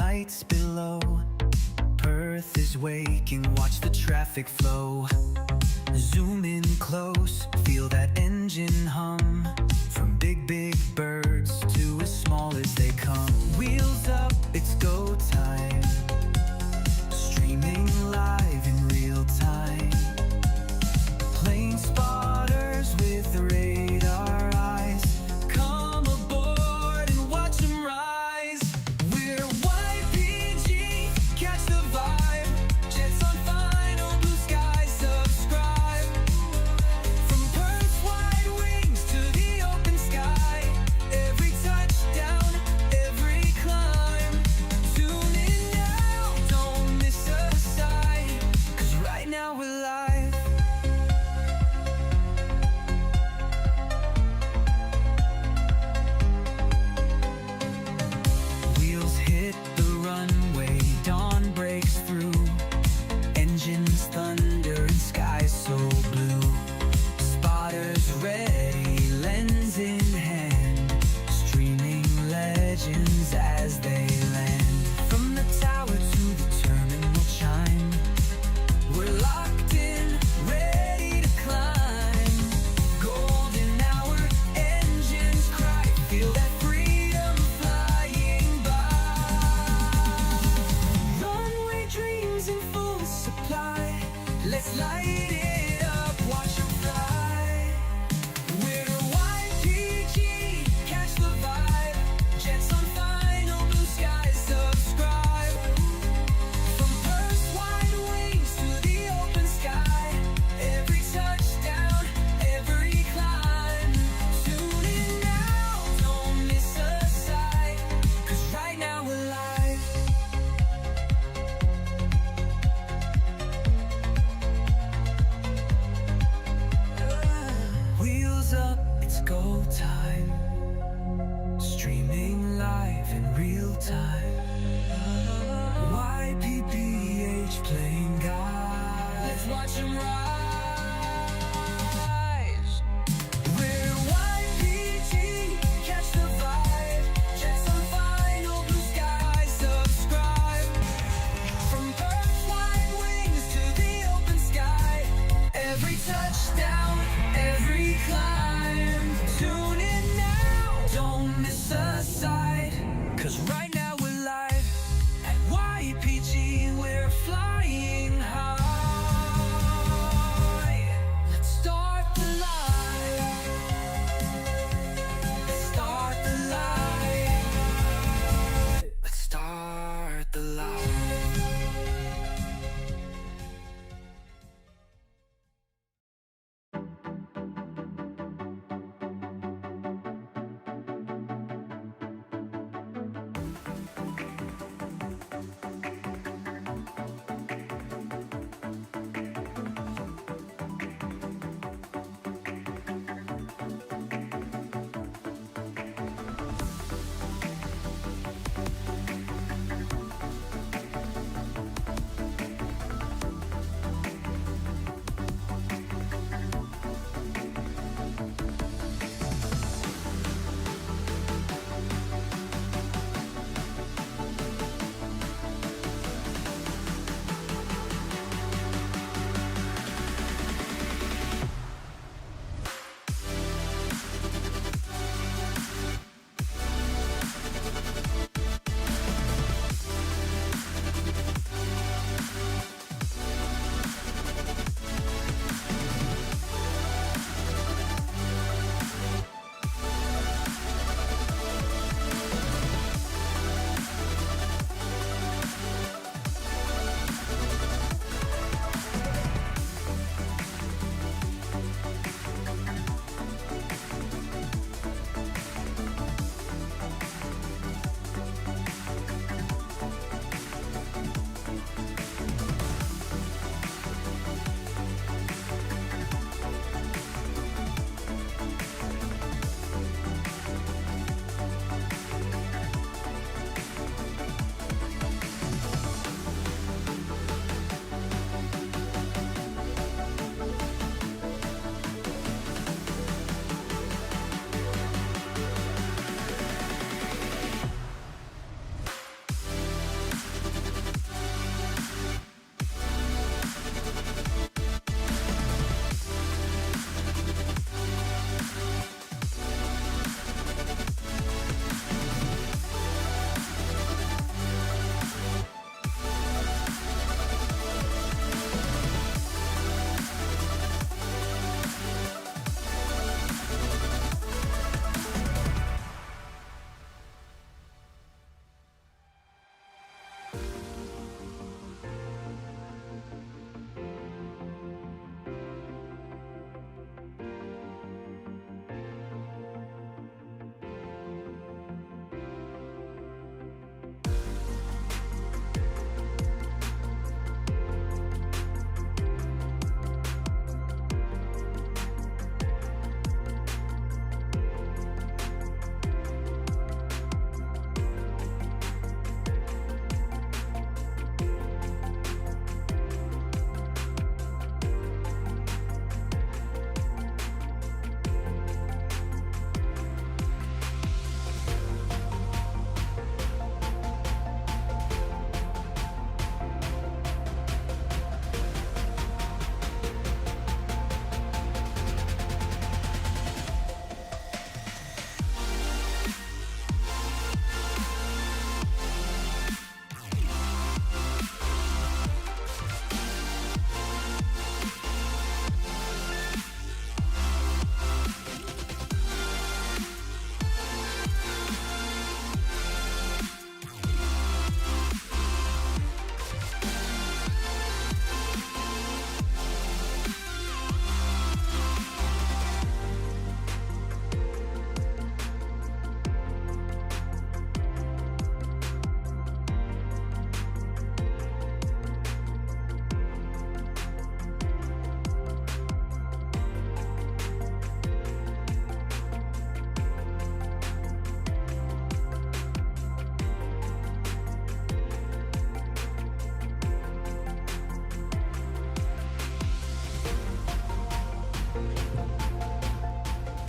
lights below. Perth is waking, watch the traffic flow. Zoom in close, feel that engine hum. From big birds to as small as they come. Wheels up, it's go time. Streaming live in real time. Plane spotters with the radar eyes. Come aboard and watch them rise. We're YPG, catch the vibe. Jets on final blue sky, subscribe. From Perth's wide wings to the open sky. Every touchdown, every climb.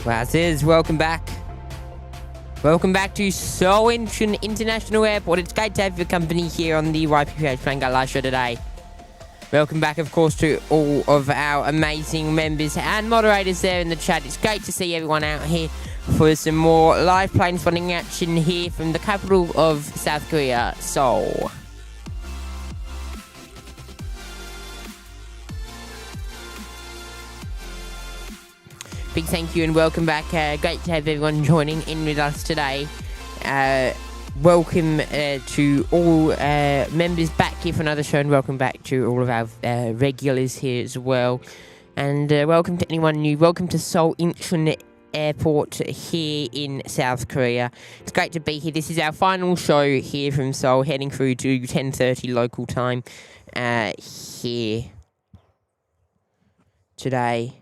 Wowzers, welcome back. Welcome back to Seoul Incheon International Airport. It's great to have your company here on the YPPH Playing Guide Live show today. Welcome back, of course, to all of our amazing members and moderators there in the chat. It's great to see everyone out here for some more live plane spotting action here from the capital of South Korea, Seoul. Big thank you and welcome back. Great to have everyone joining in with us today. Welcome to all members back here for another show, and welcome back to all of our regulars here as well. And welcome to anyone new. Welcome to Seoul Incheon Airport here in South Korea. It's great to be here. This is our final show here from Seoul, heading through to 10:30 local time here today.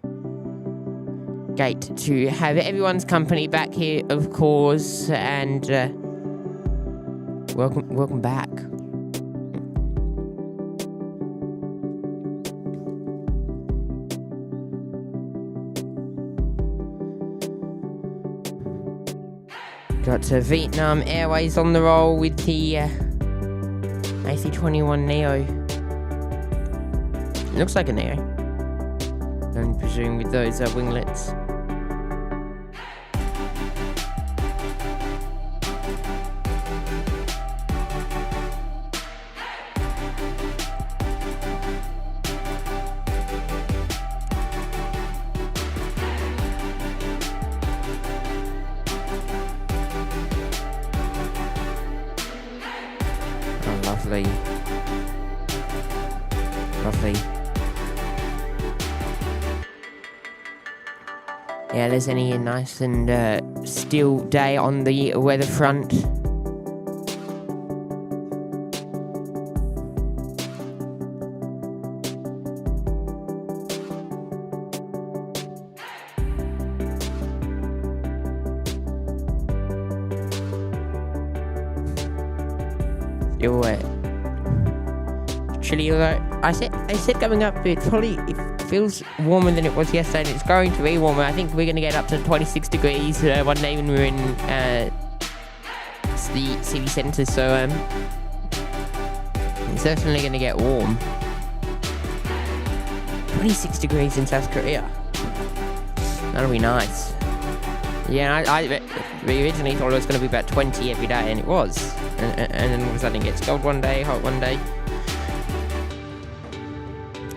Great to have everyone's company back here, of course, and welcome back. Got Vietnam Airways on the roll with the AC-21 Neo. Looks like a Neo. I presume with those winglets. Lovely. Yeah, there's any nice and still day on the weather front. Still chilly, although I said coming up, it feels warmer than it was yesterday, and it's going to be warmer. I think we're going to get up to 26 degrees one day when we're in the city centre, so it's certainly going to get warm. 26 degrees in South Korea. That'll be nice. Yeah, we originally thought it was going to be about 20 every day, and it was. And then all of a sudden it gets cold one day, hot one day.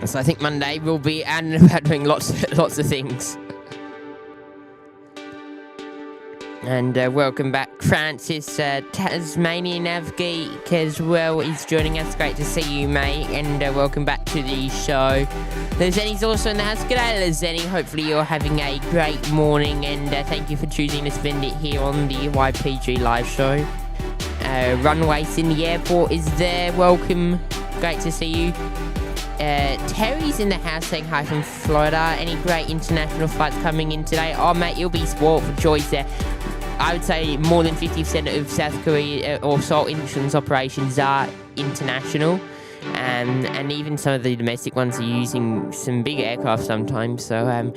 So I think Monday we'll be out and about doing lots of things. And welcome back, Francis. Tasmanian Navgeek as well is joining us. Great to see you, mate. And welcome back to the show. Lezeni's also in the house. G'day, Lezeni. Hopefully you're having a great morning. And thank you for choosing to spend it here on the YPG live show. Runway Sydney Airport is there. Welcome. Great to see you. Terry's in the house saying hi from Florida. Any great international flights coming in today? Oh, mate, you'll be spoiled for choice there. I would say more than 50% of South Korea or Seoul Incheon's operations are international. And even some of the domestic ones are using some big aircraft sometimes. So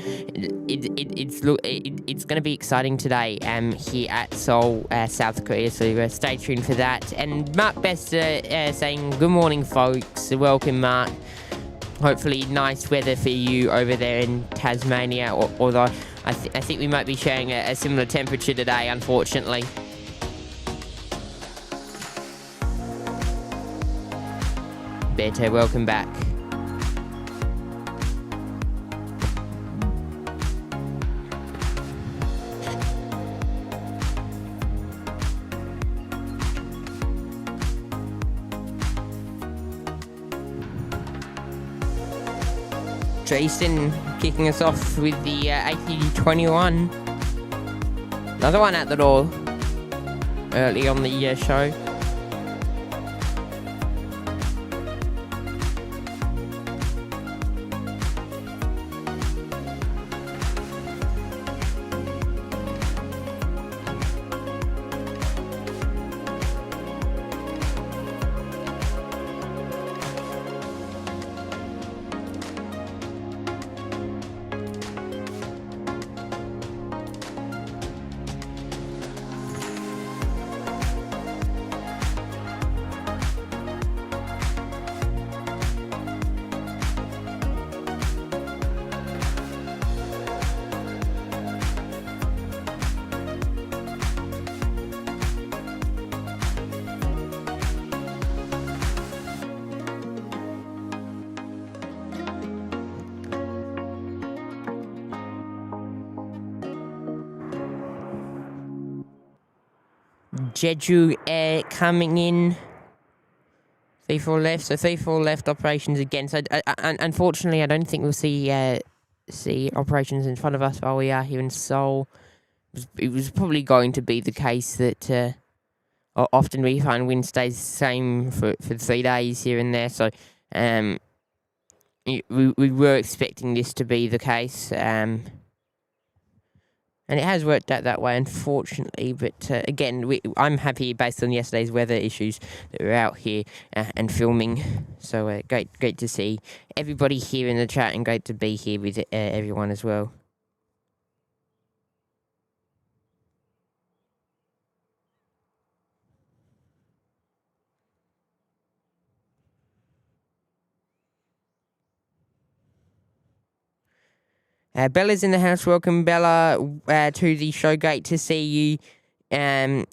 it's going to be exciting today here at Seoul, South Korea. So stay tuned for that. And Mark Bester saying good morning, folks. Welcome, Mark. Hopefully nice weather for you over there in Tasmania. Although I think we might be sharing a similar temperature today, unfortunately. Better, welcome back. Jason kicking us off with the AC-21. Another one at the door early on the show. Jeju Air coming in. 3-4 left, so 3-4 left operations again. So unfortunately, I don't think we'll see operations in front of us while we are here in Seoul. It was probably going to be the case that often we find wind stays the same for 3 days here and there. So we were expecting this to be the case. And it has worked out that way, unfortunately. But again, I'm happy based on yesterday's weather issues that we're out here and filming. So great to see everybody here in the chat, and great to be here with everyone as well. Bella's in the house. Welcome, Bella, to the show. Great to see you. And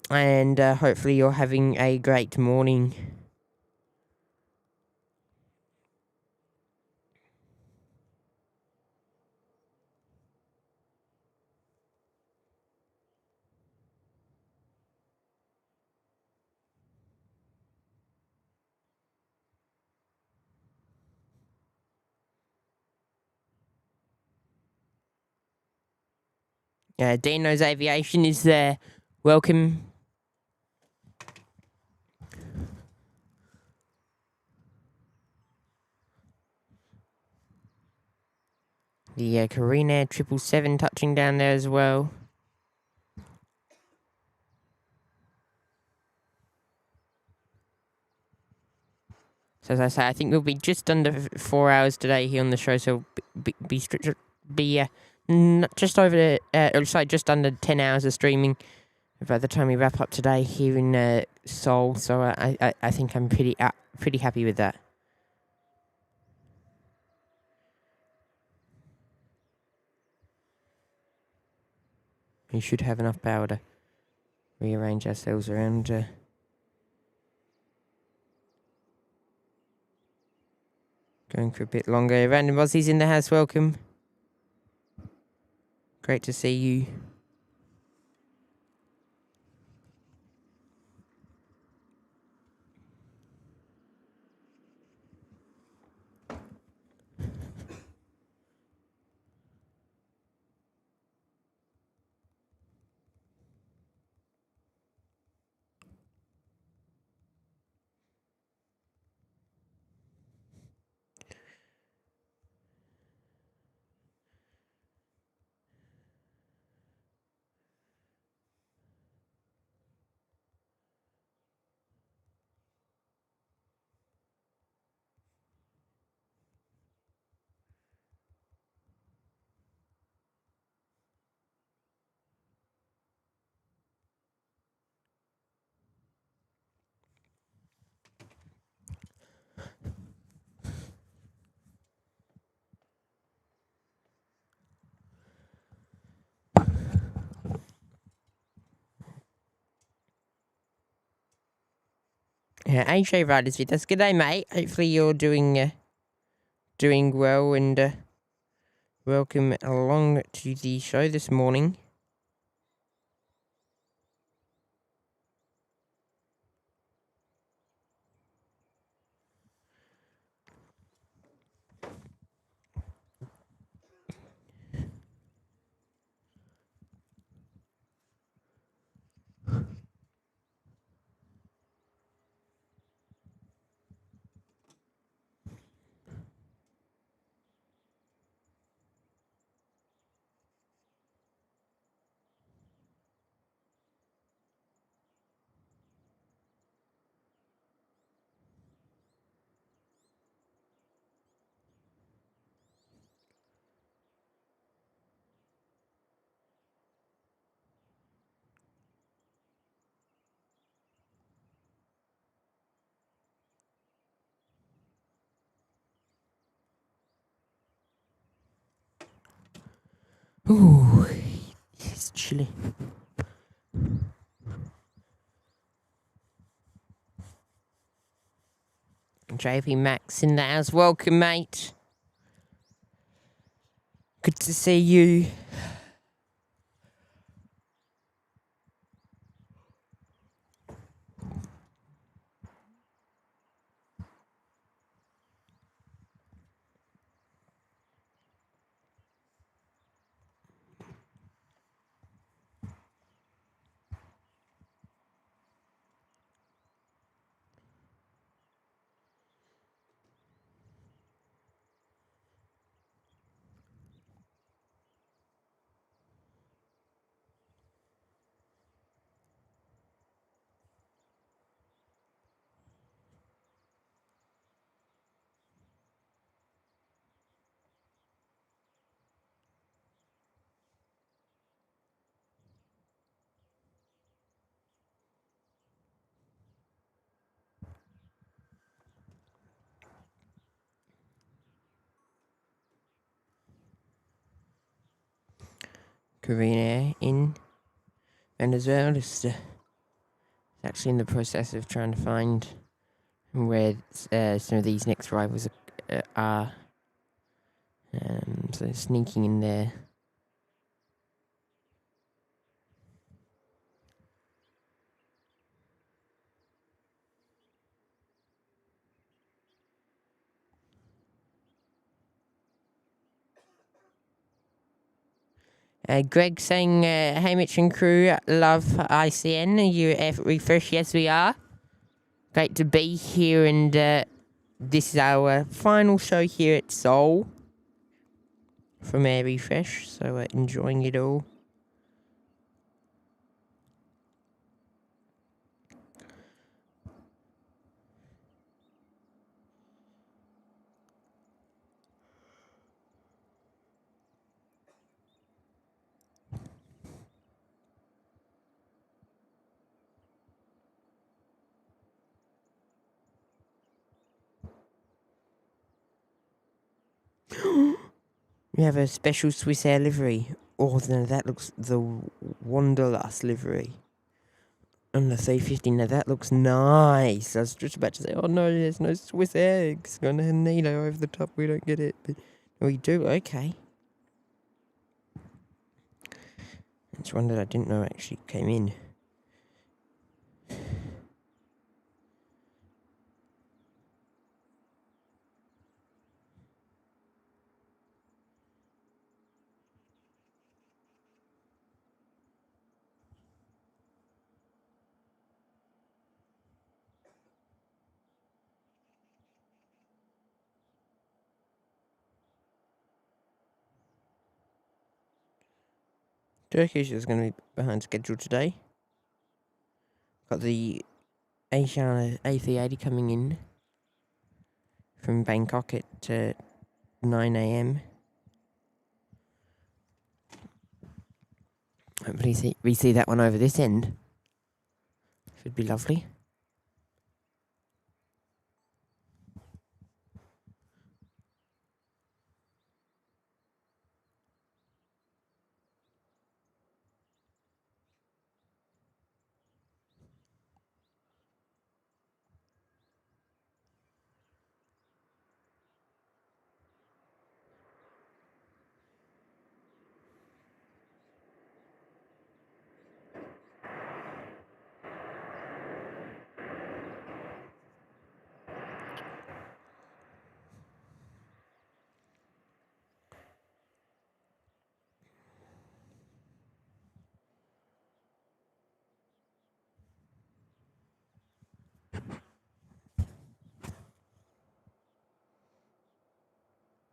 hopefully you're having a great morning. Dino's Aviation is there. Welcome. The Korean Air 777 touching down there as well. So as I say, I think we'll be just under 4 hours today here on the show. So just over just under 10 hours of streaming by the time we wrap up today here in Seoul. So I think I'm pretty happy with that. We should have enough power to rearrange ourselves around. Going for a bit longer. Random Aussies in the house, welcome. Great to see you. AJ Riders with us. G'day, mate. Hopefully you're doing well, and welcome along to the show this morning. Ooh, it's chilly. JP Max in the house. Welcome, mate. Good to see you. Korean Air in Venezuela. It's actually in the process of trying to find where some of these next arrivals are. So sneaking in there. Greg saying, hey Mitch and crew, love ICN. Are you refresh? Yes, we are. Great to be here, and this is our final show here at Seoul from Air Refresh, so enjoying it all. We have a special Swiss Air livery. Oh, no, that looks the Wanderlust livery. On the 350, now that looks nice. I was just about to say, oh no, there's no Swiss eggs. Gonna need over the top, we don't get it. But we do, okay. It's one that I didn't know actually came in. Turkish is going to be behind schedule today. Got the Asian A380 coming in from Bangkok at 9 a.m. Hopefully we see that one over this end. Should be lovely.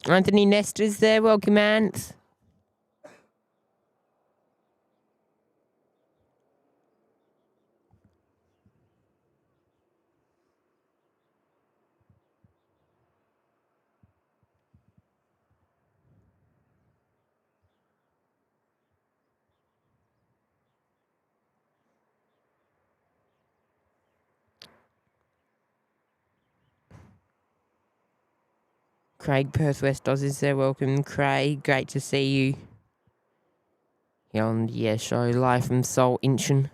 Anthony Nestor's there, welcome Ants. Craig Perth West Oz is there, welcome Craig, great to see you. Here on the show live from Seoul Incheon.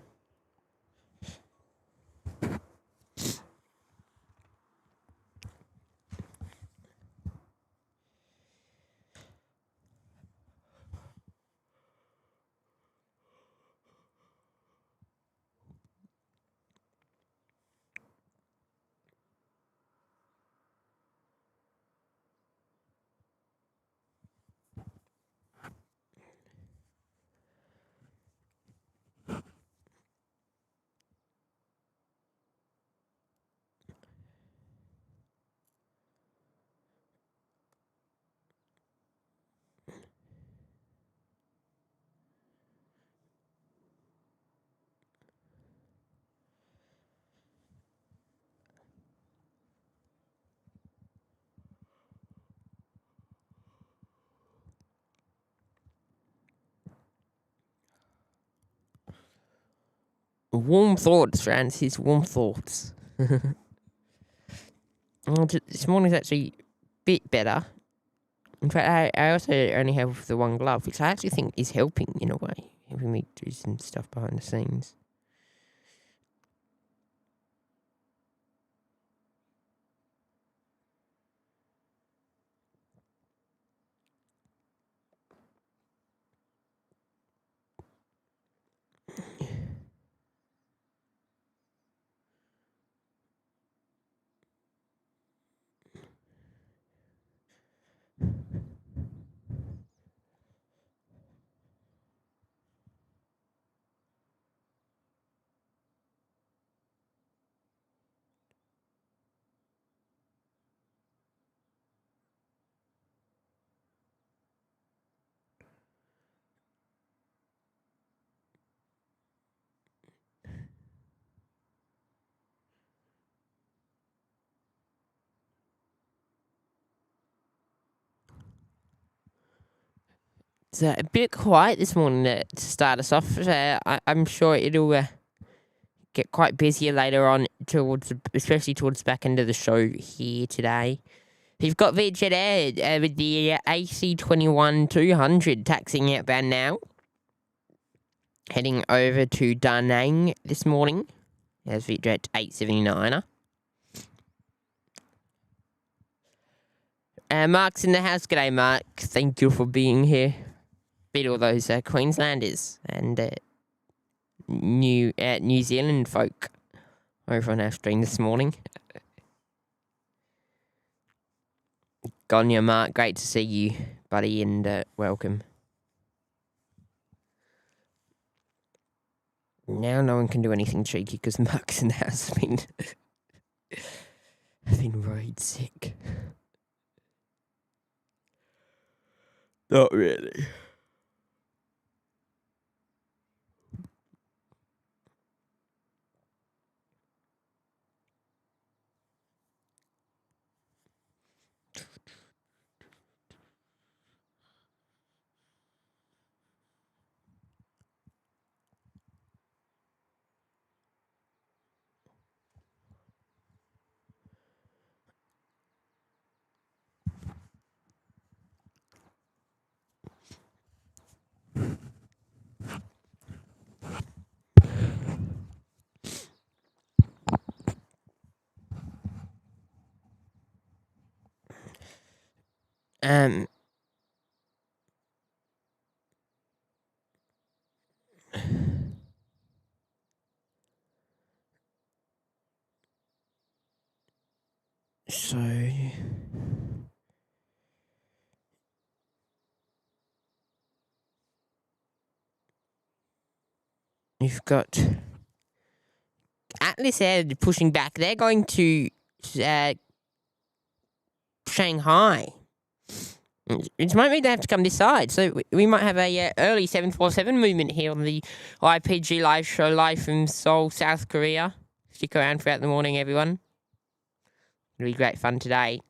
Warm thoughts, Francis, warm thoughts. This morning's actually a bit better. In fact, I also only have the one glove, which I actually think is helping in a way, helping me do some stuff behind the scenes. It's a bit quiet this morning to start us off. I'm sure it'll get quite busier later on, especially towards the back end of the show here today. We've got VJet Air with the AC21-200 taxiing outbound now, heading over to Da Nang this morning. There's VJet 879er. Mark's in the house. G'day, Mark. Thank you for being here. Beat all those Queenslanders and New Zealand folk over on our stream this morning. Gonya, Mark, great to see you, buddy, and welcome. Now no one can do anything cheeky because Mark's in the house has been worried sick. Not really. So you've got Atlas Air pushing back. They're going to Shanghai. It might mean they have to come this side, so we might have a early 747 movement here on the IPG live show, live from Seoul, South Korea. Stick around throughout the morning, everyone. It'll be great fun today.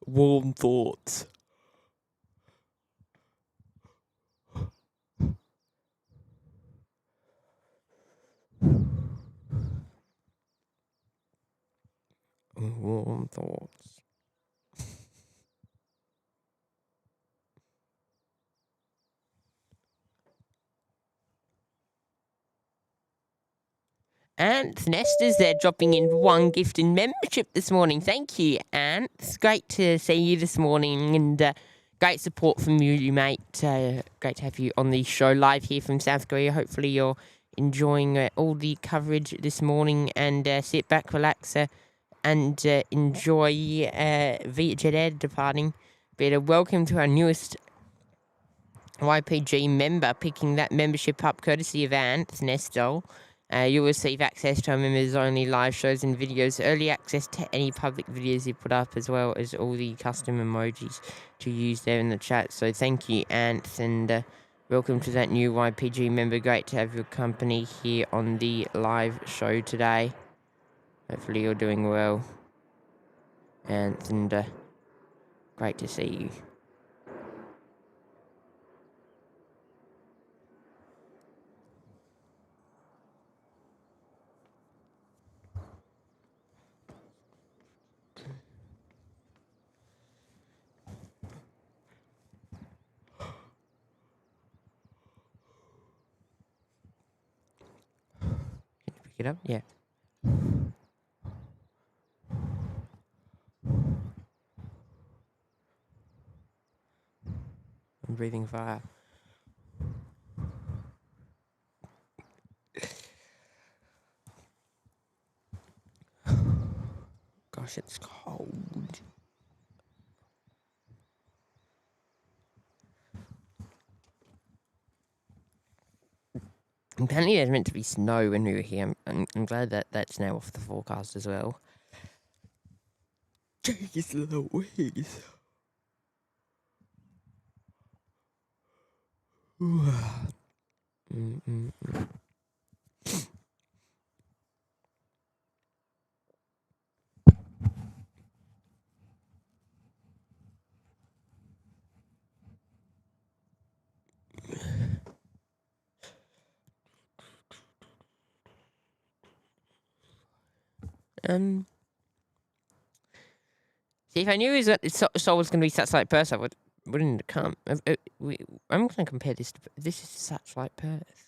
Warm thoughts. Warm thoughts. Ant Nesters, they're dropping in one gift and membership this morning. Thank you, Ant. It's great to see you this morning and great support from you, mate. Great to have you on the show live here from South Korea. Hopefully you're enjoying all the coverage this morning and sit back, relax, and enjoy VJet Air departing. But welcome to our newest YPG member, picking that membership up courtesy of Ant Nestel. You'll receive access to our members-only live shows and videos, early access to any public videos you put up, as well as all the custom emojis to use there in the chat. So thank you, Ant, and welcome to that new YPG member. Great to have your company here on the live show today. Hopefully you're doing well, Ant, and great to see you. pick it up? Yeah. I'm breathing fire. Gosh, it's cold. Apparently there's meant to be snow when we were here. I'm glad that that's now off the forecast as well. Jeez Louise. See, if I knew Seoul was going to be such like Perth, I wouldn't have come. I'm going to compare this to... This is such like Perth.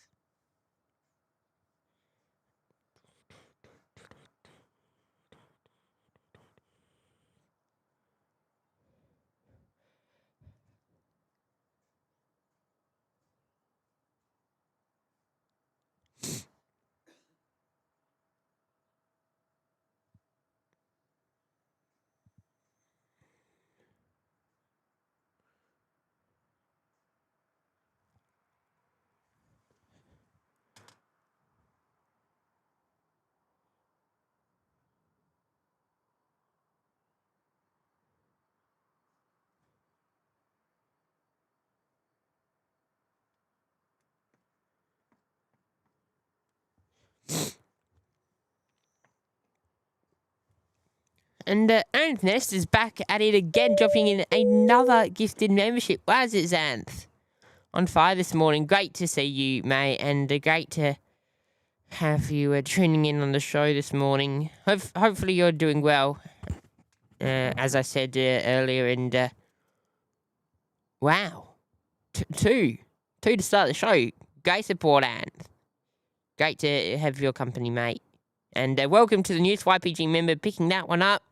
And Anth is back at it again, dropping in another gifted membership. Where's it, Xanth? On fire this morning. Great to see you, mate, and great to have you tuning in on the show this morning. Hopefully you're doing well, as I said earlier, and wow. Two to start the show. Great support, Anth. Great to have your company, mate. And welcome to the newest YPG member picking that one up.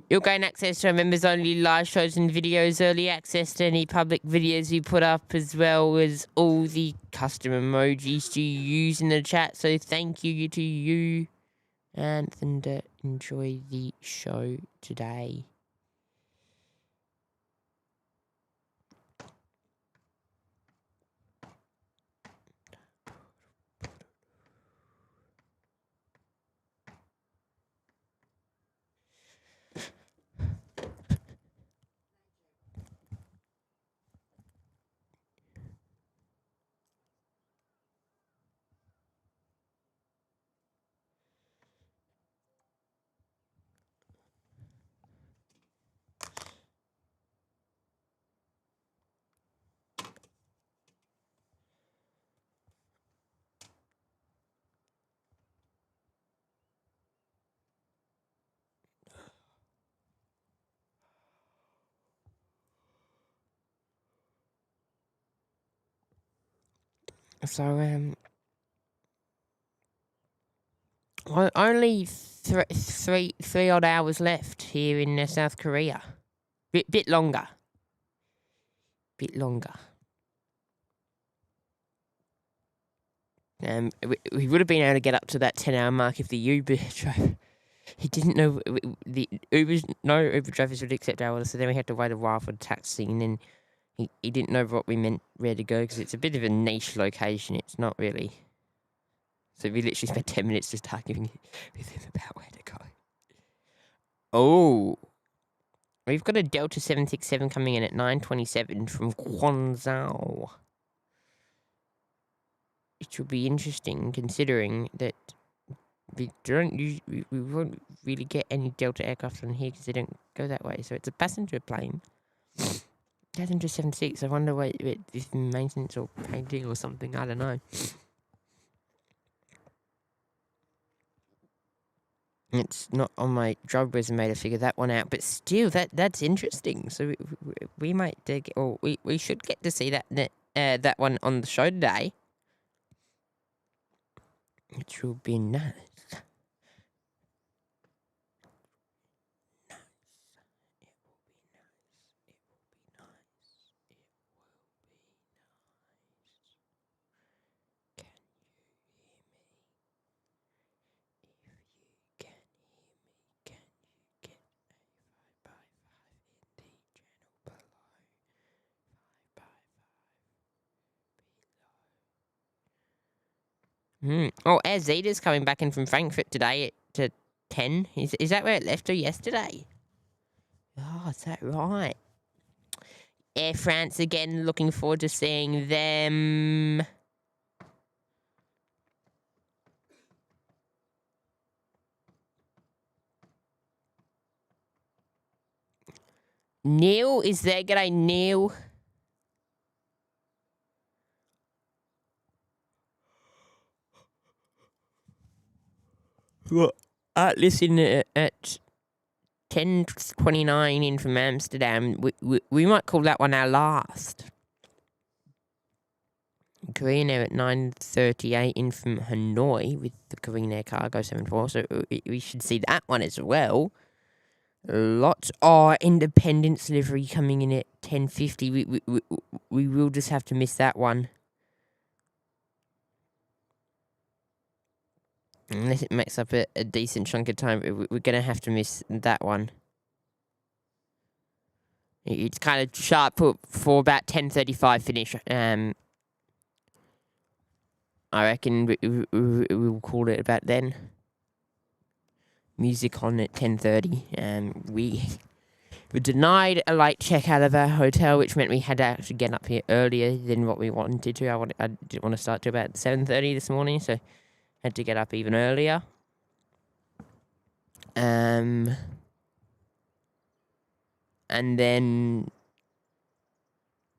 You'll gain access to our members-only live shows and videos, early access to any public videos we put up, as well as all the custom emojis to use in the chat. So thank you to you, and enjoy the show today. So, only three odd hours left here in South Korea. Bit longer. We would have been able to get up to that 10-hour mark if the Uber driver... He didn't know... No Uber drivers would accept our order, so then we had to wait a while for the taxi, and then he didn't know what we meant where to go, because it's a bit of a niche location. It's not really... So we literally spent 10 minutes just arguing with him about where to go. Oh! We've got a Delta 767 coming in at 9:27 from Guangzhou. It will be interesting, considering that we won't really get any Delta aircraft on here because they don't go that way. So it's a passenger plane. Passenger 76. I wonder what if maintenance or painting or something. I don't know. It's not on my job resume to figure that one out, but still, that's interesting. So we might we should get to see that one on the show today. Which will be nice. Oh, Air Zeta's coming back in from Frankfurt today at 10. Is that where it left her yesterday? Oh, is that right? Air France again, looking forward to seeing them. Neil is there. G'day, Neil. What? Listen, at 10:29 in from Amsterdam, we might call that one our last. Korean Air at 9:38 in from Hanoi with the Korean Air Cargo 74, so we should see that one as well. Lots of Independence livery coming in at 10:50. We will just have to miss that one. Unless it makes up a decent chunk of time, we're going to have to miss that one. It's kind of sharp for about 10:35 finish. I reckon we'll call it about then. Music on at 10:30. We were denied a late check out of our hotel, which meant we had to actually get up here earlier than what we wanted to. I didn't want to start till about 7:30 this morning, so had to get up even earlier. And then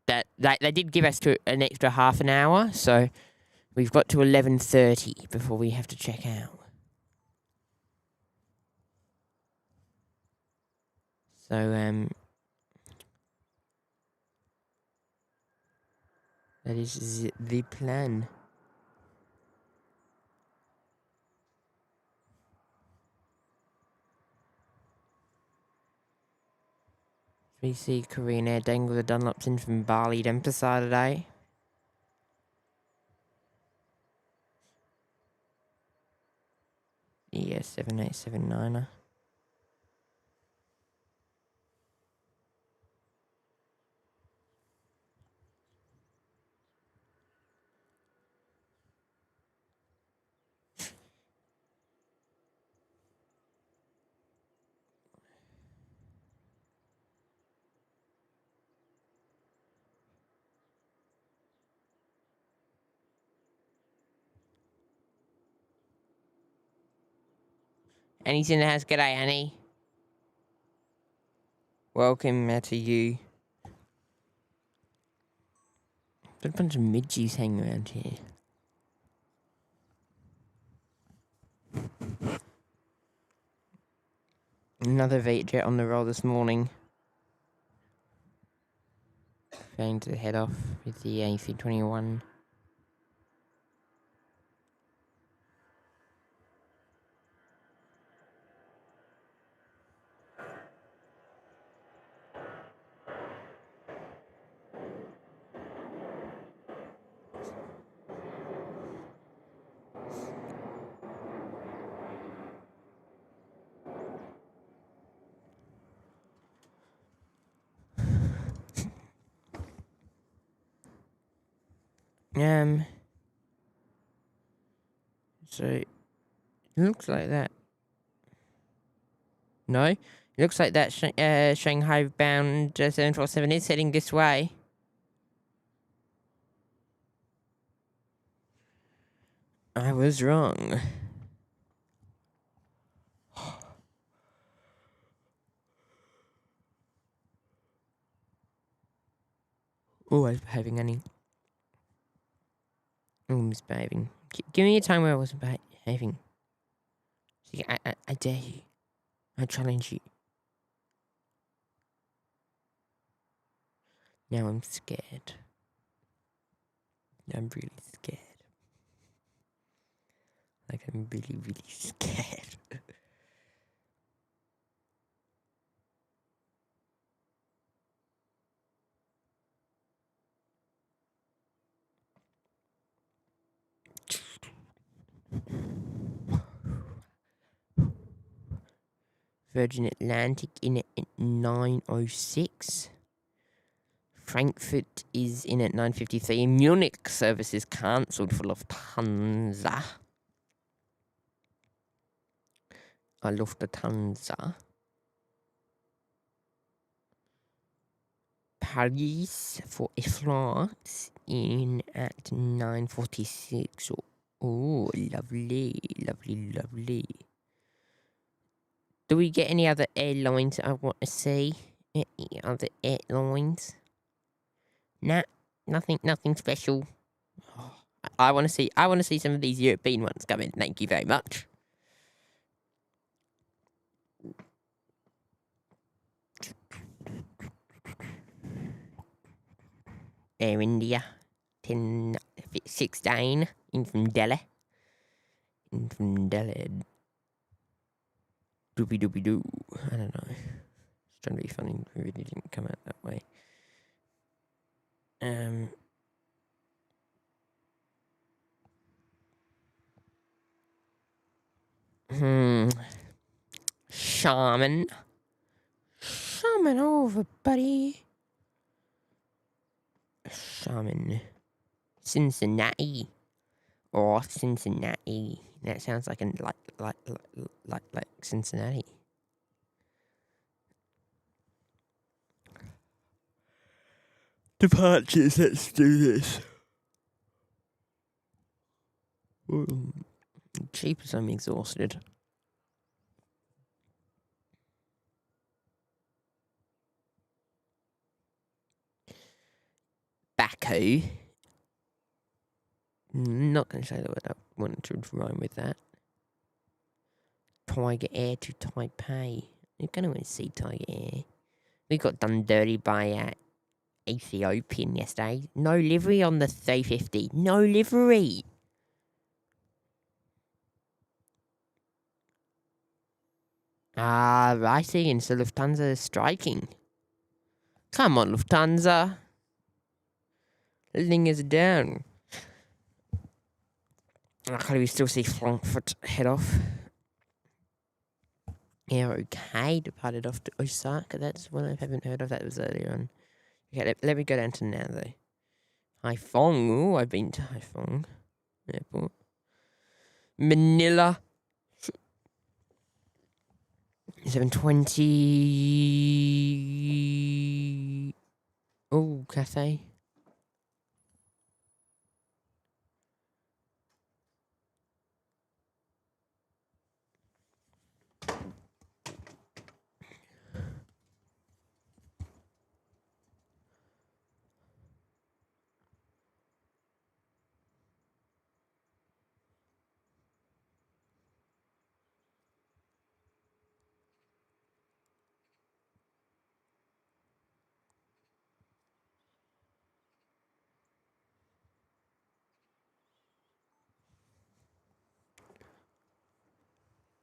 that they did give us an extra half an hour, so we've got to 11:30 before we have to check out. So that is the plan. We see Korean Air dangle the Dunlops in from Bali to Denpasar today. Yeah, 7879er. Annie's in the house. G'day, Annie. Welcome to you. There's a bunch of midgies hanging around here. Another VJet on the roll this morning. Going to head off with the AC-21. So it looks like that. No, it looks like that Shanghai bound 747 is heading this way. I was wrong. Oh, I was behaving, Annie. Oh, misbehaving. Give me a time where I wasn't behaving. See, I dare you. I challenge you. Now I'm scared. I'm really scared. Like, I'm really, really scared. Virgin Atlantic in at 9:06. Frankfurt is in at 9:53. Munich service is cancelled for Lufthansa. Lufthansa. Paris for Inflight in at 9:46. Oh, lovely, lovely, lovely. Do we get any other airlines I want to see? Any other airlines? Nah, nothing special. I want to see some of these European ones come in. Thank you very much. Air India, 10:16 in from Delhi. Doopy doo. I don't know. It's trying to be funny. It really didn't come out that way. Shaman over, buddy. Shaman. Cincinnati. Or Cincinnati. That sounds like Cincinnati. Departures, let's do this. Jeepers, I'm exhausted. Baku. Not going to say the word I wanted to rhyme with that. Tiger Air to Taipei. You're going to want to see Tiger Air. We got done dirty by Ethiopian yesterday. No livery on the 350. No livery. I see. And so Lufthansa is striking. Come on, Lufthansa. Letting us down. Okay, we still see Frankfurt head off. Air OK departed off to Osaka. That's one I haven't heard of. That was earlier on. Okay, let me go down to now, though. Haiphong. Ooh, I've been to Haiphong Airport. Manila. 7:20. Oh, Cathay.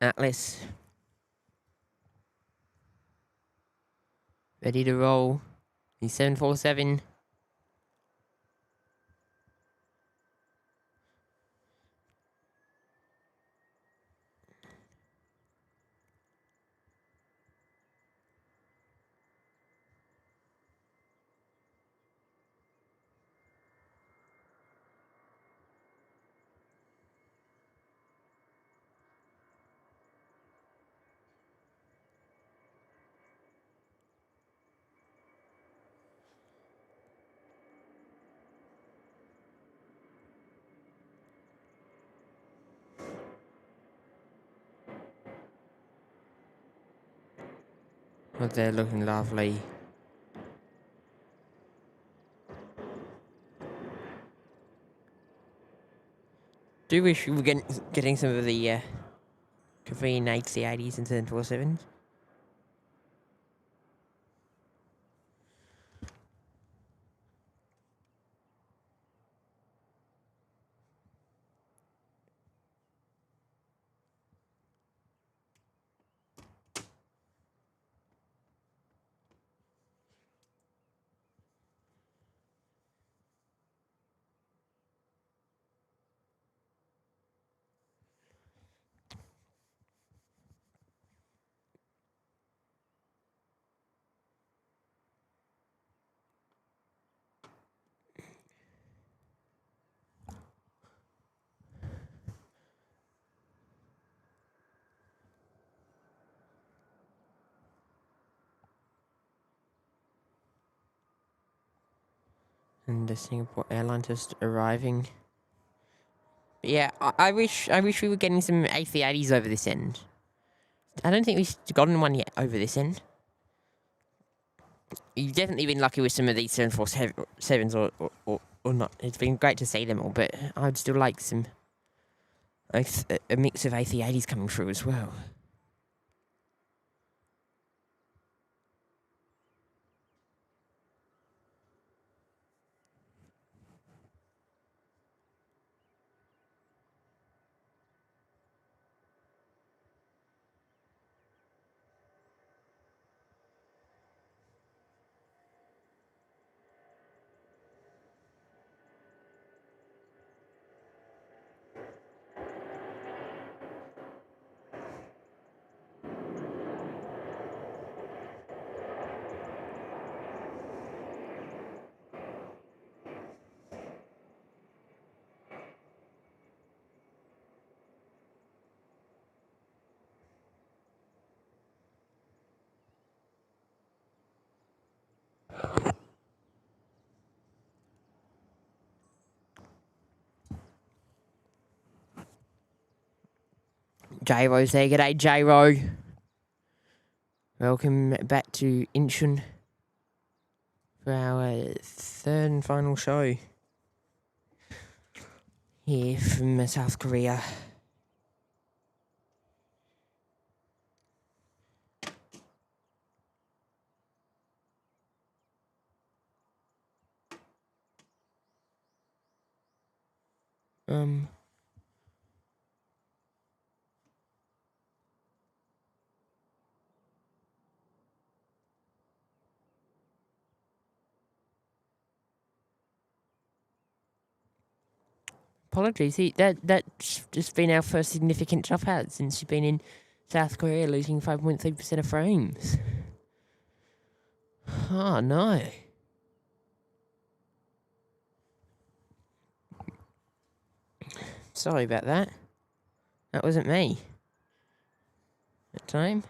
Atlas. Ready to roll. He's 747. Oh, they're looking lovely. Do wish we were getting some of the convenient HC80s and 747s. And the Singapore airline just arriving. But yeah, I wish we were getting some A380s over this end. I don't think we've gotten one yet over this end. You've definitely been lucky with some of these 747s or not. It's been great to see them all, but I'd still like some a mix of A380s coming through as well. J-Ro's there. G'day, J-Ro. Welcome back to Incheon for our third and final show here from South Korea. Apologies, that's just been our first significant dropout since you've been in South Korea, losing 5.3% of frames. Oh no. Sorry about that. That wasn't me. That time.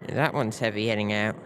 Yeah, that one's heavy heading out.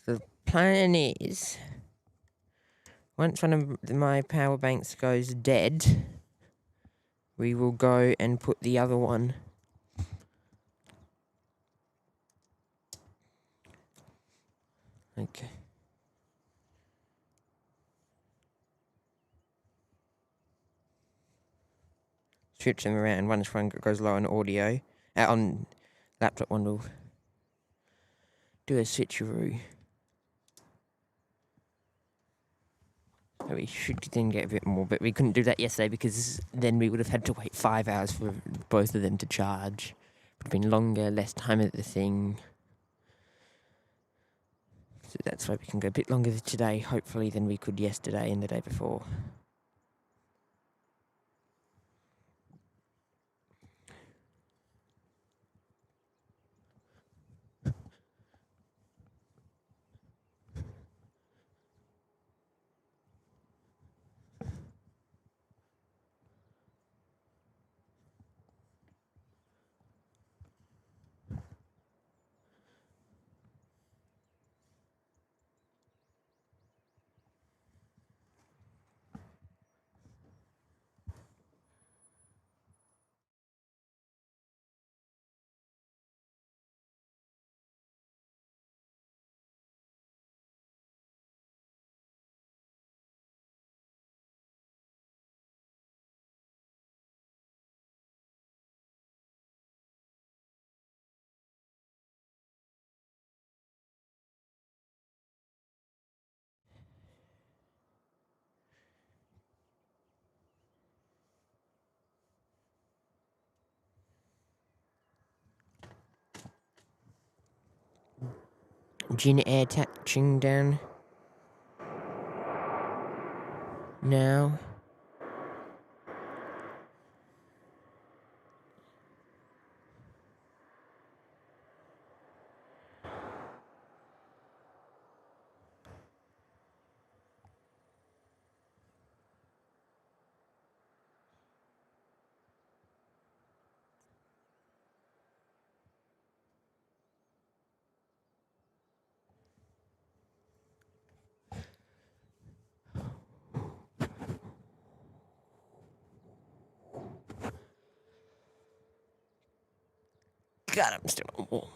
The plan is, once one of my power banks goes dead, we will go and put the other one okay. Switch them around. Once one goes low on audio, on laptop one will do a switcheroo. So we should then get a bit more, but we couldn't do that yesterday because then we would have had to wait 5 hours for both of them to charge. It would have been longer, less time at the thing. So that's why we can go a bit longer today, hopefully, than we could yesterday and the day before. Jin Air touching down now. God, I'm still on wall.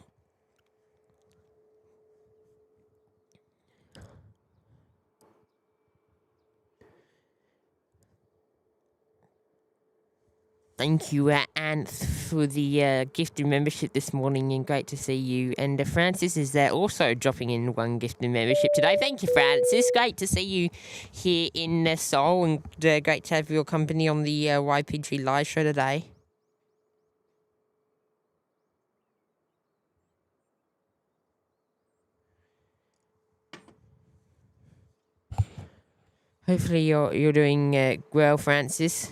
Thank you, Anth, for the gifted membership this morning, and great to see you. And Francis is there also dropping in one gifted membership today. Thank you, Francis. Great to see you here in Seoul, and great to have your company on the YPG live show today. Hopefully you're doing well, Francis.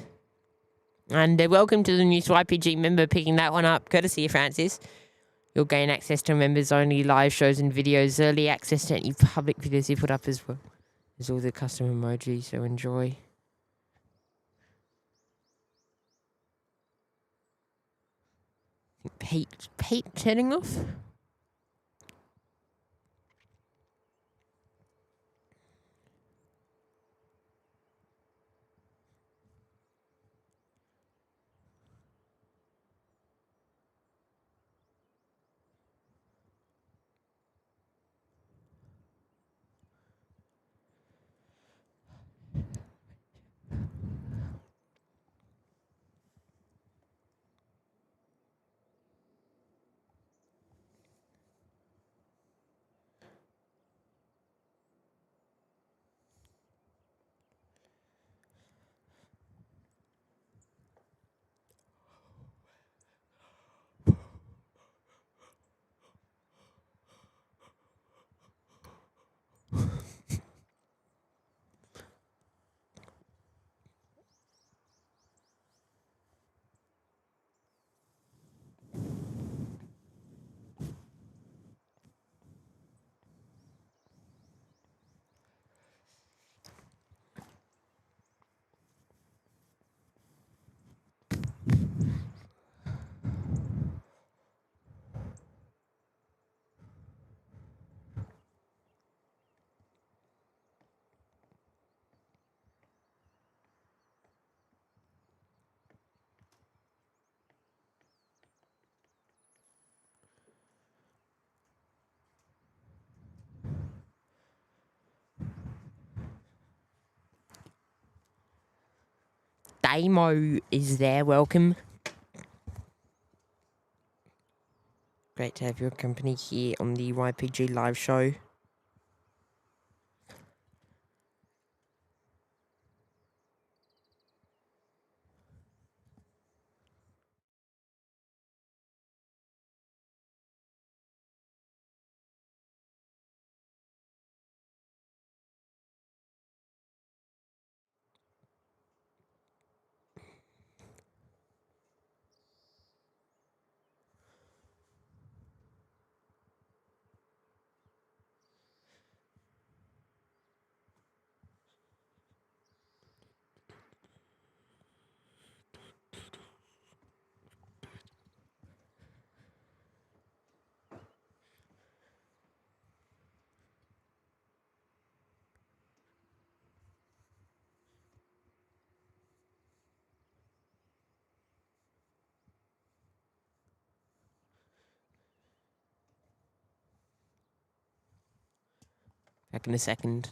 And welcome to the new YPG member, picking that one up, courtesy of Francis. You'll gain access to members-only live shows and videos, early access to any public videos you put up as well. There's all the custom emojis, so enjoy. Pete turning off? Damo is there, welcome. Great to have your company here on the YPG live show. Back in a second.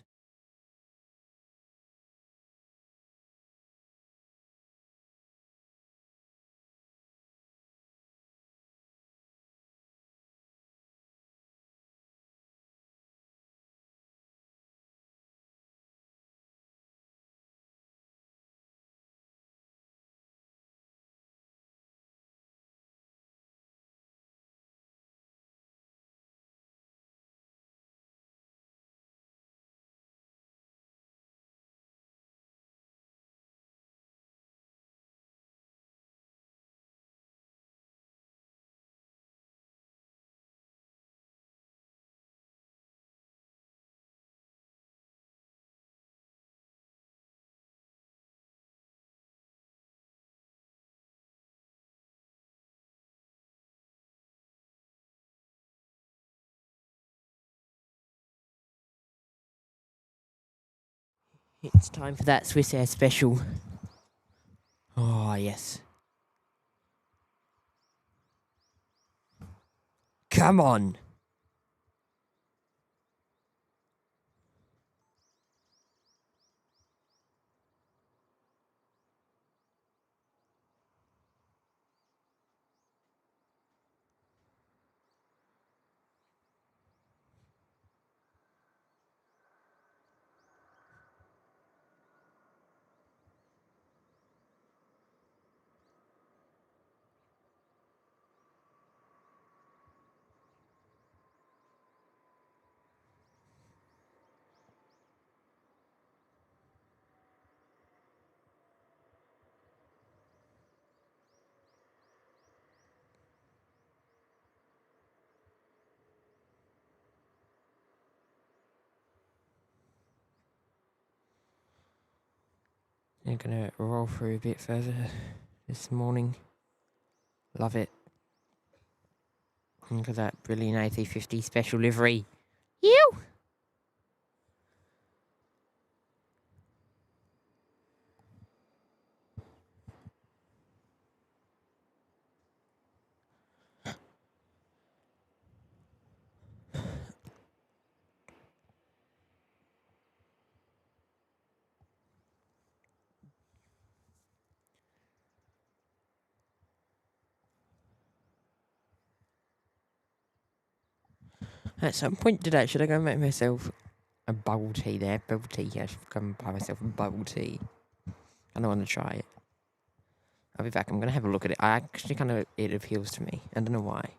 It's time for that Swiss Air special. Oh, yes. Come on. I'm gonna roll through a bit further this morning. Love it. Look at that brilliant A350 special livery. You. At some point today, should I go and make myself a bubble tea there? Bubble tea, yeah, I should go and buy myself a bubble tea. I don't want to try it. I'll be back. I'm going to have a look at it. I actually it appeals to me. I don't know why.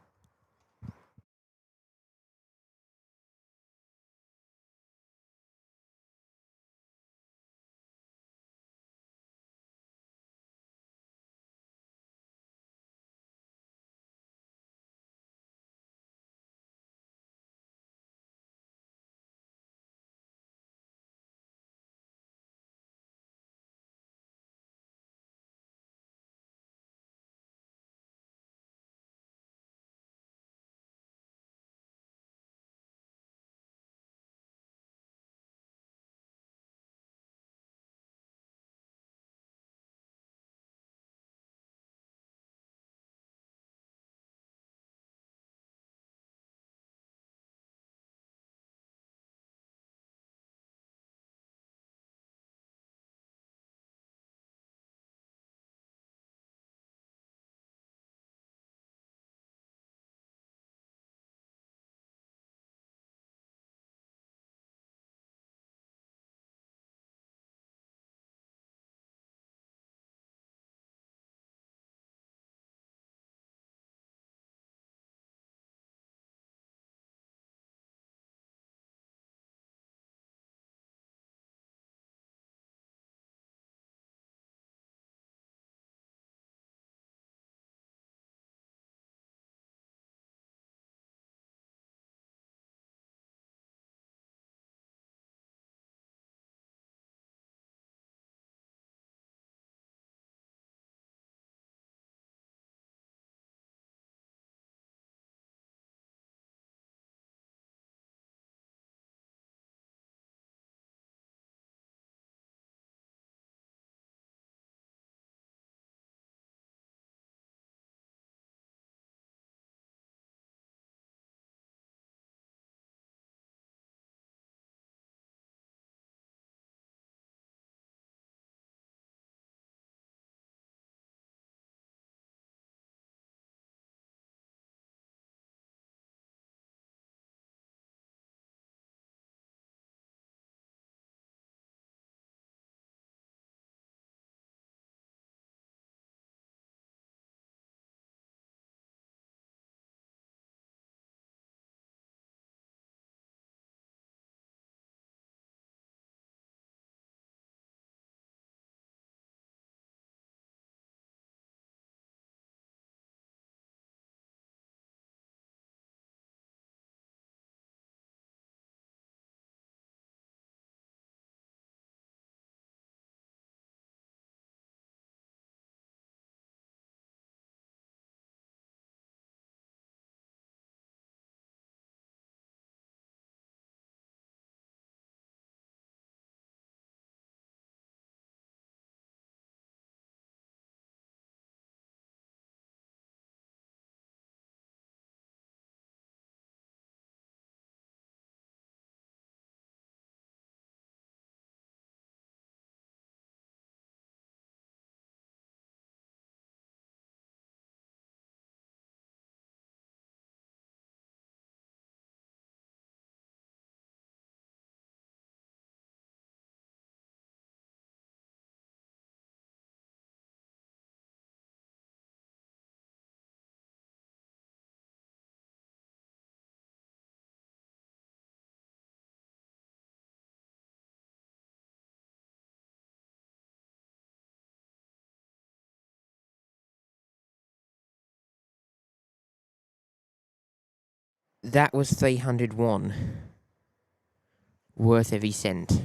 that was 300 won. Worth every cent.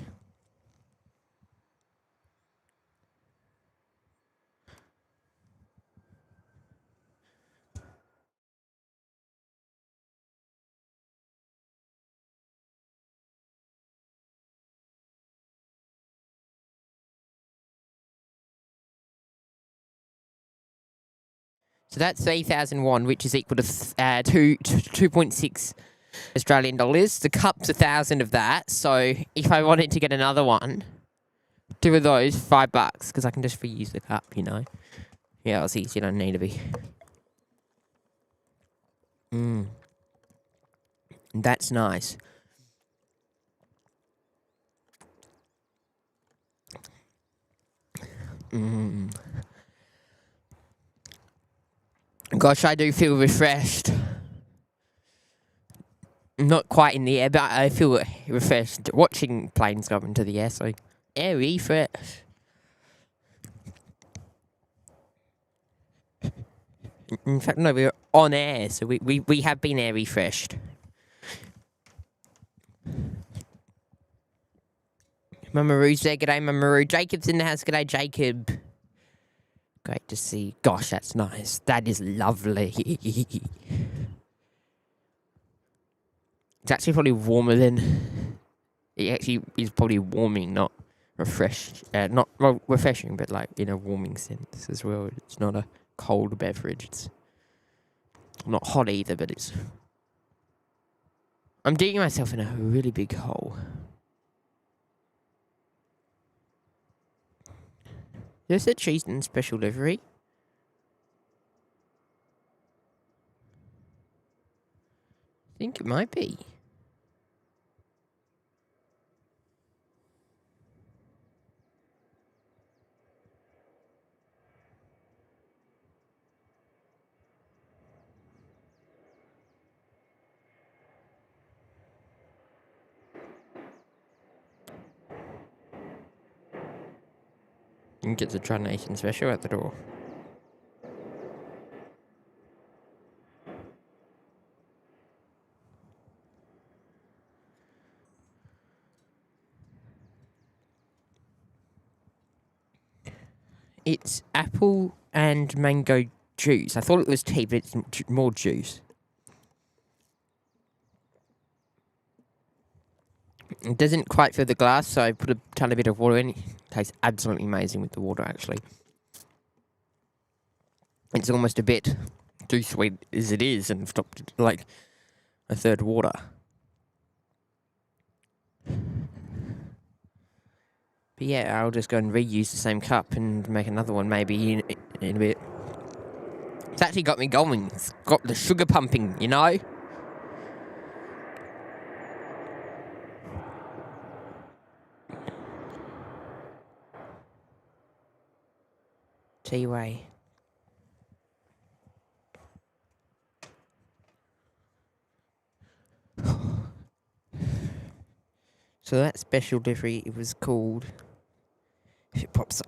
So that's 3,000 won, which is equal to 2.6 Australian dollars. The cup's 1,000 of that. So if I wanted to get another one, two of those, $5, because I can just reuse the cup, you know. Yeah, Aussies, you don't need to be. That's nice. Gosh, I do feel refreshed. Not quite in the air, but I feel refreshed watching planes go into the air, so airy fresh. In fact, no, we're on air, so we have been air refreshed. Mama Roo's there, g'day Mama Roo. Jacob's in the house, g'day Jacob. Great to see. Gosh, that's nice. That is lovely. It's actually probably warmer than... It actually is probably warming, not refreshed. Not well, refreshing, but like in a warming sense as well. It's not a cold beverage. It's not hot either, but it's... I'm digging myself in a really big hole. There's a cheese and special livery. I think it might be. You can get the Tri Nation special at the door. It's apple and mango juice. I thought it was tea, but it's more juice. It doesn't quite fill the glass, so I put a tiny bit of water in. It tastes absolutely amazing with the water, actually. It's almost a bit too sweet as it is, and stopped like a third water. But yeah, I'll just go and reuse the same cup and make another one maybe in a bit. It's actually got me going. It's got the sugar pumping, you know? Tea way. So that special delivery, it was called... If it pops up.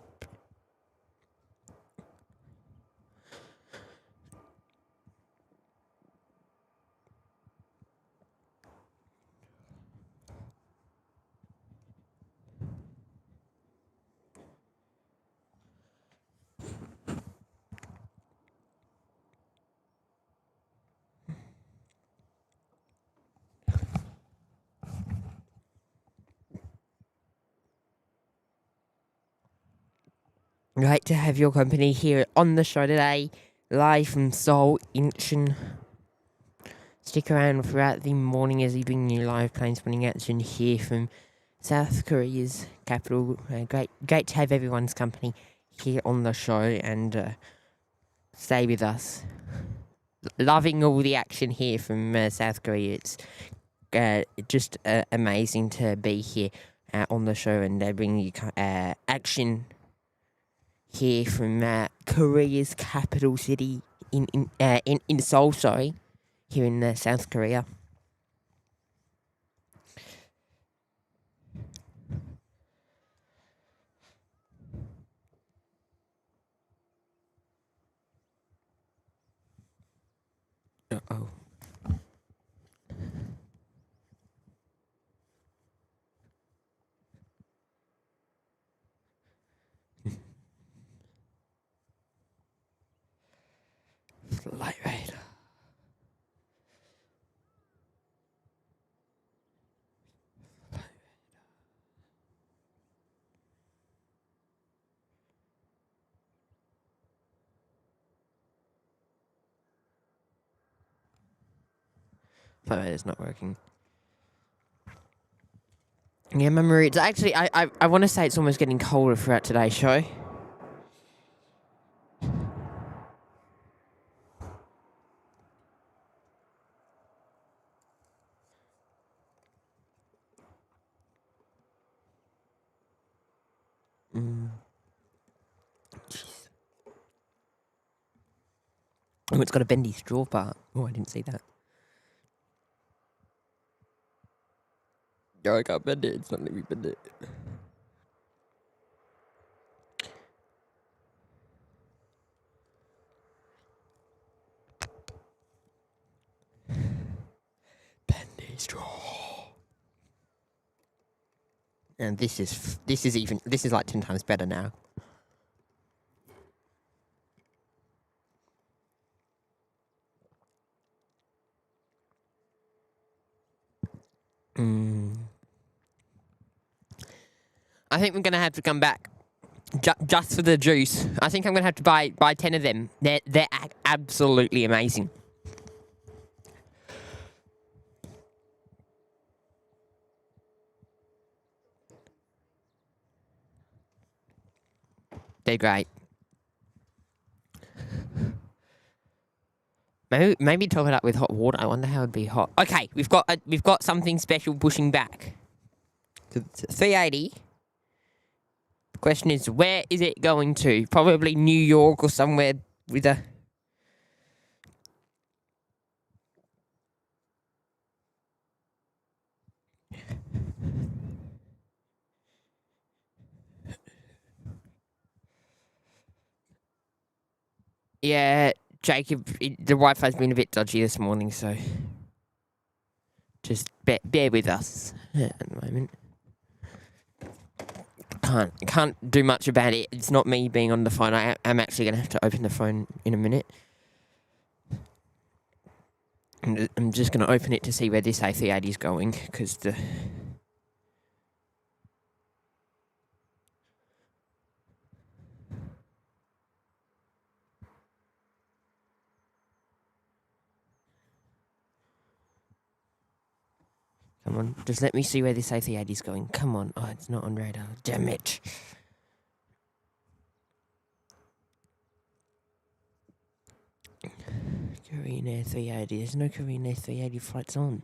Great to have your company here on the show today, live from Seoul Incheon. Stick around throughout the morning as we bring you live plane spotting action here from South Korea's capital. Great to have everyone's company here on the show, and stay with us. Loving all the action here from South Korea. It's just amazing to be here on the show and bring you action here from Korea's capital city in Seoul, sorry, here in South Korea. Uh-oh. Flight radar. Flight radar's not working. Yeah, memory. It's actually, I want to say it's almost getting colder throughout today's show. Jeez. Oh, it's got a bendy straw part. Oh, I didn't see that. Oh, I can't bend it. It's not letting me bend it. Bendy straw. And this is like 10 times better now. I think we're gonna have to come back just for the juice. I think I'm gonna have to buy 10 of them. They're absolutely amazing. They're great. Maybe top it up with hot water. I wonder how it'd be hot. Okay, we've got something special pushing back. 380. The question is, where is it going to? Probably New York or somewhere with a... Yeah, Jacob, the Wi-Fi's been a bit dodgy this morning, so just bear with us at the moment. Can't do much about it. It's not me being on the phone. I'm actually going to have to open the phone in a minute. I'm just going to open it to see where this A380 is going, because the... Come on, just let me see where this A380 is going. Come on. Oh, it's not on radar. Damn it. Korean Air 380. There's no Korean Air 380 flights on.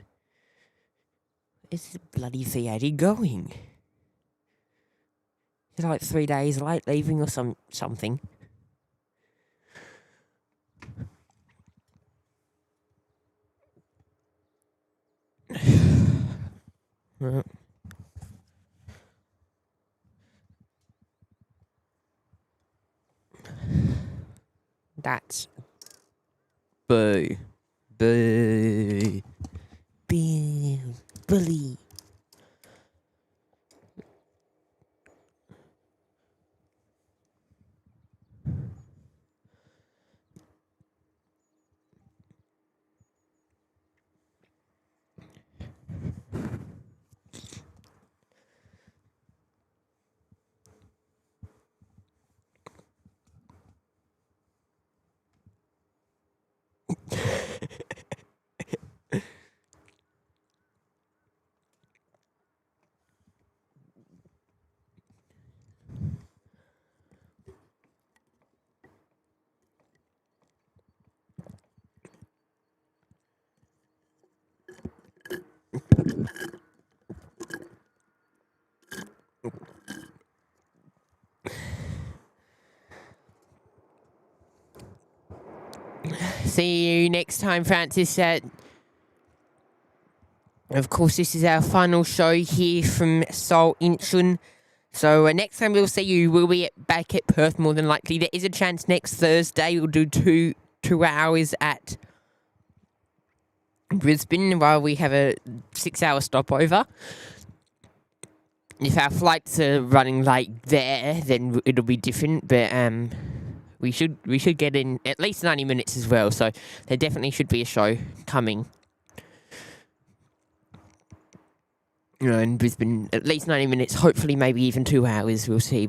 Where's the bloody 380 going? It's like 3 days late leaving or something. That's boo. Boo. Boo. Bully. See you next time, Francis. Of course, this is our final show here from Seoul Incheon. So next time we'll see you, we'll be back at Perth more than likely. There is a chance next Thursday we'll do two hours at Brisbane while we have a 6-hour stopover. If our flights are running late there, then it'll be different. But we should get in at least 90 minutes as well. So there definitely should be a show coming. You know, in Brisbane, at least 90 minutes. Hopefully, maybe even 2 hours. We'll see.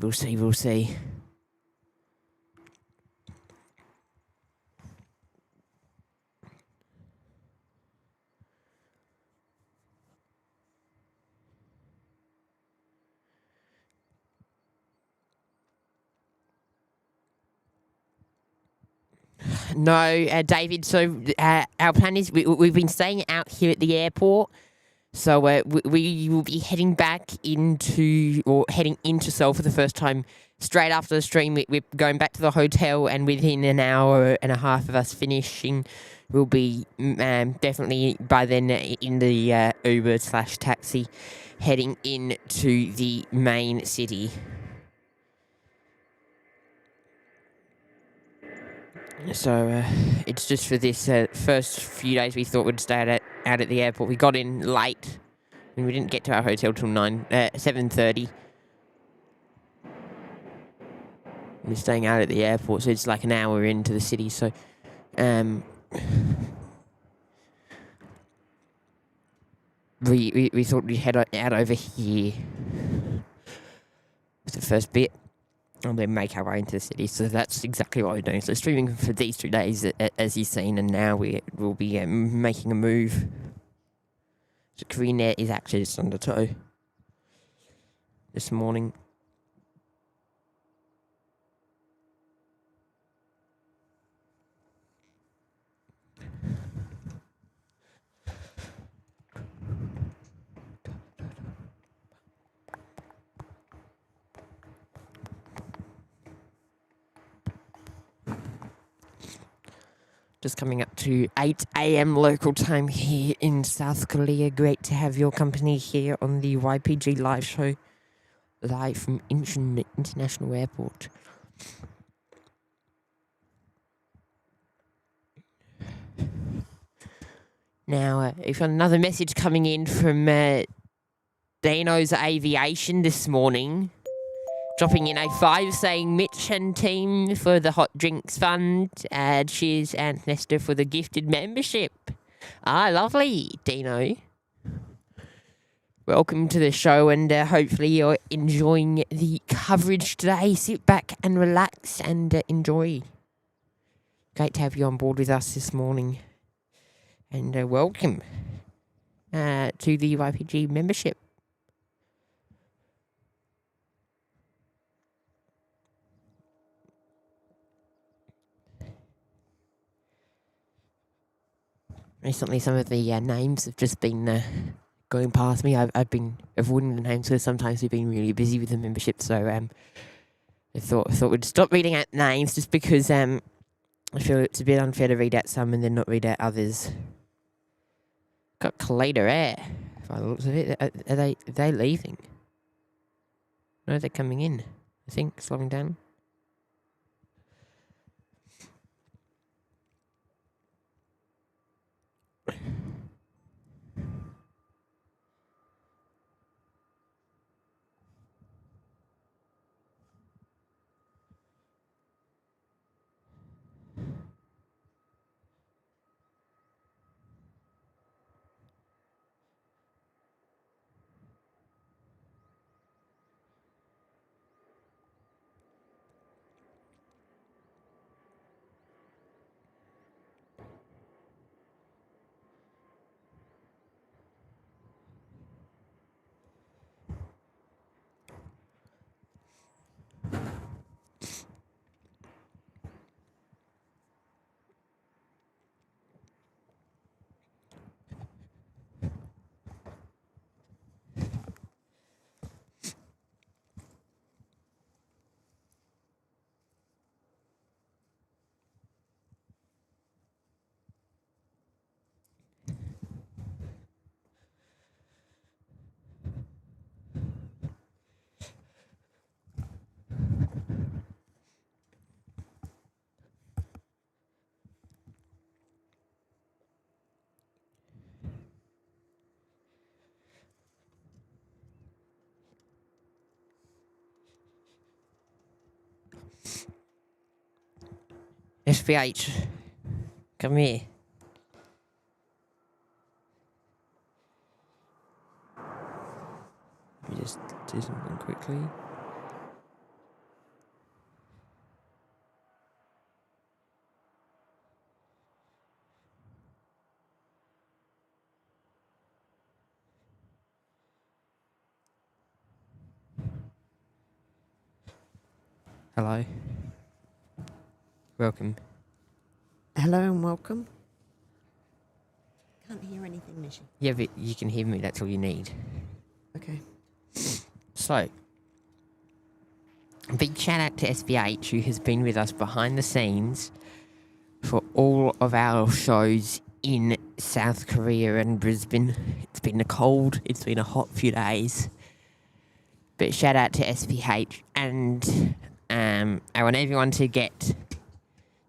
No, David. So our plan is we've been staying out here at the airport. So we will be heading back heading into Seoul for the first time straight after the stream. We're going back to the hotel, and within an hour and a half of us finishing, we'll be definitely by then in the Uber/taxi heading into the main city. So it's just for this first few days we thought we'd stay out at the airport. We got in late, and we didn't get to our hotel till 7:30. We're staying out at the airport, so it's like an hour into the city. So, we thought we'd head out over here for the first bit, and then make our way into the city. So that's exactly what we're doing. So streaming for these 2 days, as you've seen, and now we'll be making a move. So Korean Air is actually just on the toe this morning. Just coming up to 8 a.m. local time here in South Korea. Great to have your company here on the YPG live show, live from Incheon International Airport. Now, we've got another message coming in from Dano's Aviation this morning. Dropping in a 5 saying Mitch and team for the Hot Drinks Fund. Cheers and Nesta for the gifted membership. Lovely, Dino. Welcome to the show, and hopefully you're enjoying the coverage today. Sit back and relax and enjoy. Great to have you on board with us this morning. And welcome to the YPG membership. Recently, some of the names have just been going past me. I've been avoiding the names because sometimes we've been really busy with the membership. So I thought we'd stop reading out names just because I feel it's a bit unfair to read out some and then not read out others. Got Collider Air. By the looks of it, are they leaving? No, they're coming in. I think slowing down. SPH, come here. Let me just do something quickly. Hello. Welcome. Hello and welcome. Can't hear anything, Nishi. Yeah, but you can hear me, that's all you need. Okay. So, big shout out to SPH, who has been with us behind the scenes for all of our shows in South Korea and Brisbane. It's been a cold, it's been a hot few days. But shout out to SPH, and I want everyone to get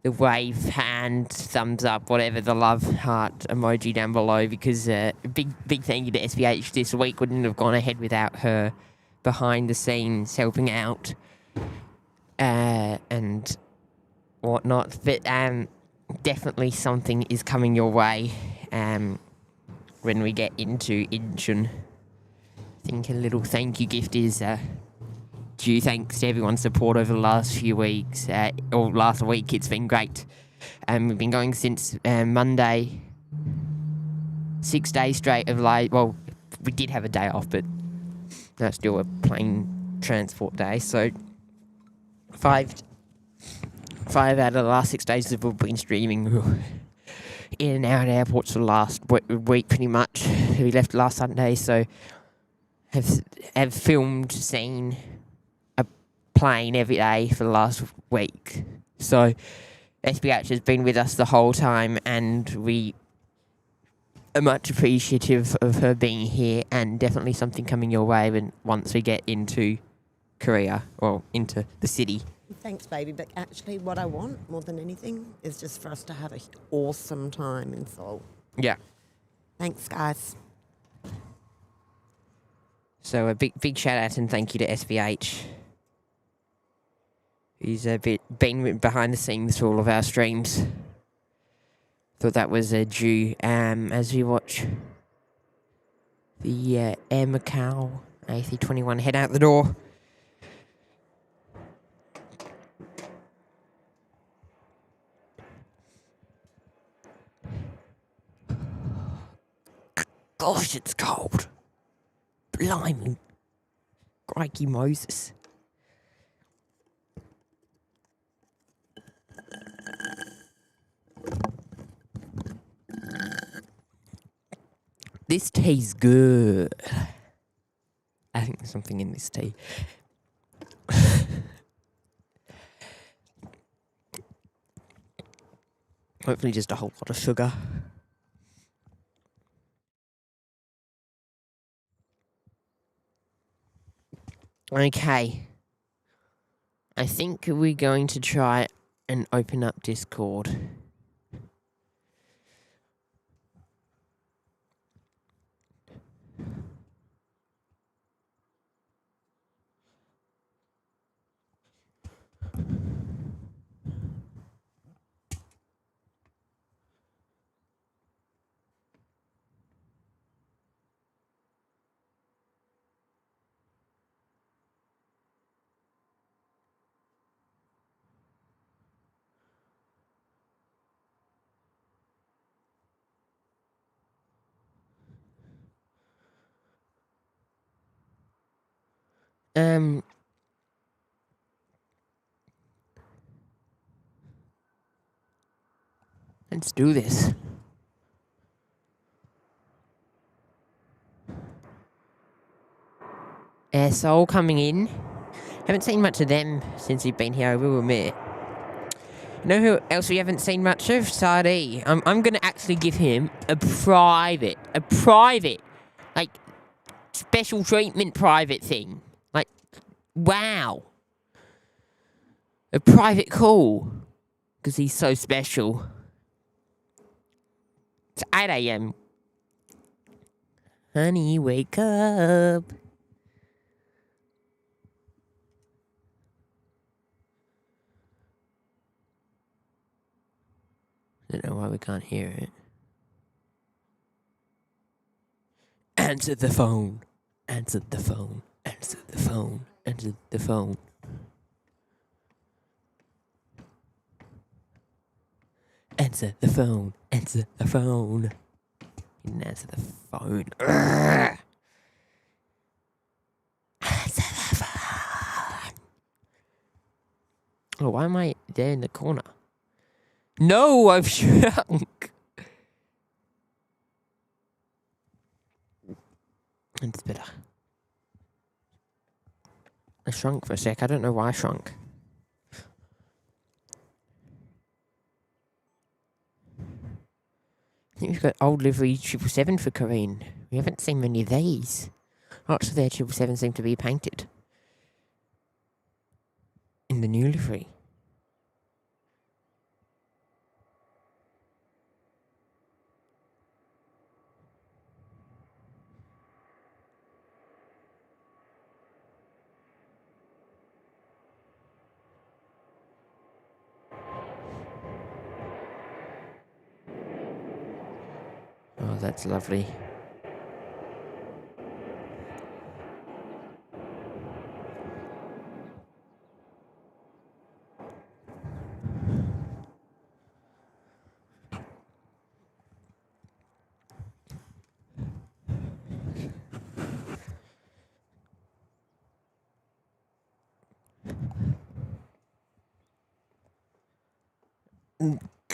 the wave hand, thumbs up, whatever, the love heart emoji down below, because big thank you to SPH this week. Wouldn't have gone ahead without her behind the scenes helping out and whatnot. But definitely something is coming your way when we get into Incheon. I think a little thank you gift is due, thanks to everyone's support over the last few weeks, or last week. It's been great. We've been going since Monday, 6 days straight of live. Well, we did have a day off, but that's still a plane transport day. So five out of the last 6 days we've been streaming in and out of airports for the last week, pretty much. We left last Sunday, so have filmed, seen a plane every day for the last week. So SPH has been with us the whole time, and we are much appreciative of her being here, and definitely something coming your way once we get into Korea, or into the city. Thanks, baby. But actually, what I want more than anything is just for us to have an awesome time in Seoul. Yeah. Thanks, guys. So a big shout out and thank you to SPH. He's been behind the scenes for all of our streams. Thought that was due as we watch the Air Macau AC-21 head out the door. Gosh, it's cold. Blimey. Crikey Moses. This tea's good. I think there's something in this tea. Hopefully just a whole lot of sugar. Okay. I think we're going to try and open up Discord. Let's do this. Seoul coming in. Haven't seen much of them since we've been here, I will admit. You know who else we haven't seen much of? Sadi. I'm going to actually give him a private, like, special treatment private thing. Like, wow. A private call. Because he's so special. It's 8 a.m. Honey, wake up. Don't know why we can't hear it. Answer the phone. Answer the phone. Answer the phone. Answer the phone. Answer the phone. Answer the phone. You didn't answer the phone. Urgh. Answer the phone. Oh, why am I there in the corner? No, I've shrunk. It's better. I shrunk for a sec. I don't know why I shrunk. I think we've got old livery 777 for Corinne. We haven't seen many of these. Lots of their 777 seem to be painted in the new livery. Oh, that's lovely.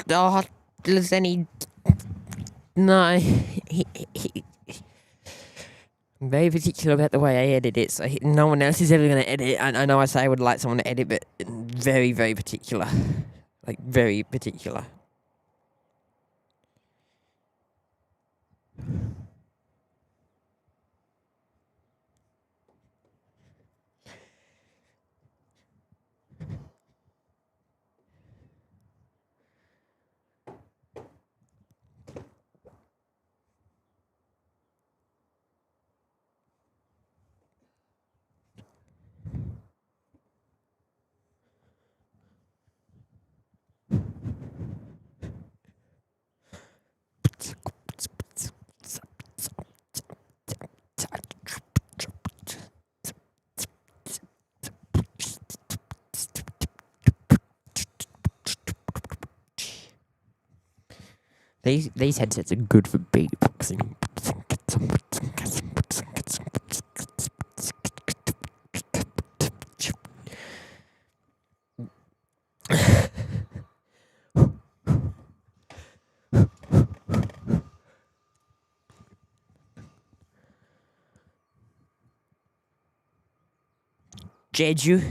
Oh, does any... No. I'm very particular about the way I edit it, so no one else is ever going to edit it. I know I say I would like someone to edit, but very, very particular. Like, very particular. These headsets are good for beatboxing. Jeju.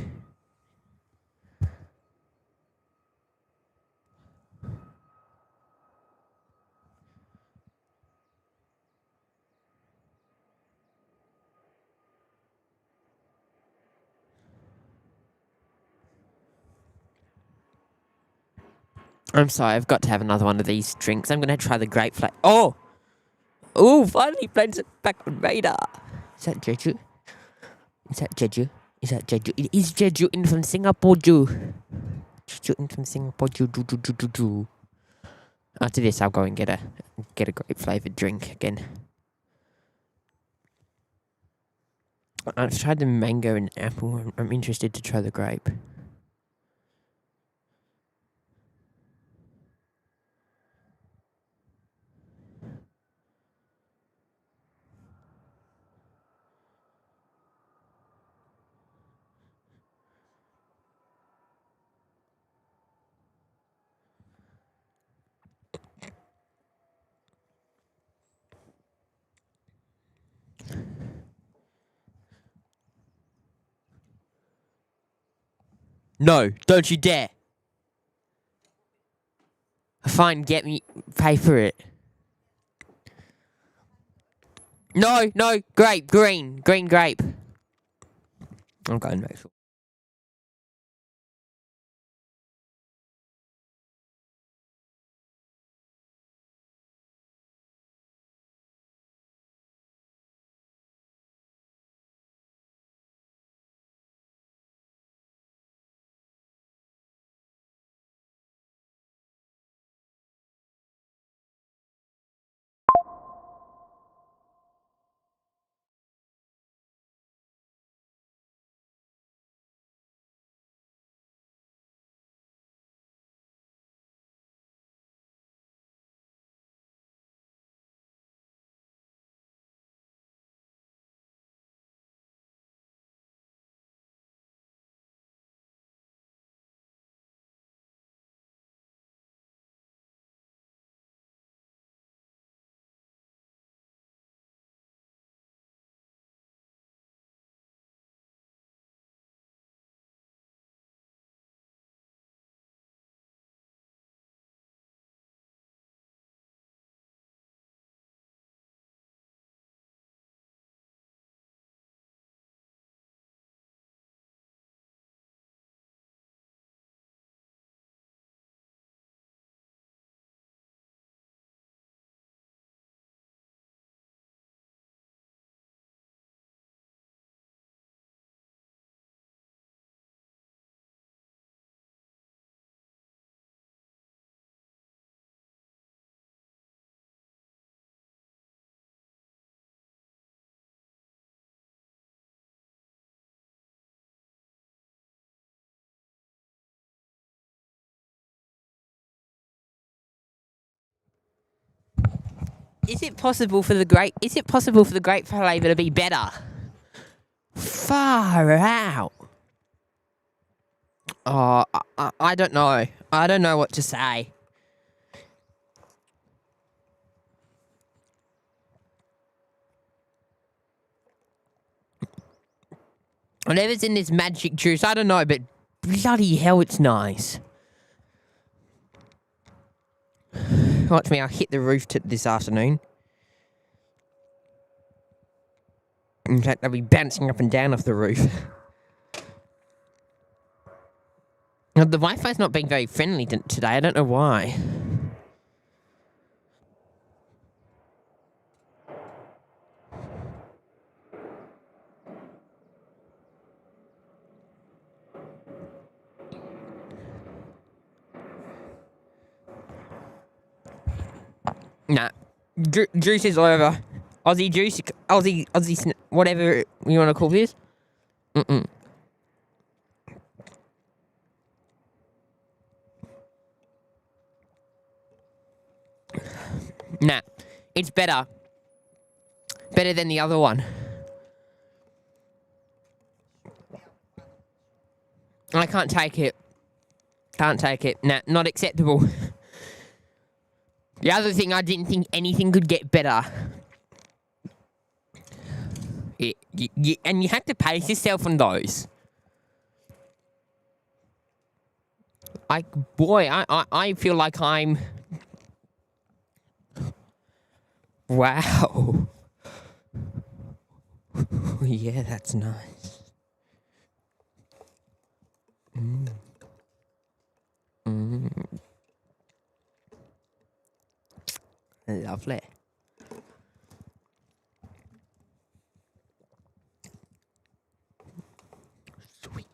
I'm sorry, I've got to have another one of these drinks. I'm going to try the grape flavor. Oh! Oh, finally planes it back on radar. Is that Jeju? Is that Jeju? Is that Jeju? It is Jeju in from Singapore, Jeju. Jeju in from Singapore, Jeju. After this, I'll go and get a grape flavored drink again. I've tried the mango and apple. I'm interested to try the grape. No, don't you dare. Fine, pay for it. No, grape, green grape. I'm going racial. Is it possible for the grape flavour to be better? Far out. Oh, I don't know. I don't know what to say. Whatever's in this magic juice, I don't know, but bloody hell, it's nice. Watch me, I'll hit the roof this afternoon. In fact, I'll be bouncing up and down off the roof. Now, the Wi-Fi's not being very friendly today. I don't know why. Nah. Juice is over. Aussie juice, Aussie, whatever you want to call this. Nah, it's better. Better than the other one. I can't take it. Can't take it. Nah, not acceptable. The other thing, I didn't think anything could get better. And you have to pace yourself on those. I feel like I'm... Wow. Yeah, that's nice. Lovely. Sweet.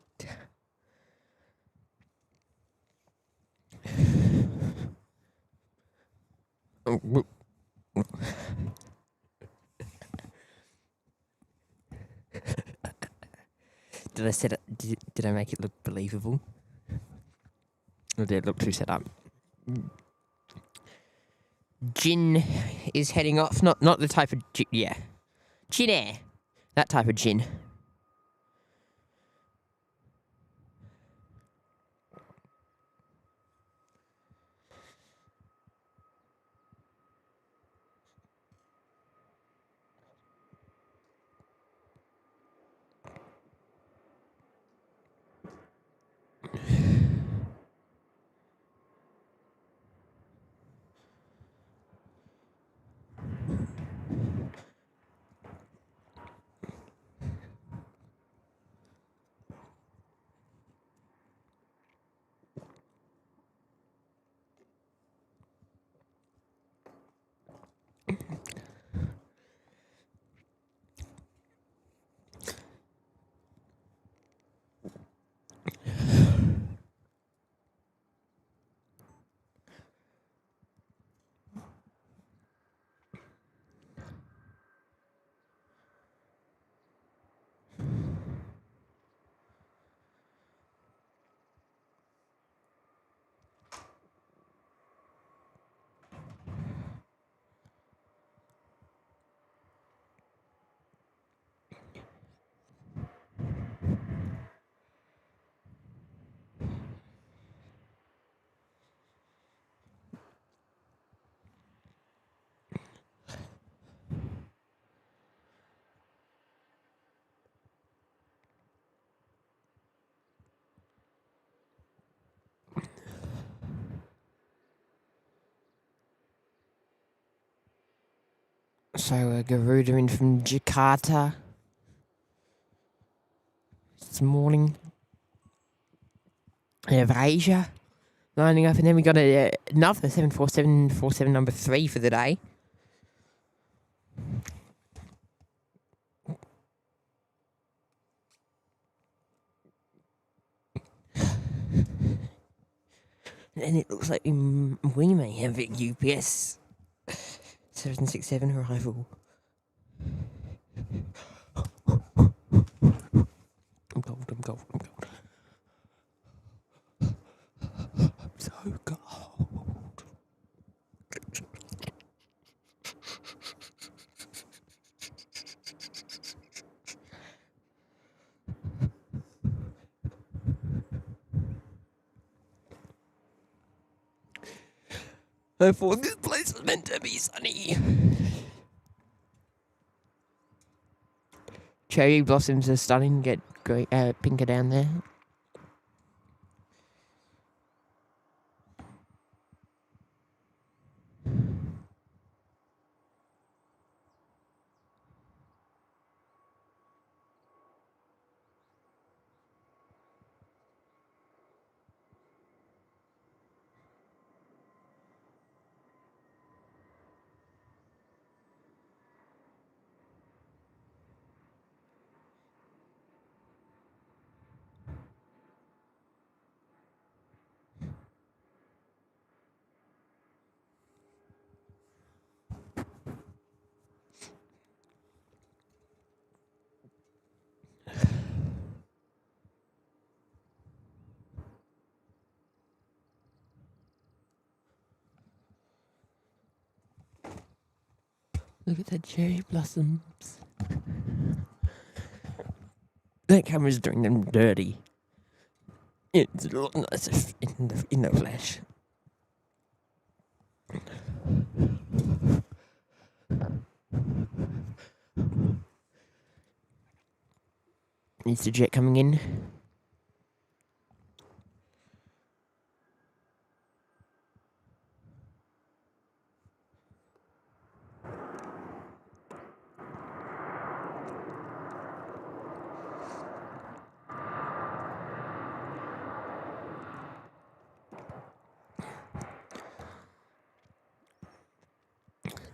Did I set it? Did I make it look believable? Or did it look too set up? Gin is heading off. Not the type of gin. Yeah, gin air. That type of gin. So Garuda in from Jakarta this morning. Aviation lining up, and then we got another 747 number 3 for the day. And it looks like we may have a UPS 767 arrival. I'm cold. I'm so cold. I thought this place was meant to be sunny. Cherry blossoms are stunning. Get great, pinker down there. Look at the cherry blossoms. That camera's doing them dirty. It's a lot nicer in the flesh. Is the jet coming in?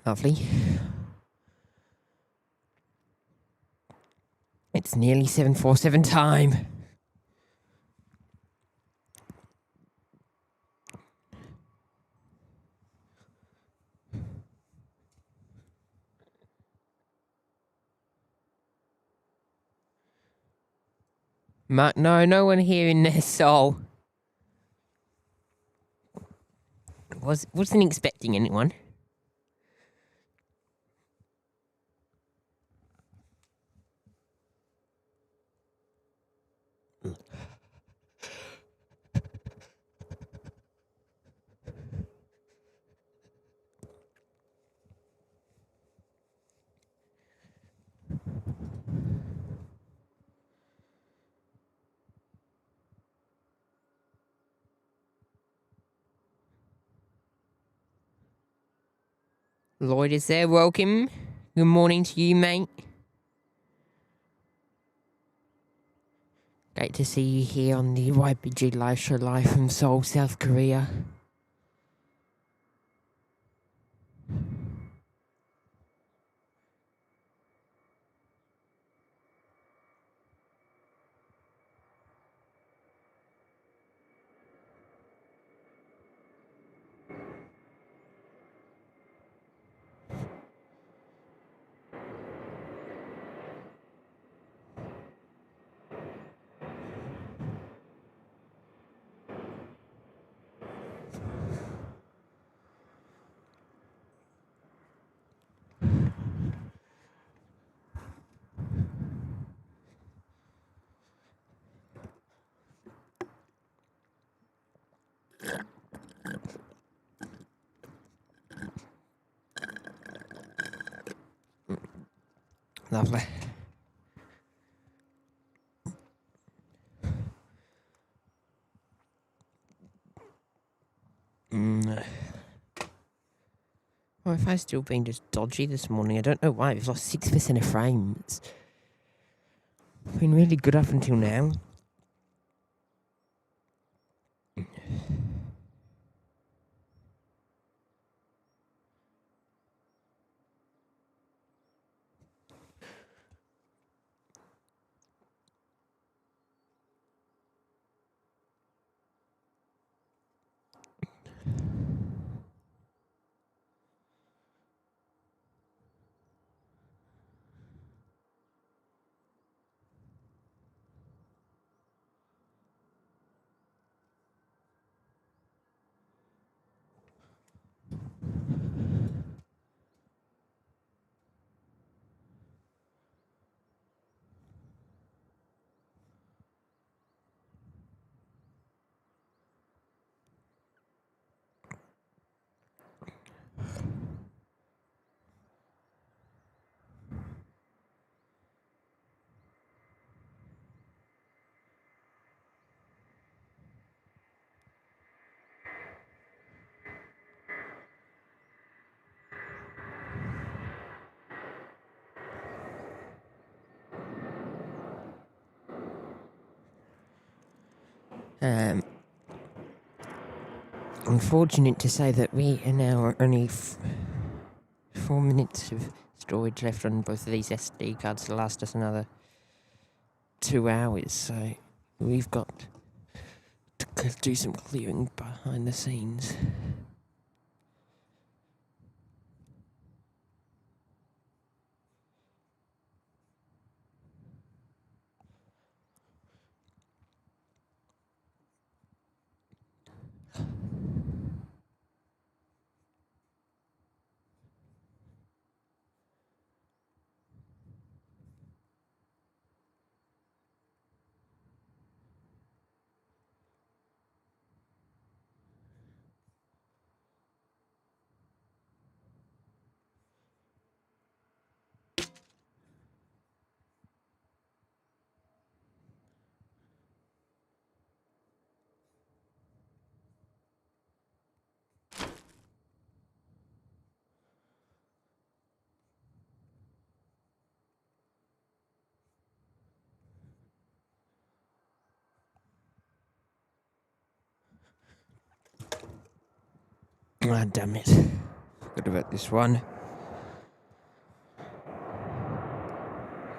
Lovely. It's nearly 747 time. No one here in their soul. Wasn't expecting anyone. Lloyd is there, welcome. Good morning to you, mate. Great to see you here on the YPG live show live from Seoul, South Korea. Lovely. Wi-Fi's still being just dodgy this morning. I don't know why. We've lost 6% of frames. Been really good up until now. Unfortunate to say that we are now only 4 minutes of storage left on both of these SD cards to last us another 2 hours, so we've got to do some clearing behind the scenes. Ah, damn it. Forgot about this one.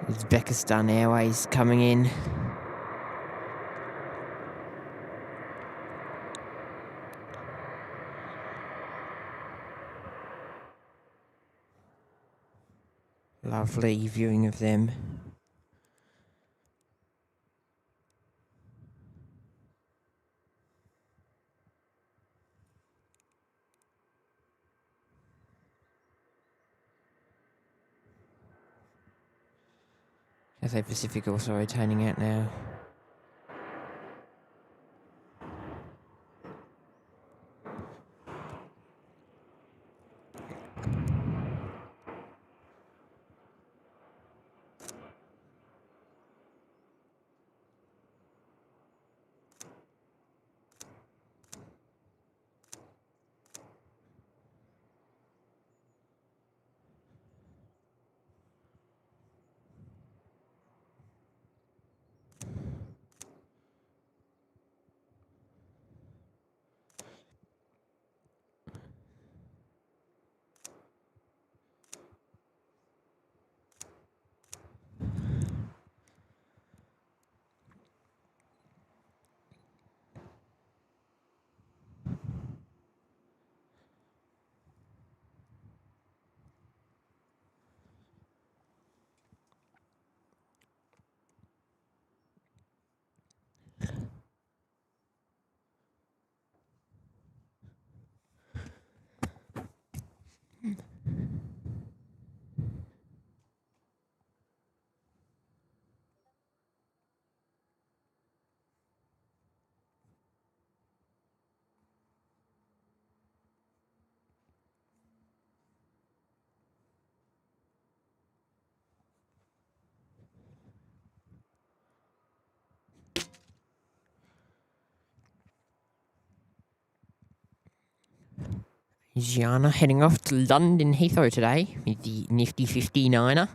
Uzbekistan Airways coming in. Lovely viewing of them. Cathay Pacific also rotating out now. Gianna heading off to London Heathrow today with the nifty 59er.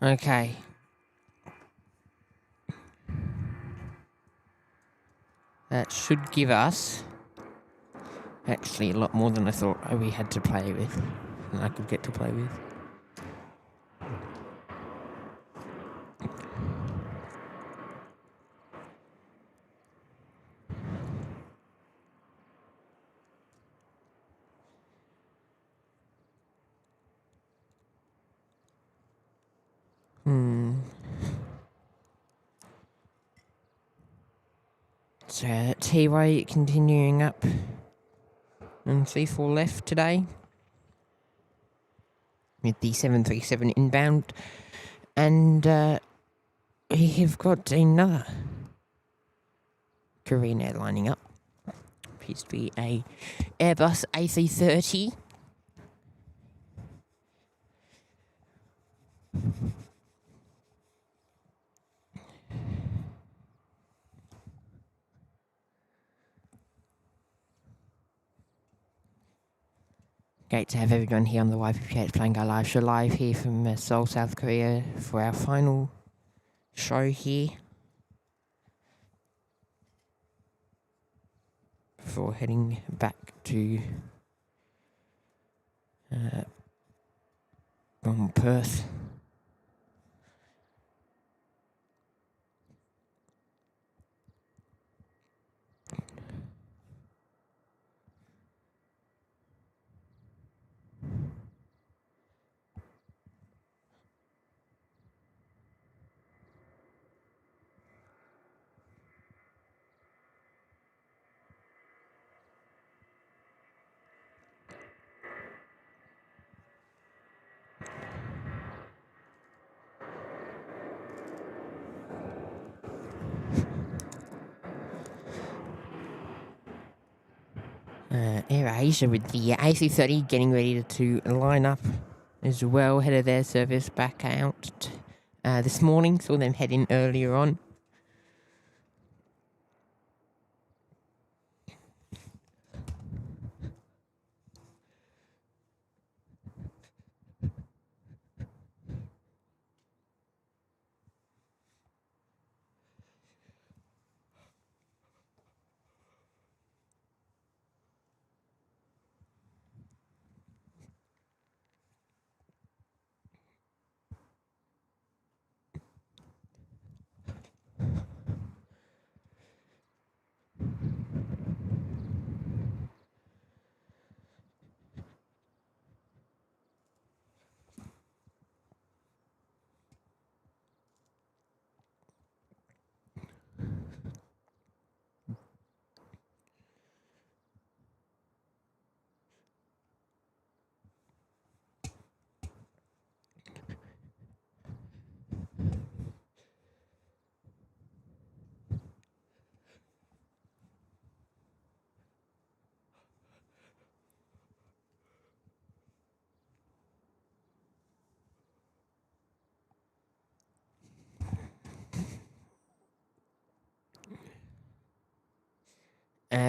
Okay. That should give us actually a lot more than I thought we had to play with, and I could get to play with. So T-Way continuing up and C4 left today with the 737 inbound, and we have got another Korean air lining up. Appears to be a Airbus A330. Great to have everyone here on the YPPH Playing Guy Live Show, live here from Seoul, South Korea, for our final show here before heading back to Perth. AirAsia with the A330 getting ready to line up as well, head of their service back out this morning. Saw them head in earlier on.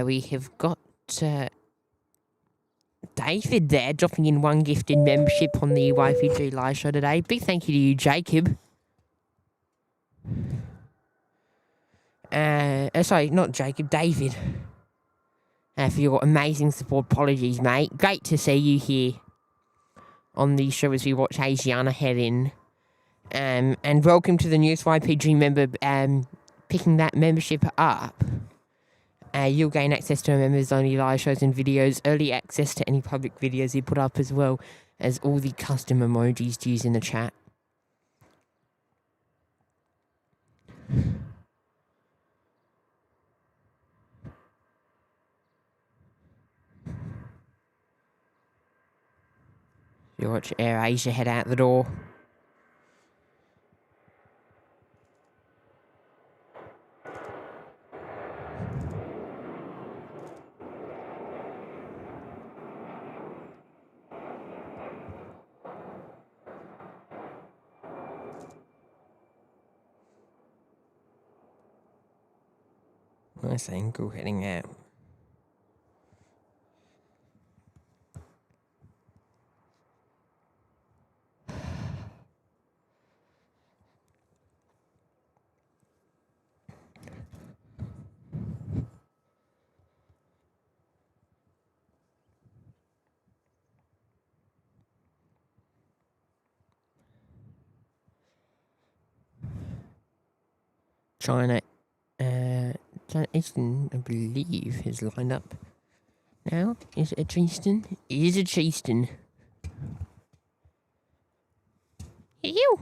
We have got David there dropping in one gifted membership on the YPG live show today. Big thank you to you, Jacob. Sorry, not Jacob, David. For your amazing support. Apologies, mate. Great to see you here on the show as we watch Asiana head in. And welcome to the newest YPG member picking that membership up. You'll gain access to members-only live shows and videos, early access to any public videos you put up, as well as all the custom emojis to use in the chat. You watch AirAsia head out the door. Nice angle heading out. China, China Eastern, I believe, is lined up now. Is it a Cheeston? It is a Cheeston. Ew!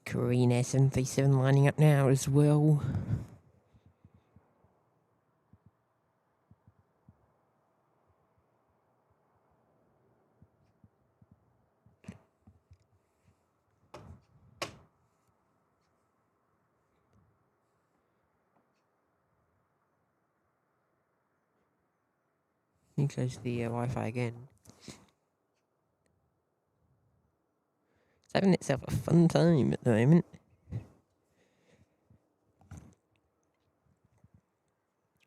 Korean SM37 lining up now as well. Here goes the Wi-Fi again. It's having itself a fun time at the moment.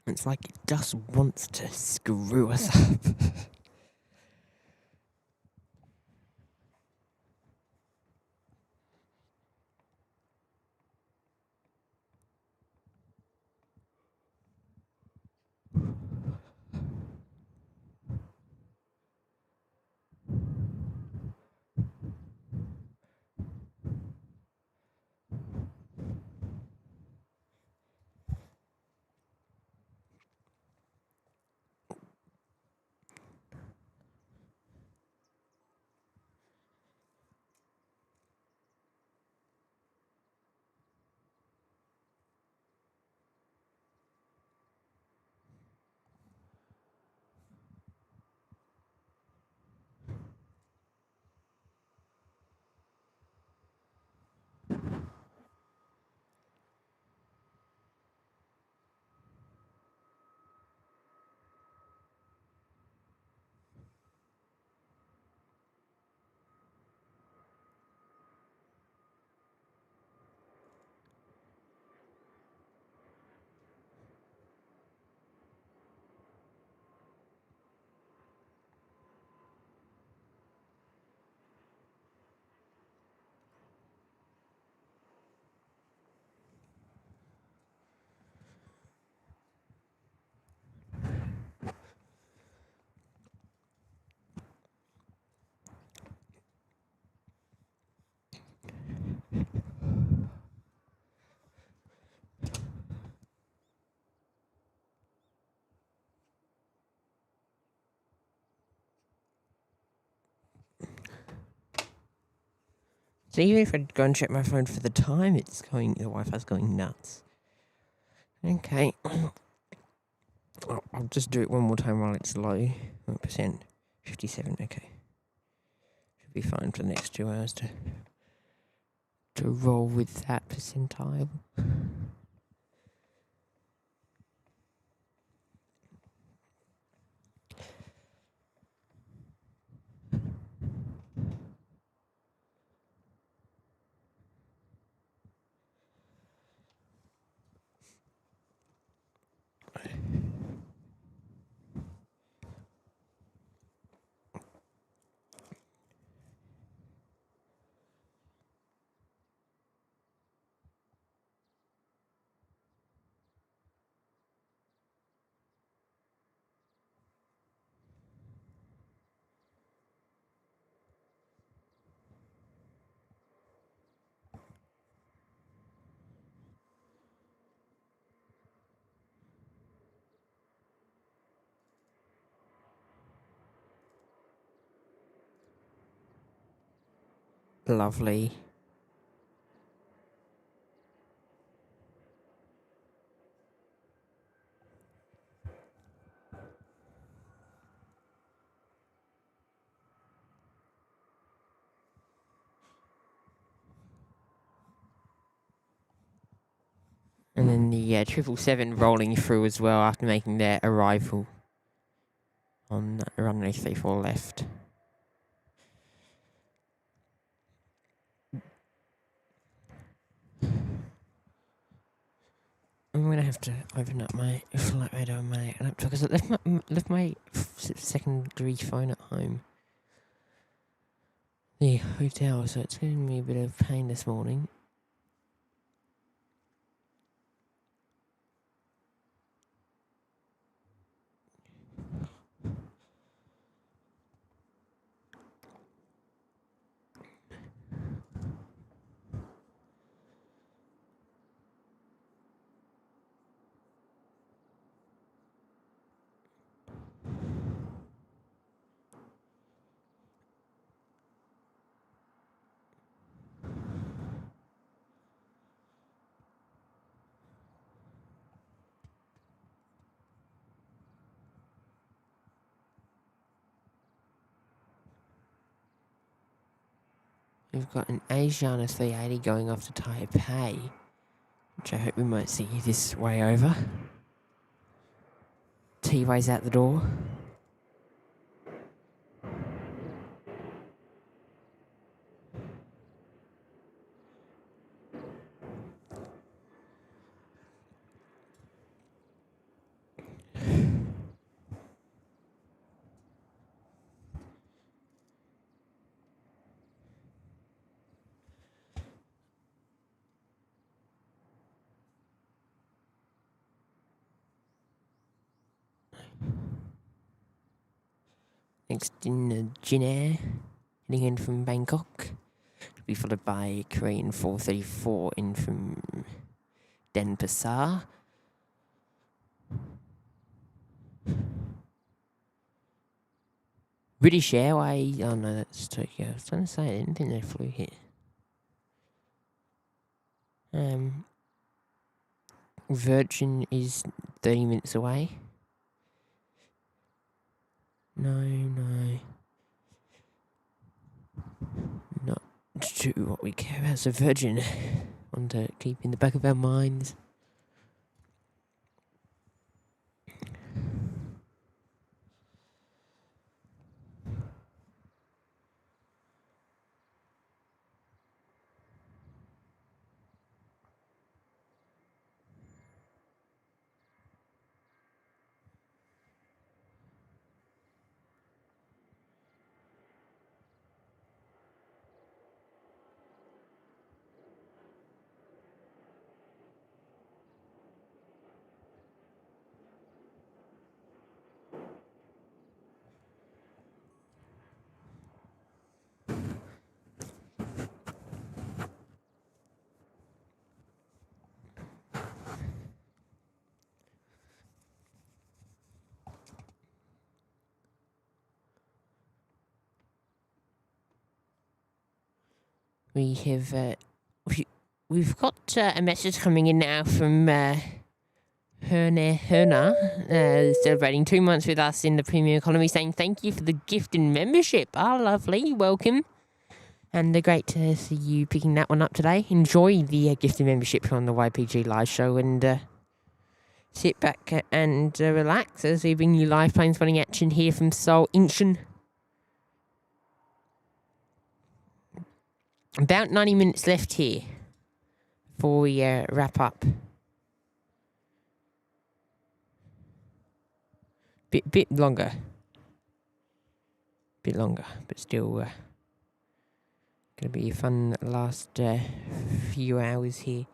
It's like it just wants to screw us up. So even if I go and check my phone for the time, the Wi-Fi's going nuts. Okay. I'll just do it one more time while it's low. 1%. 57, okay. Should be fine for the next 2 hours to roll with that percentile. Lovely. And then the 777 rolling through as well after making their arrival on runway 34 left. I'm going to have to open up my flight radar on my laptop because I left my secondary phone at home. The hotel, so it's giving me a bit of pain this morning. We've got an Asiana 380 going off to Taipei, which I hope we might see this way over. T-Way's out the door. Next in Jin Air, heading in from Bangkok. It'll be followed by Korean 434 in from Denpasar. British Airways, oh no, that's Tokyo. I was trying to say, I didn't think they flew here. Virgin is 30 minutes away. No. Not to what we care about. So Virgin, want to keep in the back of our minds. We have we've got a message coming in now from Herna, celebrating 2 months with us in the premium economy, saying thank you for the gift and membership. Ah, lovely, welcome. And great to see you picking that one up today. Enjoy the gift and membership on the YPG live show and sit back and relax as we bring you live plane spotting action here from Seoul Incheon. About 90 minutes left here before we wrap up. Bit longer. But still going to be a fun last few hours here.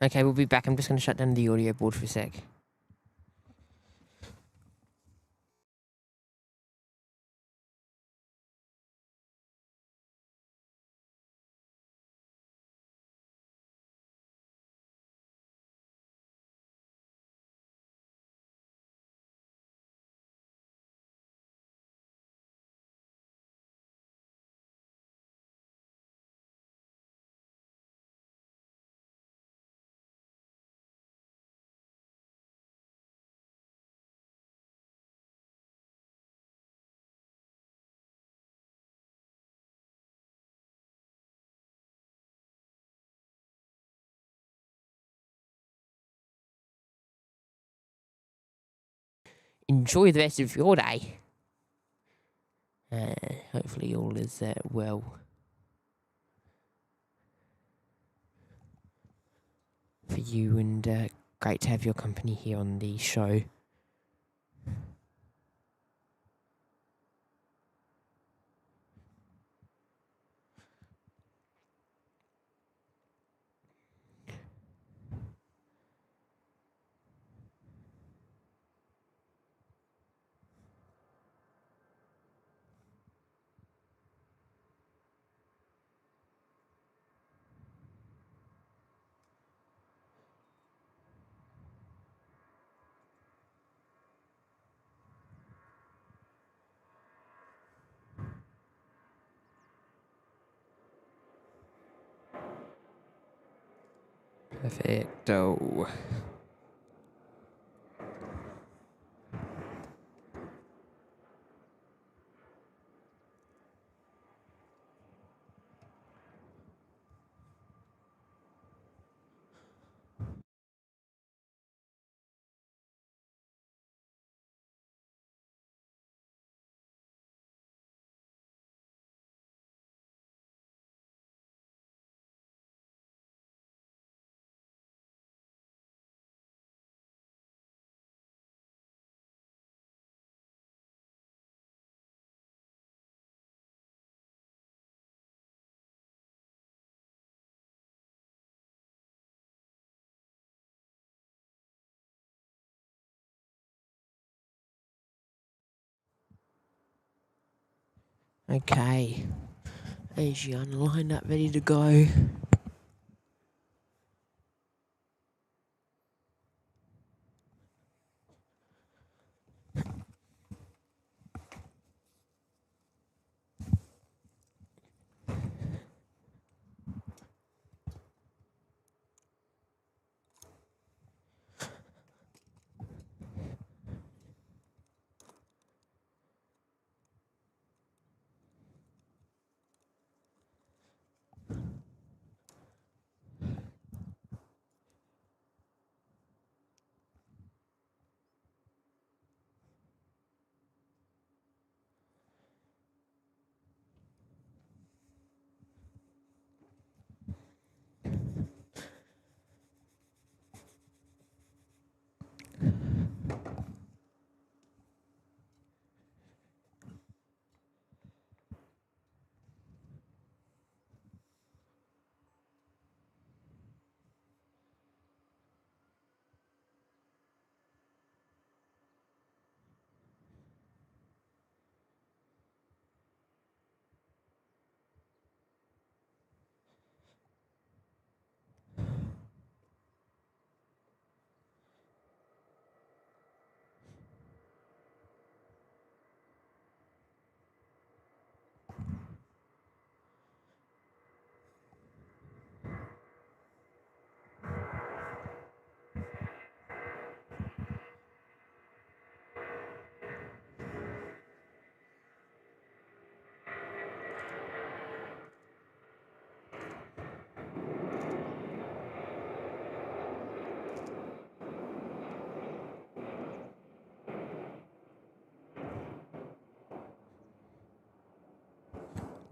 Okay, we'll be back. I'm just going to shut down the audio board for a sec. Enjoy the rest of your day. Hopefully all is well for you, and great to have your company here on the show. Perfecto. Okay. Asian lined up, ready to go.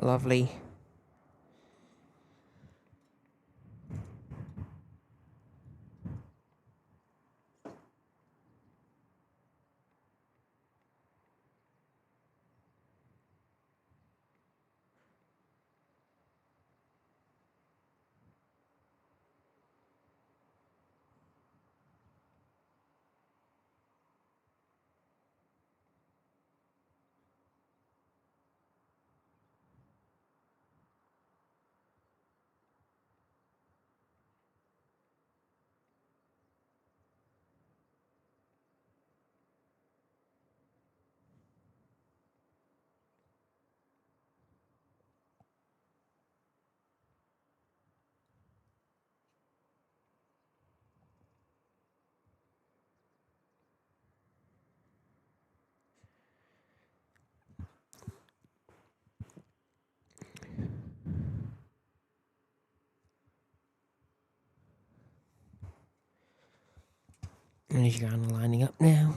Lovely. And Gianna lining up now.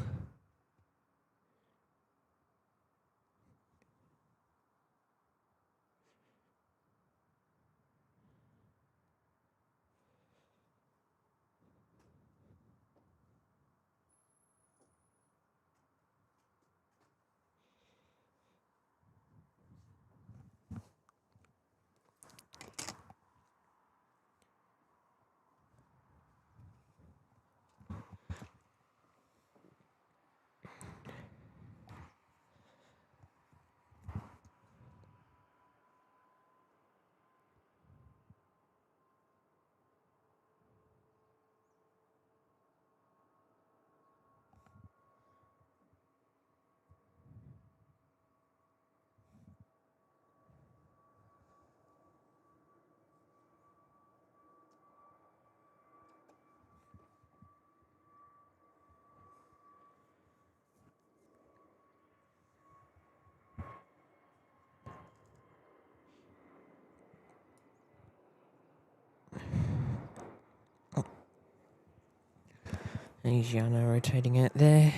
And Gianna rotating out there.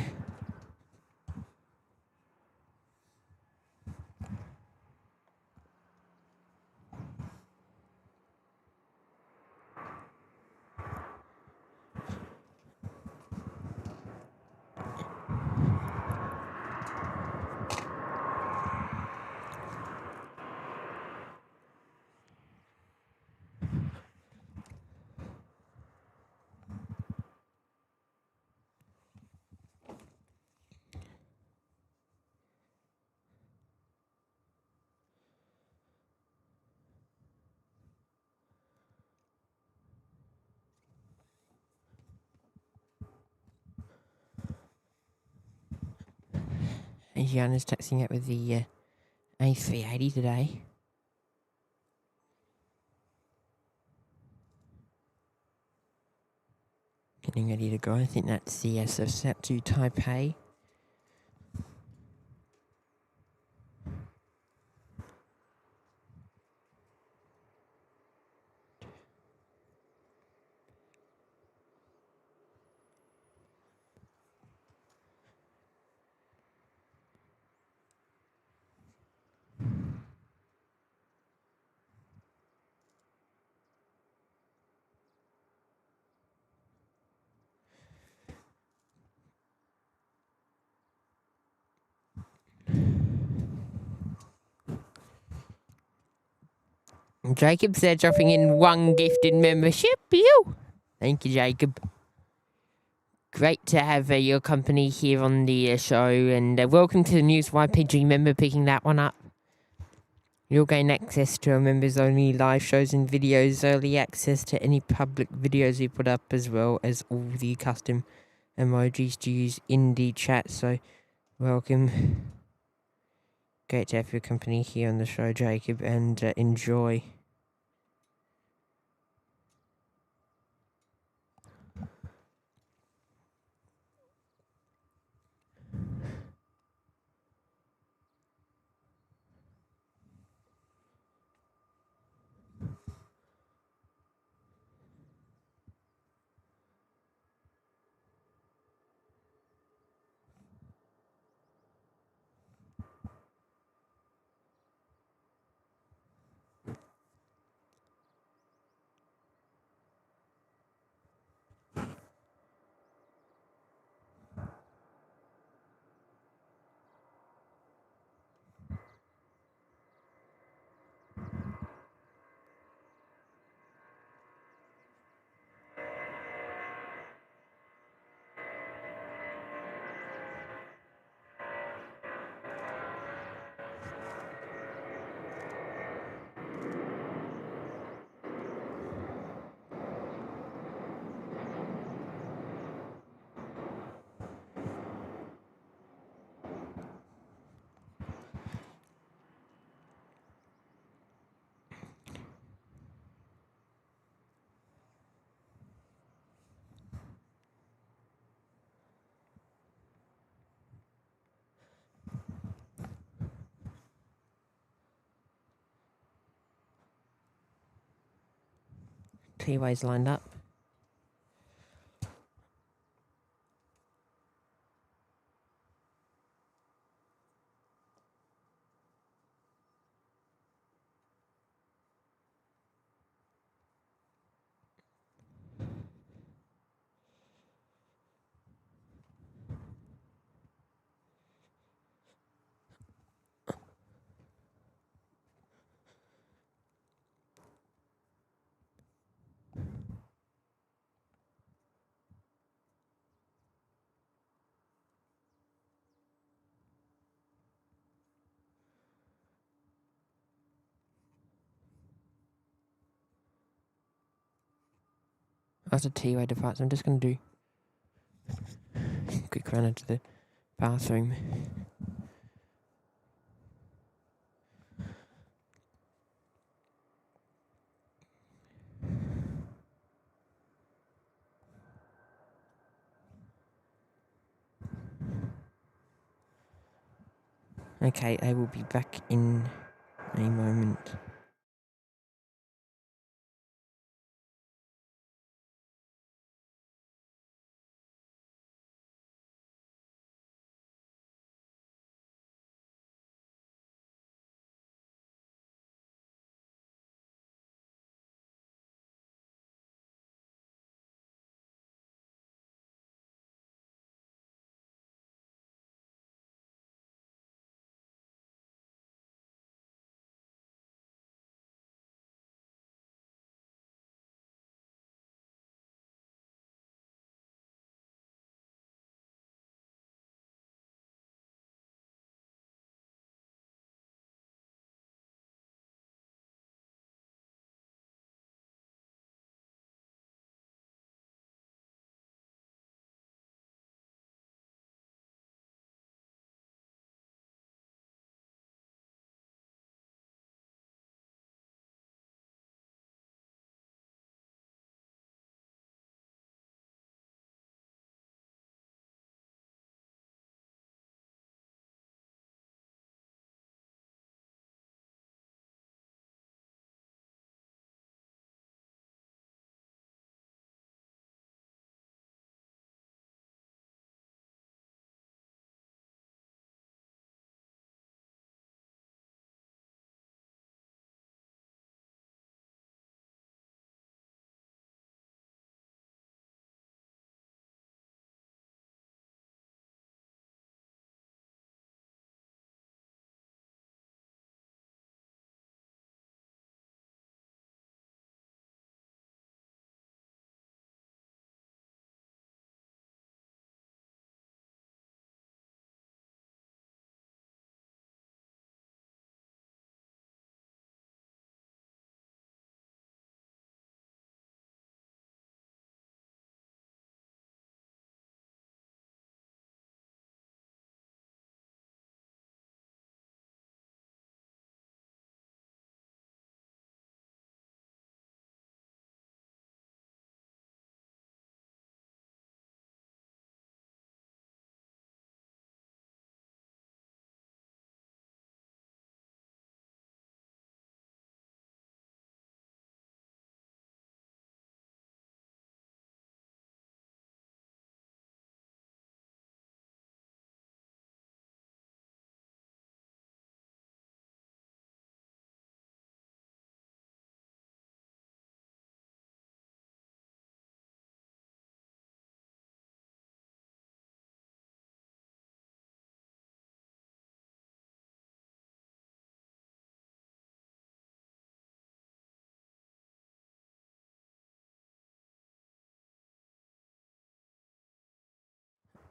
And Gianna's taxiing out with the A380 today. Getting ready to go. I think that's the set to Taipei. Jacob's there dropping in one gifted membership. Pew! Thank you, Jacob. Great to have your company here on the show, and welcome to the News YPG member picking that one up. You'll gain access to our members-only live shows and videos, early access to any public videos we put up, as well as all the custom emojis to use in the chat, so welcome. Great to have your company here on the show, Jacob, and enjoy. T-Way's lined up. That's a T-way device. I'm just going to do a quick run into the bathroom. Okay, I will be back in a moment.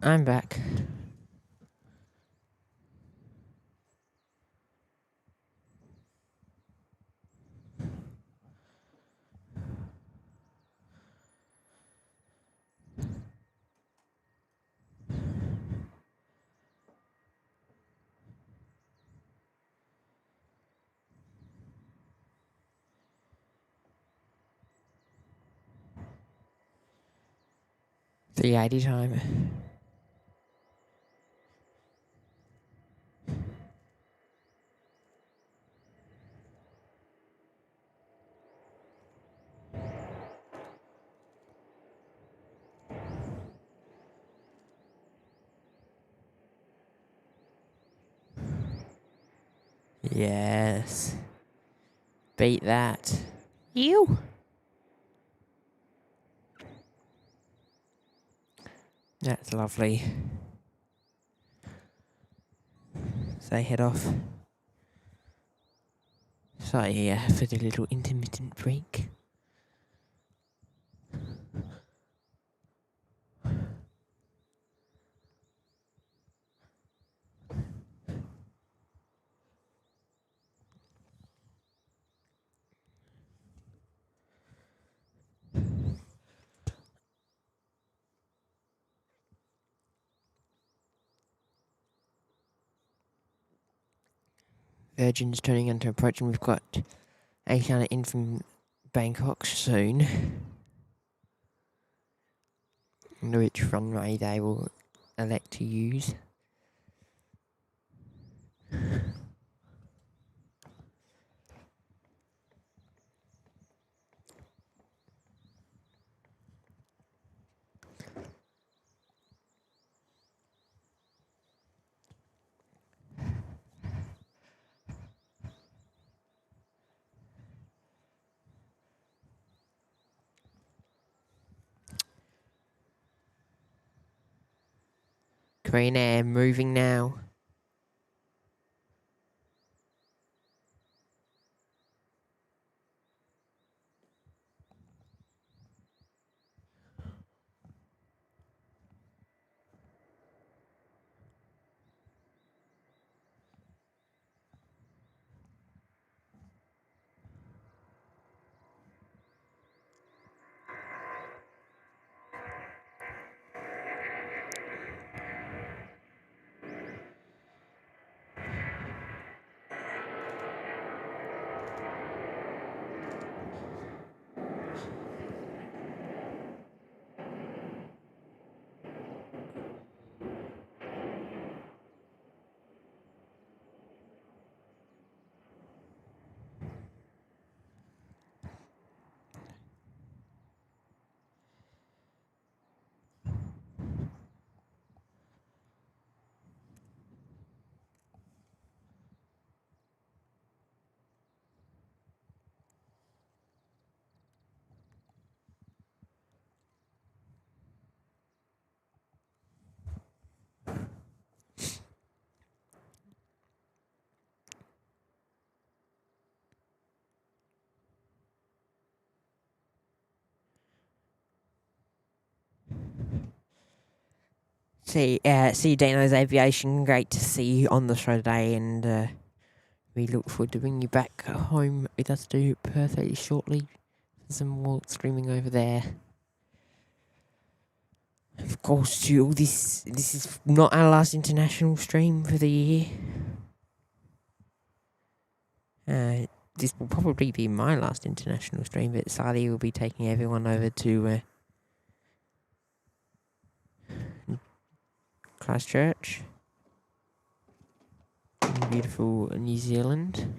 I'm back. $3.80 time. Yes. Beat that. You. That's lovely. So head off. So yeah, for the little intermittent break. Virgin's turning into approach, and we've got Aviation in from Bangkok soon. I wonder which runway they will elect to use. Korean Air moving now. See Dano's Aviation. Great to see you on the show today, and we look forward to bringing you back home with us to Perth shortly. Some more streaming over there. Of course, Jill, this is not our last international stream for the year. This will probably be my last international stream, but Sadi will be taking everyone over to Christchurch in beautiful New Zealand.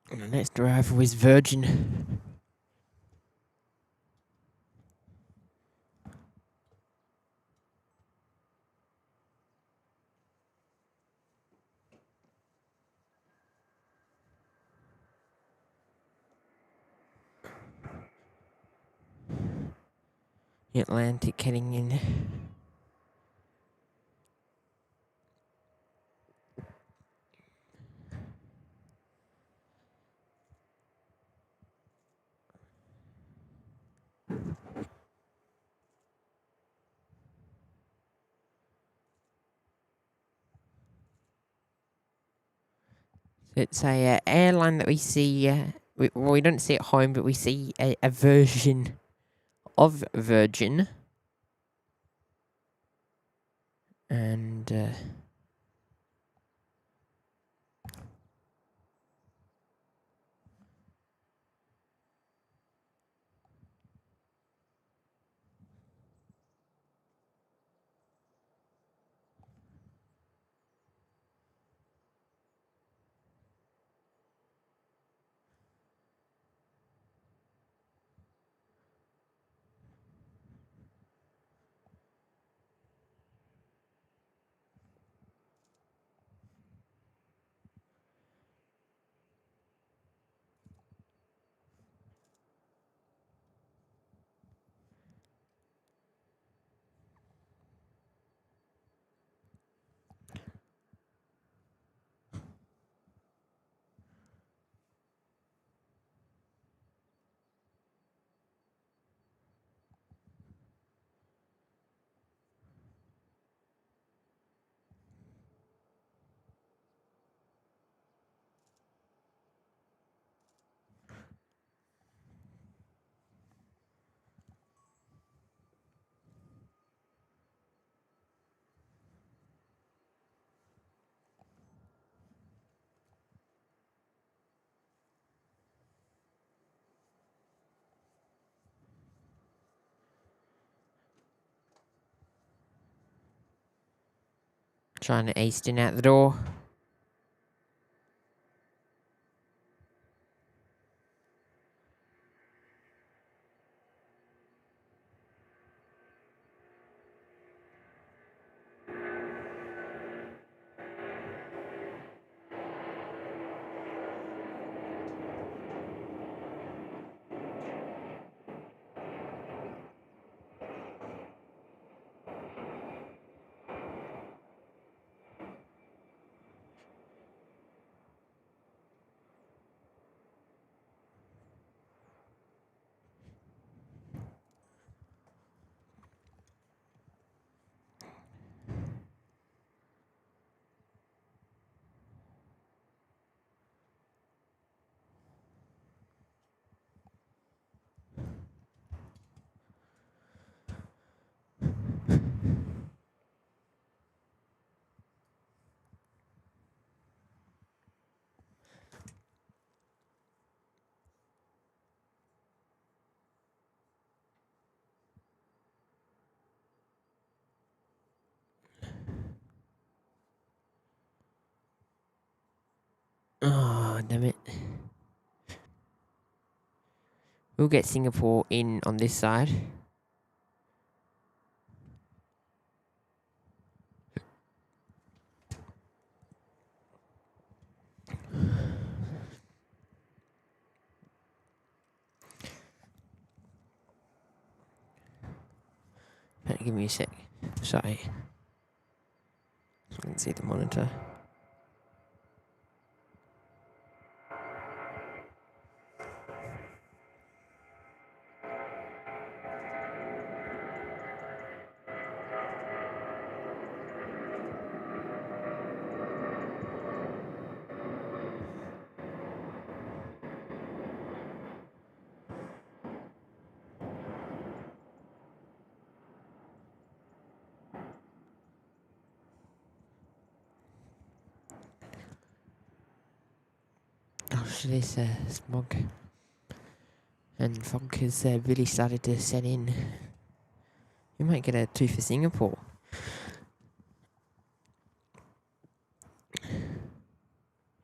And the next driver was Virgin. The Atlantic heading in. It's a airline that we see, we don't see at home, but we see a version of Virgin. And Trying to Easton out the door. Oh, damn it. We'll get Singapore in on this side. Give me a sec. Sorry. So I can see the monitor. Gosh, this smog and fog has really started to set in. We might get a 2 for Singapore.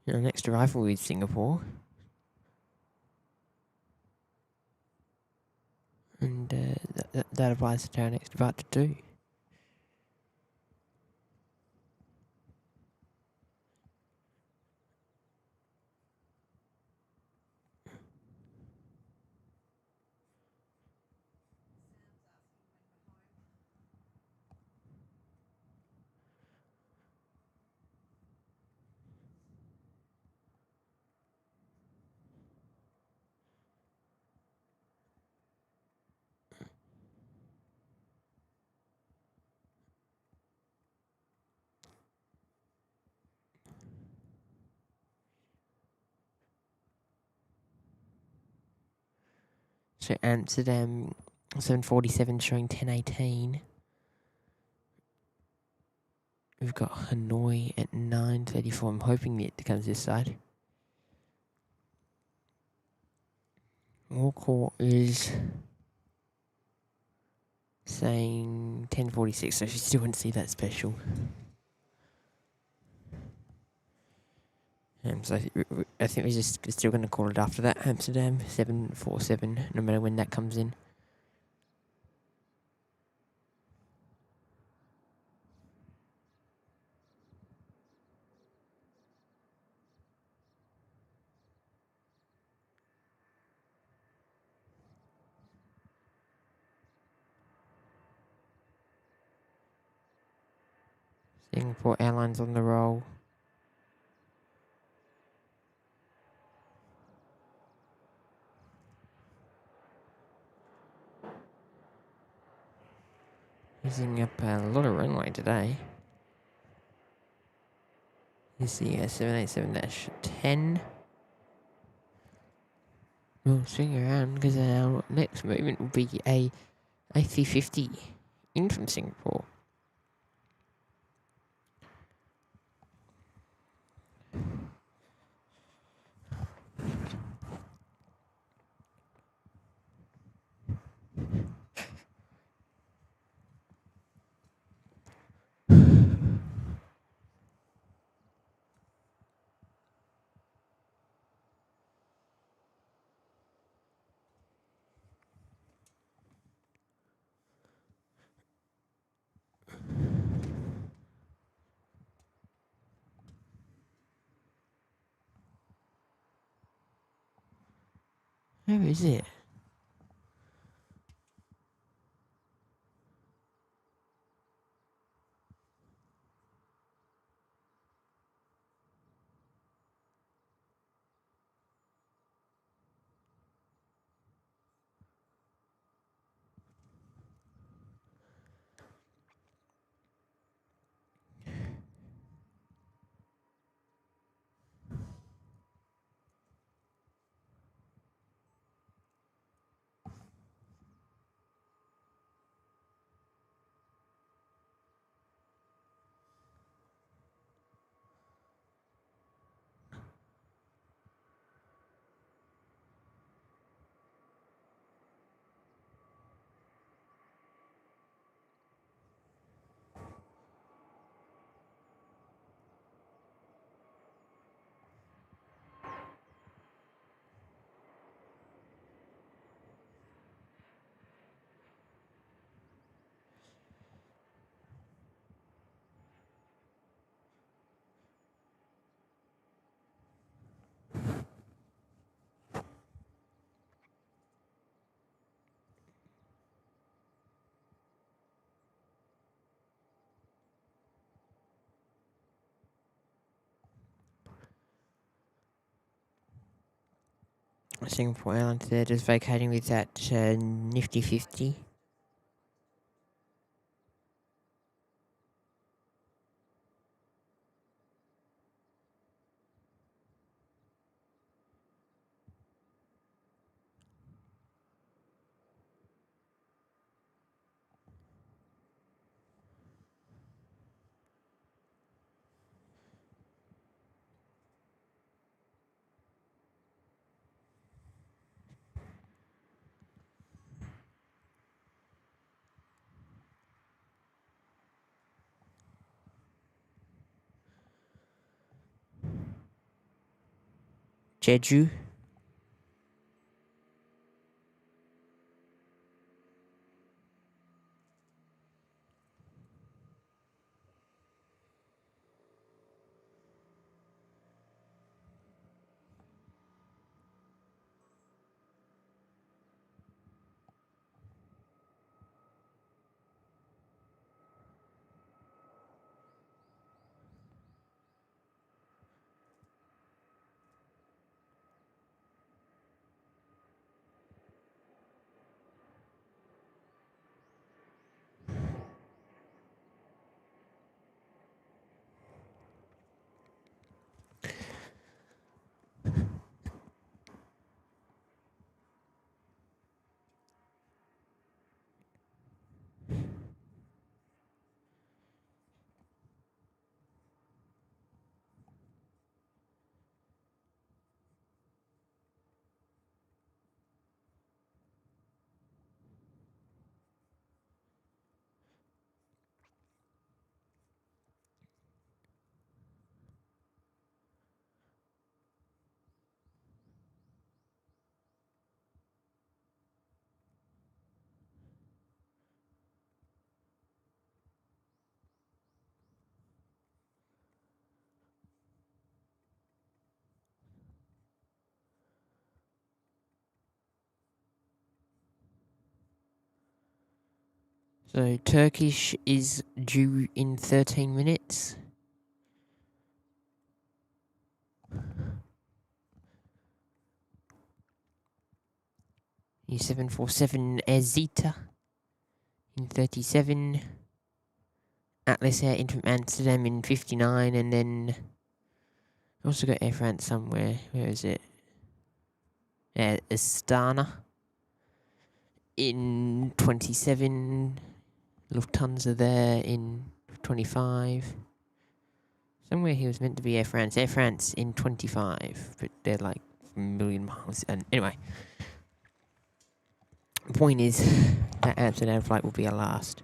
Next arrival is Singapore. And that applies to our next departure too. So Amsterdam 7:47 showing 10:18. We've got Hanoi at 9:34. I'm hoping it comes this side. Walcott is saying 10:46, so she still wouldn't see that special. So I think we're just still going to call it after that. Amsterdam 7:47, no matter when that comes in. Singapore Airlines on the roll. Using up a lot of runway today. Is the 787-10. We'll swing around because our next movement will be a A350 in from Singapore. Where is it? Singapore Airlines, they're just vacating with that nifty 50. Jeju. So Turkish is due in 13 minutes. E747 Zeta in 37. Atlas Air into Amsterdam in 59, and then also got Air France somewhere. Where is it? Astana in 27. Lufthansa there in 25. Somewhere he was meant to be Air France. Air France in 25, but they're like a million miles. And anyway, the point is that Amsterdam flight will be our last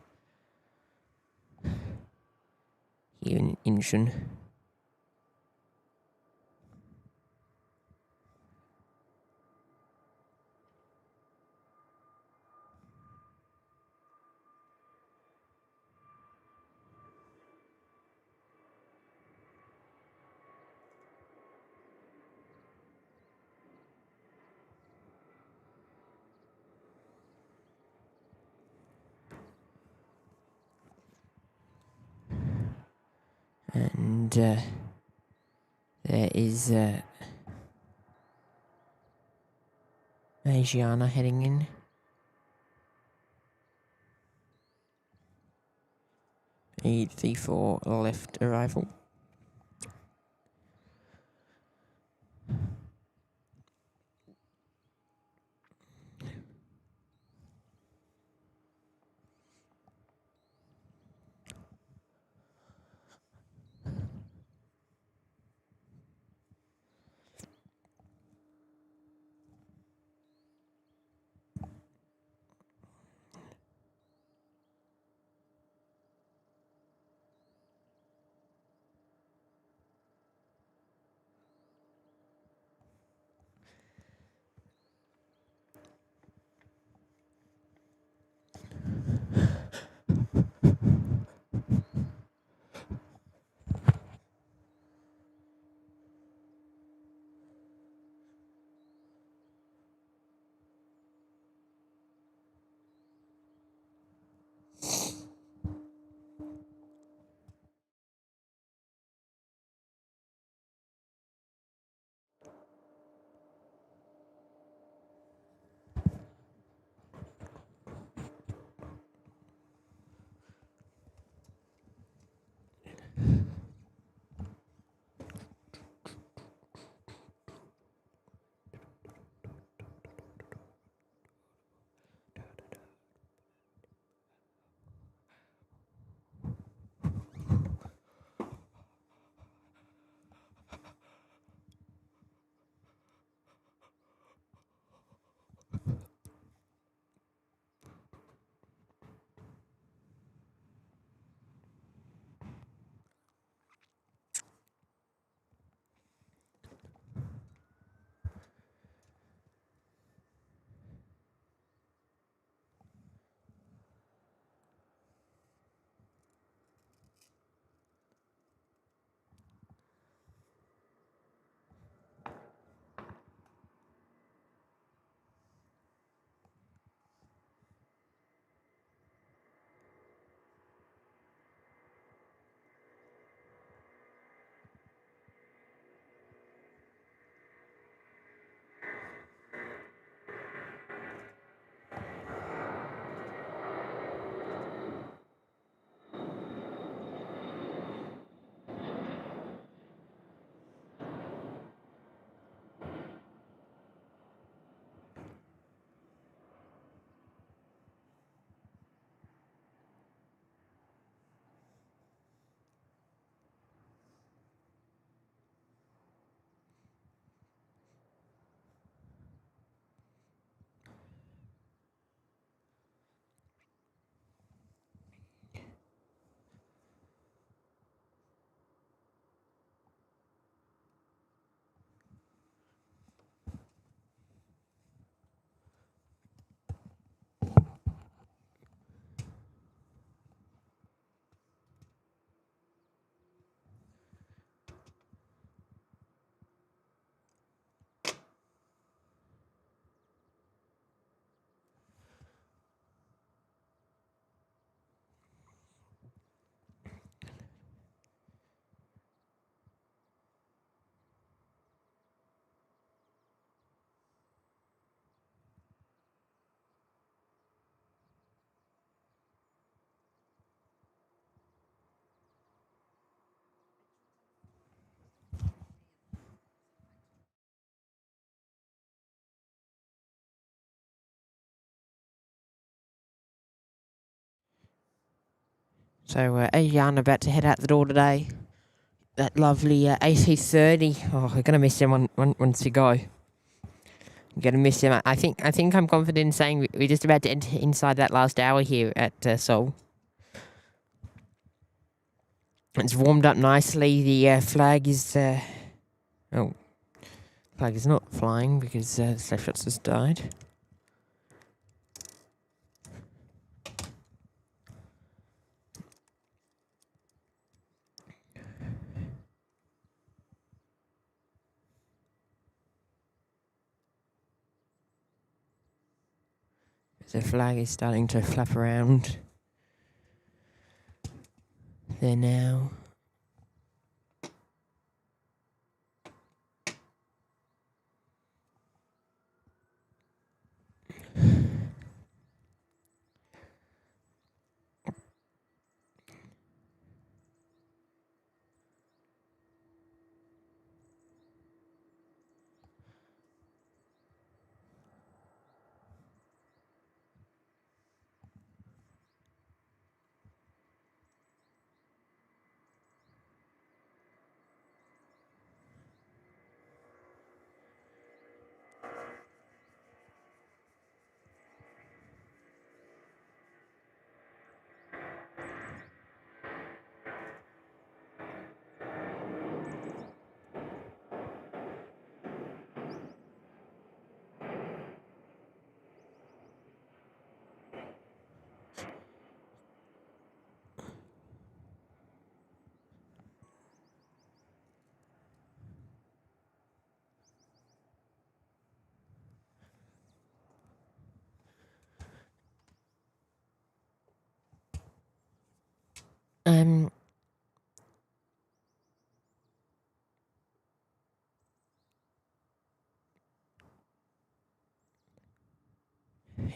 here in Incheon. And there is Asiana heading in. E34 left arrival. So, Asiana about to head out the door today. That lovely AC30. Oh, we're going to miss him once we go. We're going to miss him. I think I'm confident in saying we're just about to enter inside that last hour here at Seoul. It's warmed up nicely. The flag is... oh, flag is not flying because the slap shots just died. The flag is starting to flap around there now.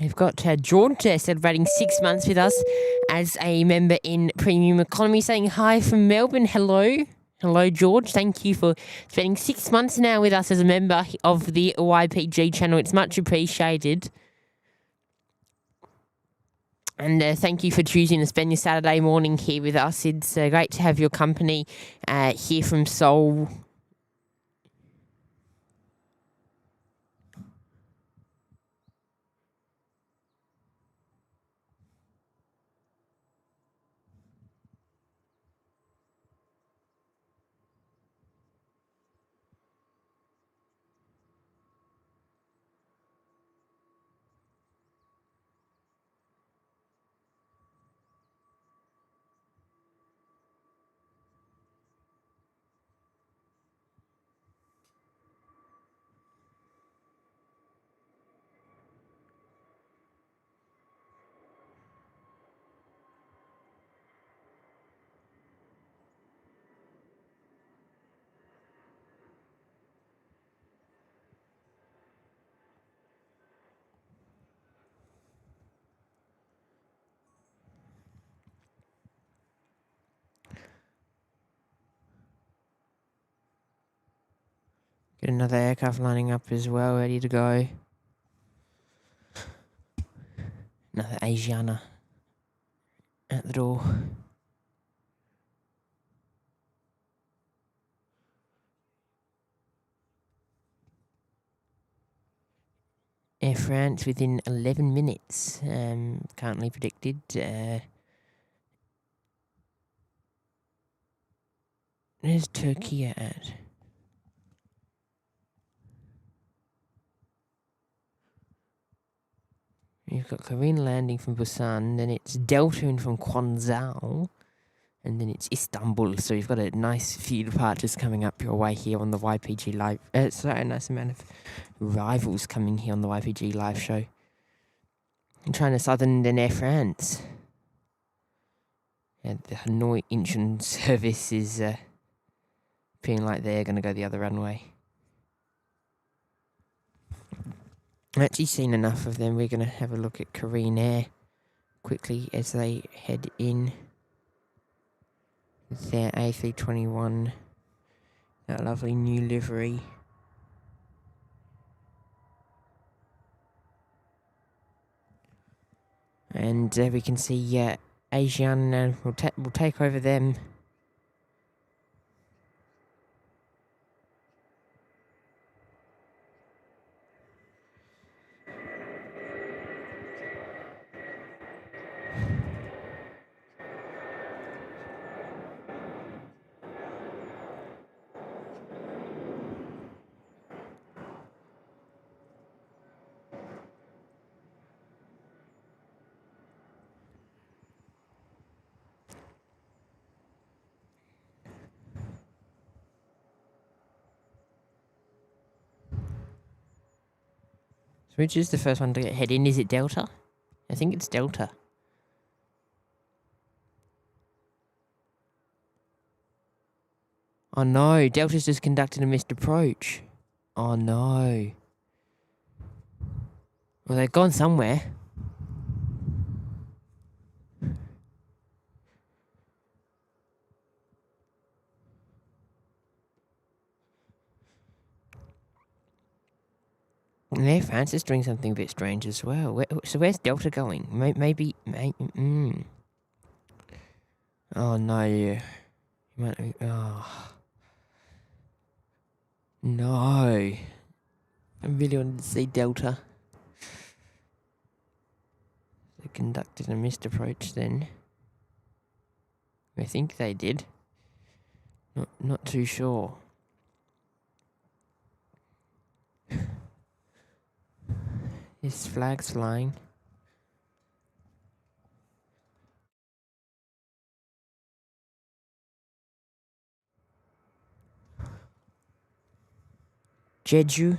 We've got George celebrating 6 months with us as a member in Premium Economy, saying hi from Melbourne. Hello. Hello, George. Thank you for spending 6 months now with us as a member of the YPG channel. It's much appreciated. And thank you for choosing to spend your Saturday morning here with us. It's great to have your company here from Seoul. Got another aircraft lining up as well, ready to go. Another Asiana at the door. Air France within 11 minutes, currently predicted. Where's Turkey at? You've got Korean landing from Busan, then it's Delta in from Kwanzaa, and then it's Istanbul. So you've got a nice few departures coming up your way here on the YPG Live. Sorry, a nice amount of rivals coming here on the YPG Live show. And China Southern, then Air France. And the Hanoi Incheon service is feeling like they're going to go the other runway. I've actually seen enough of them. We're going to have a look at Korean Air quickly as they head in. It's their A321, that lovely new livery. And we can see Asian will take over them. So which is the first one to head in? Is it Delta? I think it's Delta. Oh no, Delta's just conducted a missed approach. Oh no. Well, they've gone somewhere. And Air France is doing something a bit strange as well. So where's Delta going? Maybe. Oh no, you might. Oh no! I really wanted to see Delta. They conducted a missed approach then. I think they did. Not too sure. His flag's flying. Jeju.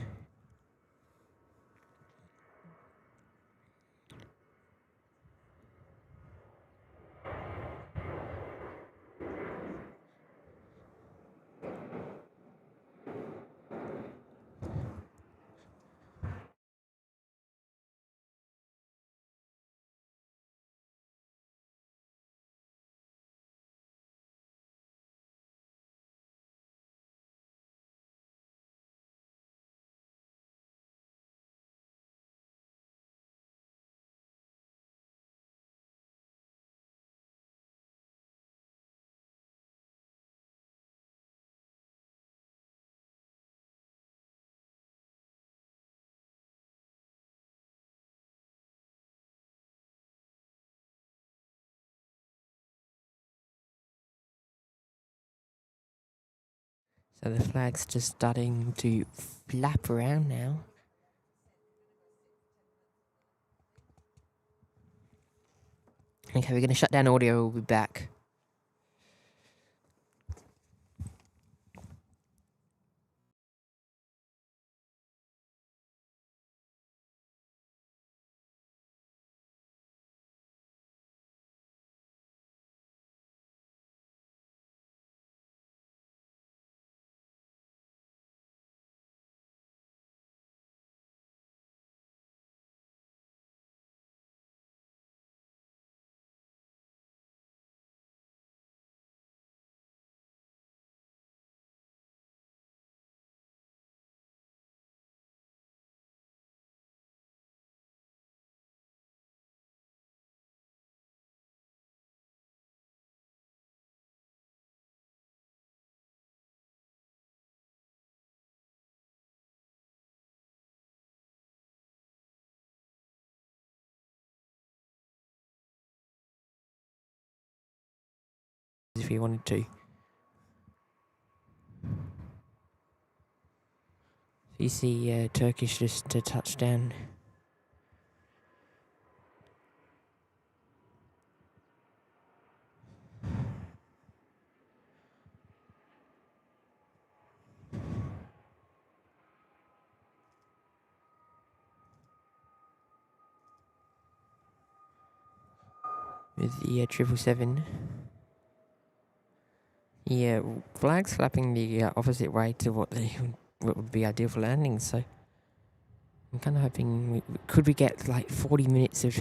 So the flag's just starting to flap around now. Okay, we're going to shut down audio. We'll be back. If you wanted to. You see Turkish just to touch down. With the 777. Yeah, flag's flapping the opposite way to what would be ideal for landing, so I'm kind of hoping could we get like 40 minutes of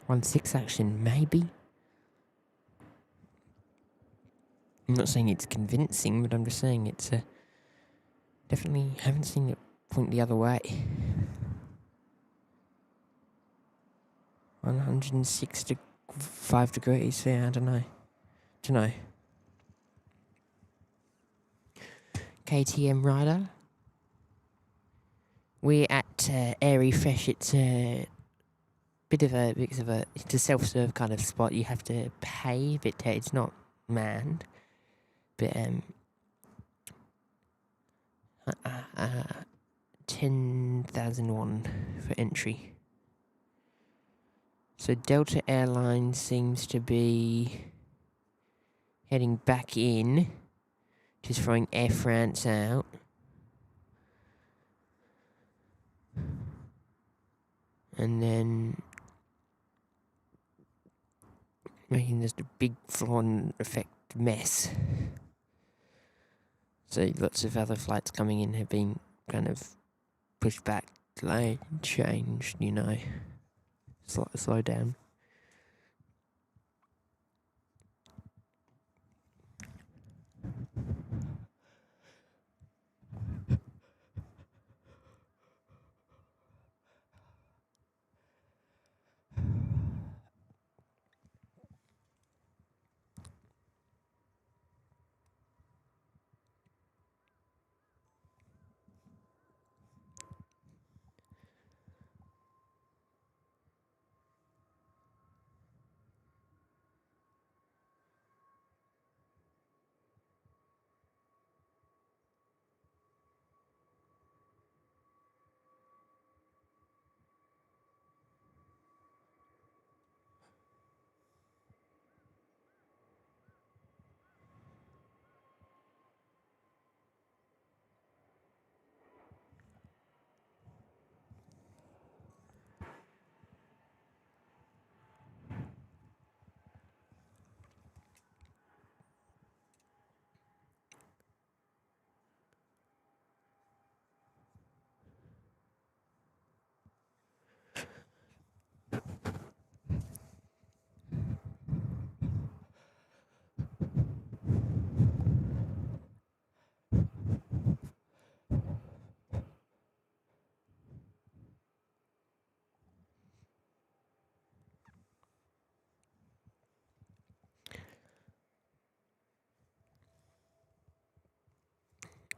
1-6 action, maybe? I'm not saying it's convincing, but I'm just saying it's definitely haven't seen it point the other way. 106.5 degrees, yeah, I don't know. KTM rider. We're at Airy Fresh. It's a because of a it's a self-serve kind of spot. You have to pay, but it's not manned. But 10,001 for entry. So Delta Airlines seems to be heading back in, just throwing Air France out. And then making just a big flow-on effect mess. So lots of other flights coming in have been kind of pushed back, delayed, changed, slow down.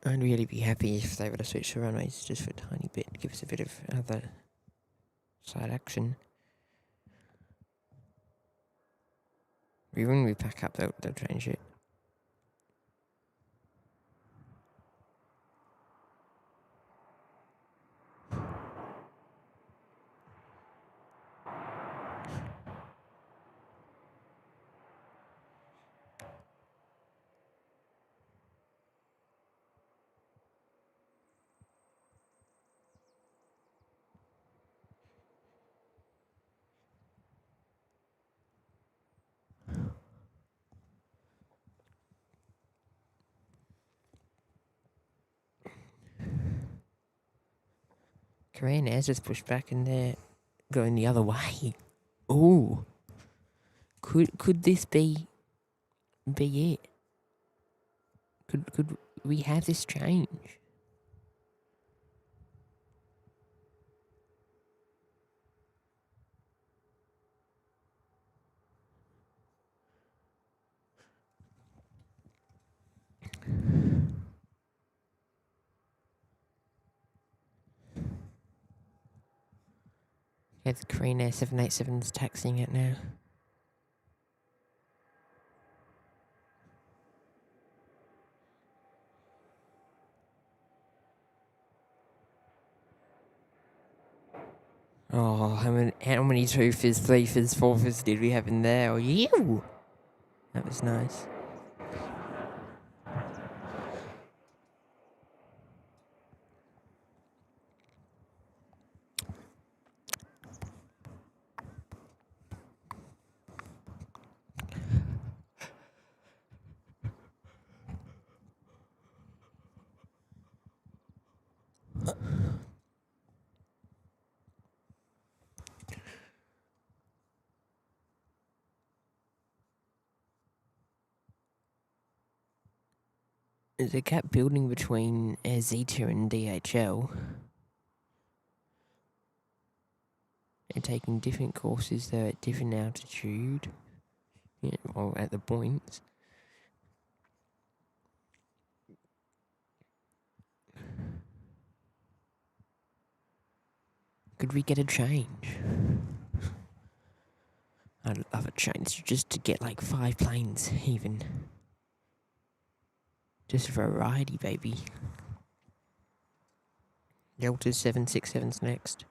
I'd really be happy if they were to switch the runways just for a tiny bit, give us a bit of other side action. Even when we pack up, they'll change it. Korean Air's just pushed back and they're going the other way. Ooh. Could this be it? Could we have this change? Yeah, the Korean Air 787 is taxiing it now. Oh, how many two fizz, three fizz, four fizz did we have in there? Oh, ew! That was nice. There's a gap building between Air Zeta and DHL. They're taking different courses, they're at different altitude. Yeah, or at the points. Could we get a change? I'd love a change just to get like 5 planes, even. Just variety, baby. Delta 767's next.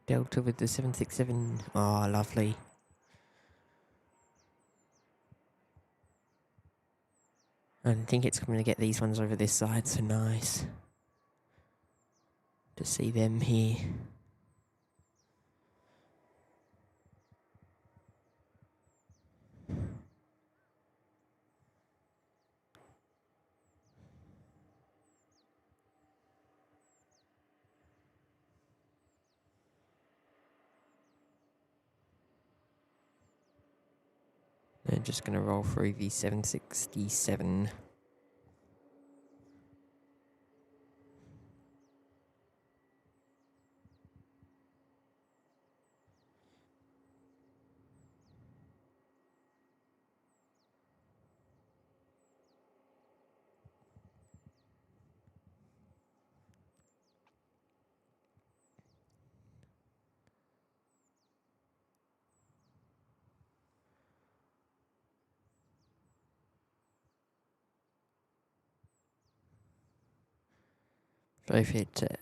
Delta with the 767. Oh, lovely. I think it's coming to get these ones over this side, so nice to see them here. They're just going to roll through the 767.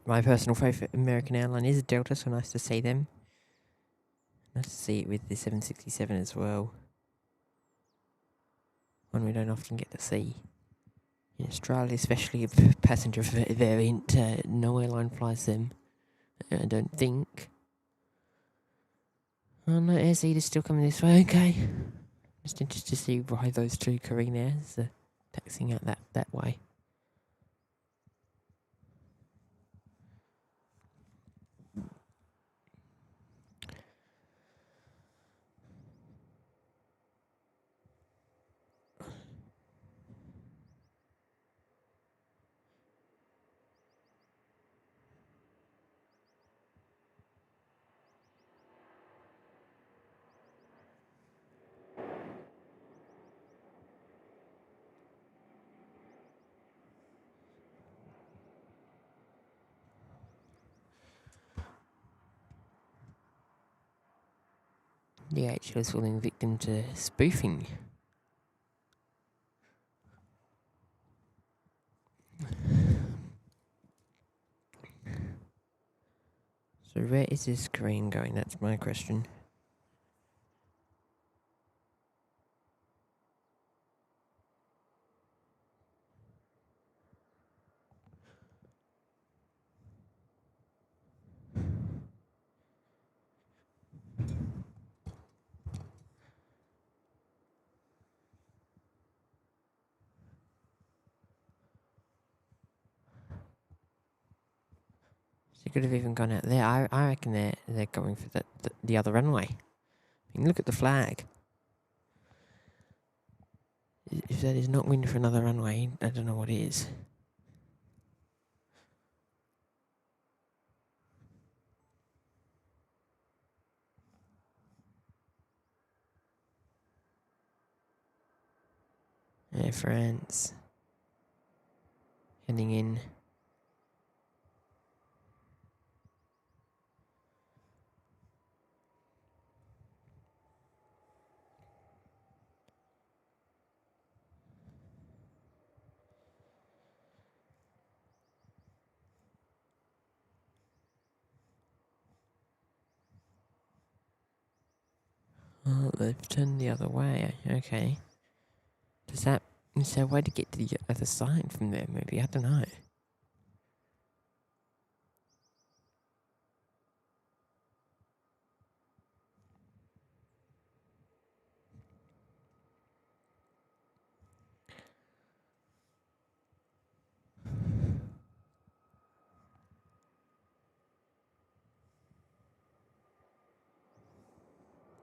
My personal favourite American airline is Delta, so nice to see them. Nice to see it with the 767 as well. One we don't often get to see. In Australia, especially a passenger variant, no airline flies them. I don't think. Oh no, Air Zeta's still coming this way, okay. Just interested to see why those two Korean Airs are taxiing out that way. DHL is falling victim to spoofing. So where is this screen going? That's my question. They could have even gone out there. I reckon they're going for the other runway. I mean, look at the flag. If that is not wind for another runway, I don't know what is. Air France. Heading in. Oh, they've turned the other way. Okay. Is there a way to get to the other side from there, maybe? I don't know.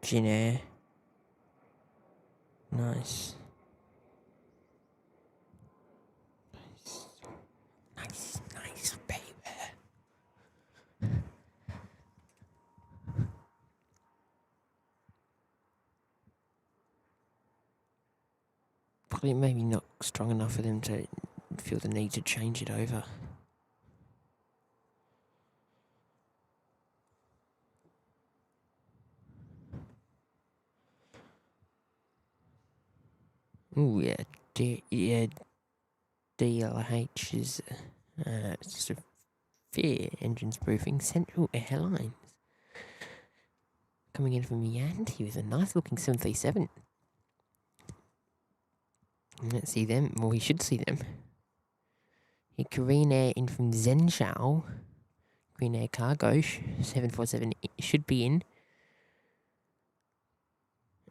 Gin Air. Nice. Nice, baby. Probably maybe not strong enough for them to feel the need to change it over. Ooh, yeah, DLH is severe engine spoofing. Central Airlines coming in from Yankee with a nice looking 737. Let's see them. Well, we should see them. Here, Korean Air in from Zhengzhou. Korean Air Cargo 747 should be in.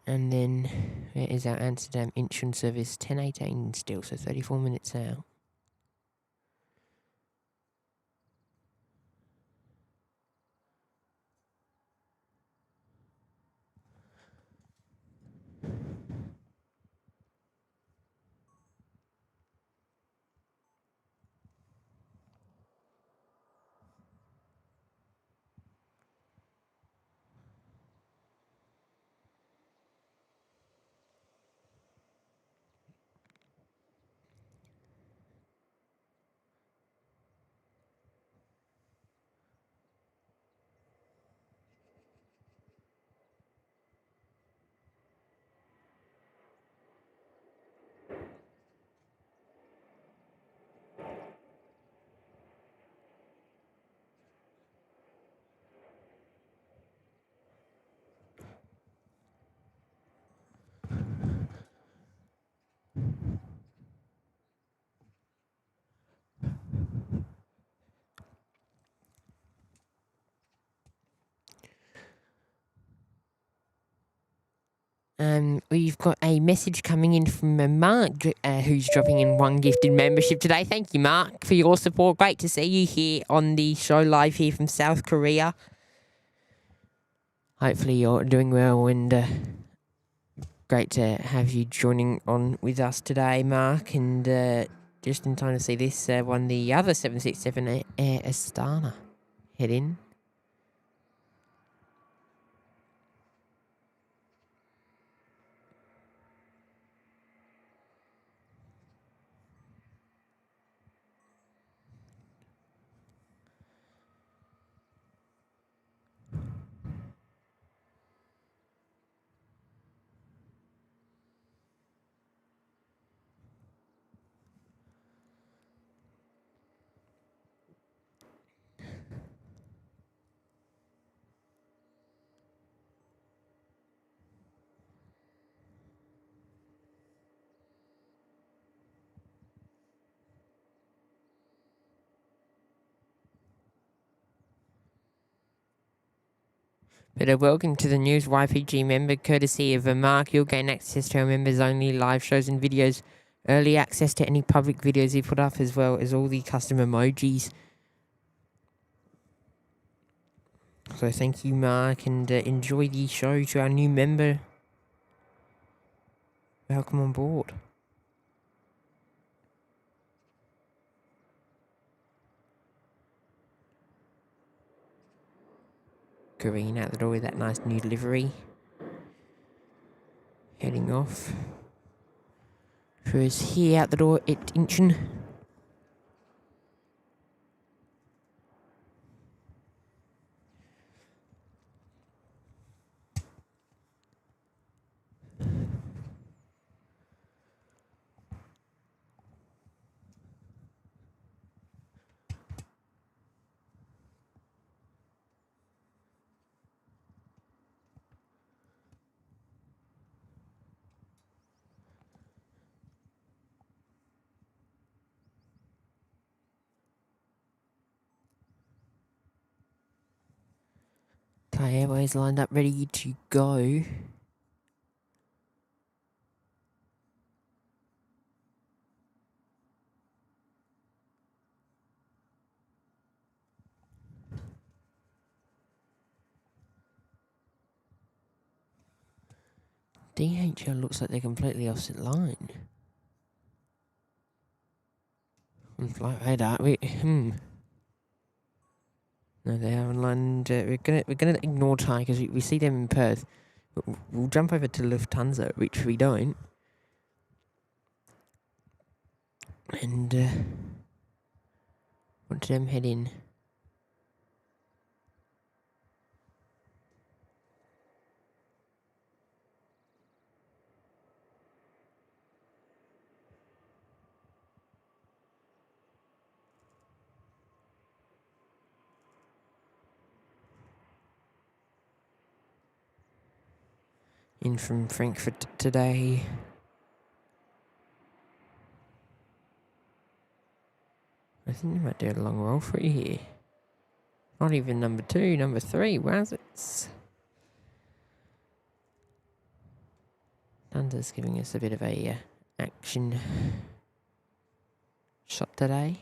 And then where is our Amsterdam Incheon service? 10:18 still, so 34 minutes out. We've got a message coming in from Mark, who's dropping in one gifted membership today. Thank you, Mark, for your support. Great to see you here on the show live here from South Korea. Hopefully you're doing well, and great to have you joining on with us today, Mark. And just in time to see this one, the other 767 Air Astana head in. But welcome to the newest YPG member, courtesy of Mark. You'll gain access to our members-only live shows and videos, early access to any public videos we put up, as well as all the custom emojis. So thank you, Mark, and enjoy the show to our new member. Welcome on board. Green out the door with that nice new livery. Heading off. First here out the door at Incheon. Thai Airways lined up ready to go. DHL looks like they're completely opposite line. Inflight radar. No, they haven't lined. We're gonna ignore Thai because we see them in Perth. But we'll jump over to Lufthansa, which we don't. And watch them head in. In from Frankfurt today. I think they might do a long roll for you here. Not even number 2, number 3. Wow's it? Thunder's giving us a bit of a action shot today.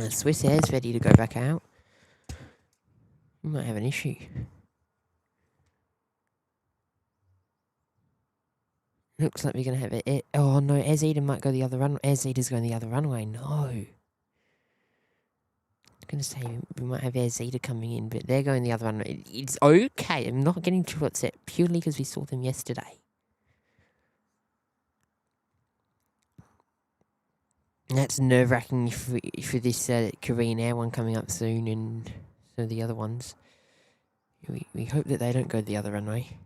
Swiss Air's ready to go back out. We might have an issue. Looks like we're going to have it. Oh no, Air might go the other run. Air Zeta's going the other runway. No. I was going to say we might have Air Zeta coming in, but they're going the other runway. It's okay. I'm not getting too upset purely because we saw them yesterday. That's nerve-wracking for this Korean Air one coming up soon, and so the other ones. We hope that they don't go the other runway.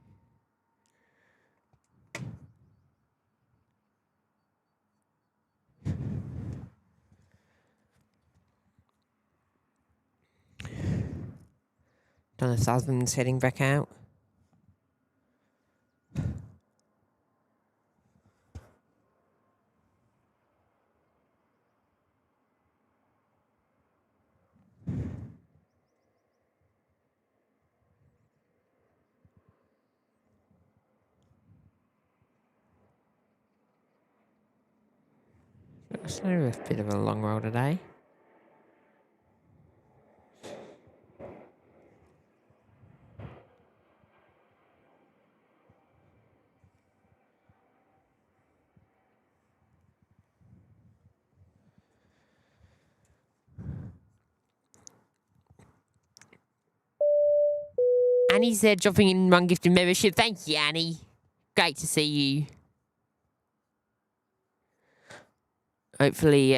Donna Sutherland's heading back out. It's a bit of a long roll today. Annie's there dropping in one gift of membership. Thank you, Annie. Great to see you. Hopefully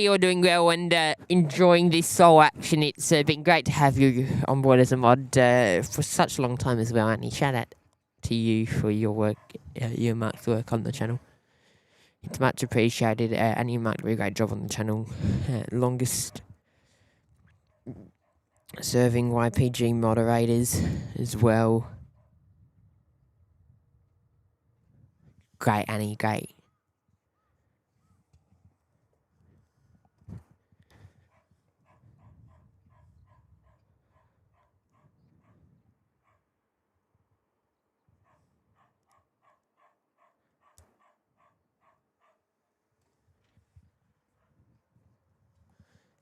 you're doing well and enjoying this Seoul action. It's been great to have you on board as a mod for such a long time as well, Annie. Shout out to you for your work, your Mark's work on the channel. It's much appreciated, and you Mark did a great job on the channel. Longest serving YPG moderators as well. Great, Annie, great.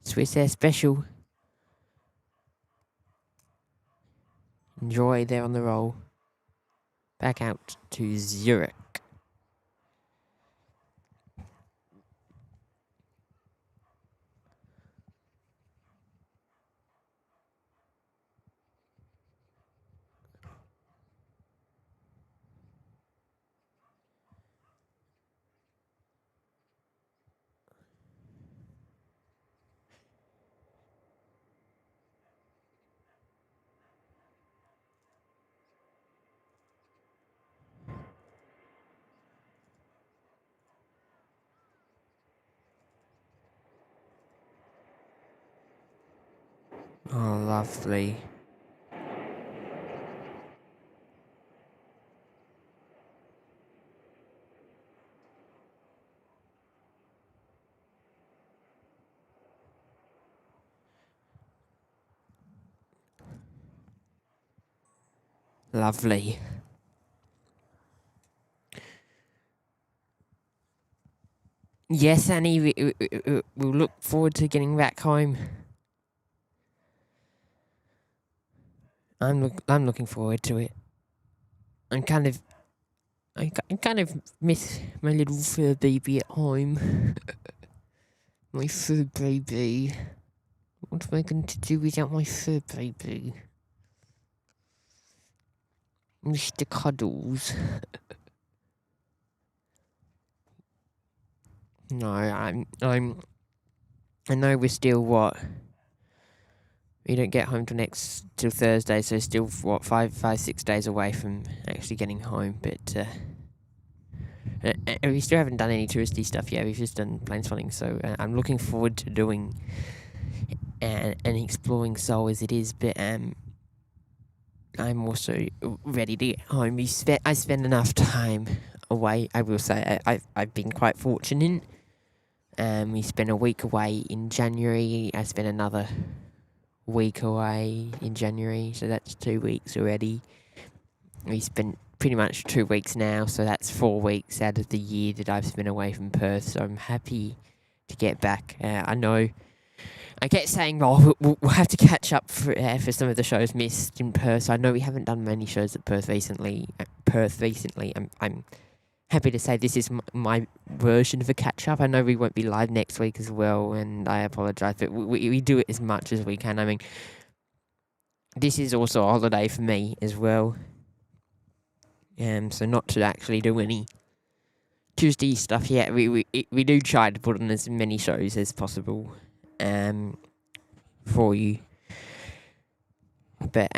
Swiss Air Special. Enjoy, they're on the roll. Back out to Zurich. Oh, lovely. Lovely. Yes, Annie, we'll look forward to getting back home. I'm looking forward to it. I kind of miss my little fur baby at home. My fur baby. What am I going to do without my fur baby? Mr. Cuddles. No, I know we're still what? We don't get home till Thursday, so still what 6 days away from actually getting home. But we still haven't done any touristy stuff yet. We've just done plane spotting, so I'm looking forward to doing and exploring Seoul as it is. But I'm also ready to get home. I spent enough time away. I will say I've been quite fortunate. We spent a week away in January. I spent another week away in January, so that's 2 weeks already. We spent pretty much 2 weeks now, so that's 4 weeks out of the year that I've spent away from Perth, so I'm happy to get back. I know I kept saying, well, we'll have to catch up for some of the shows missed in Perth. So I know we haven't done many shows at Perth recently. I'm happy to say this is my version of a catch-up. I know we won't be live next week as well, and I apologise, but we do it as much as we can. I mean, this is also a holiday for me as well. So not to actually do any Tuesday stuff yet. We do try to put on as many shows as possible for you. But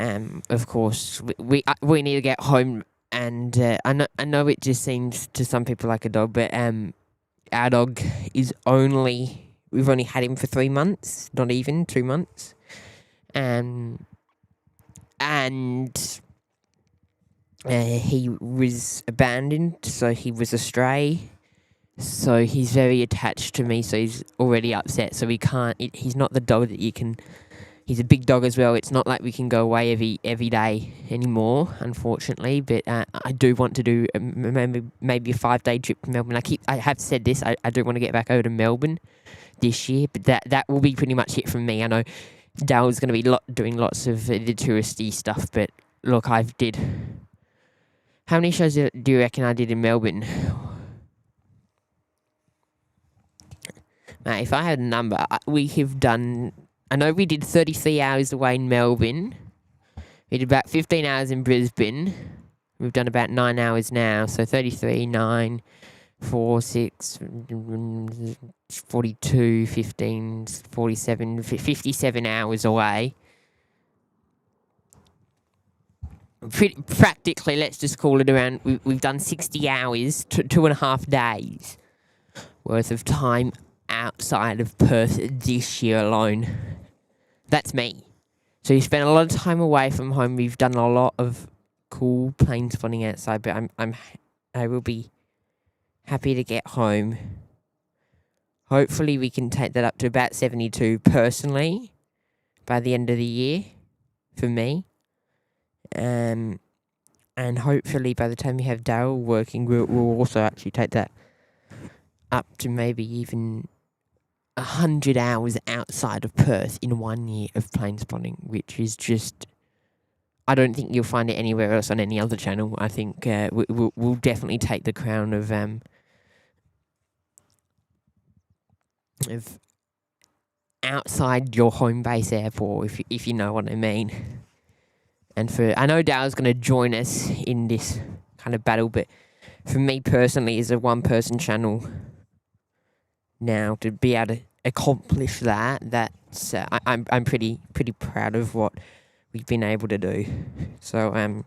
of course, we need to get home. And I know it just seems to some people like a dog, but our dog we've only had him for 3 months, not even 2 months. And he was abandoned, so he was a stray. So he's very attached to me, so he's already upset. So he's not the dog that you can. He's a big dog as well. It's not like we can go away every day anymore, unfortunately. But I do want to do maybe a 5-day trip to Melbourne. I have said this. I do want to get back over to Melbourne this year, but that will be pretty much it from me. I know Dale's going to be doing lots of the touristy stuff, but look, how many shows do you reckon I did in Melbourne? Now, if I had a number, we have done. I know we did 33 hours away in Melbourne. We did about 15 hours in Brisbane. We've done about 9 hours now. So 33, 9, 4, 6, 42, 15, 47, 57 hours away. practically, let's just call it around, we've done 60 hours, 2.5 days worth of time outside of Perth this year alone. That's me. So you spent a lot of time away from home. We've done a lot of cool plane spotting outside, but I will be happy to get home. Hopefully we can take that up to about 72 personally by the end of the year for me. And hopefully by the time we have Daryl working, we'll also actually take that up to maybe even 100 hours outside of Perth in 1 year of plane spotting, which is just, I don't think you'll find it anywhere else on any other channel. I think we'll definitely take the crown of outside your home base airport, if you know what I mean. And I know Daryl's going to join us in this kind of battle, but for me personally, as a one-person channel now, to be able to accomplish that's I'm pretty proud of what we've been able to do. So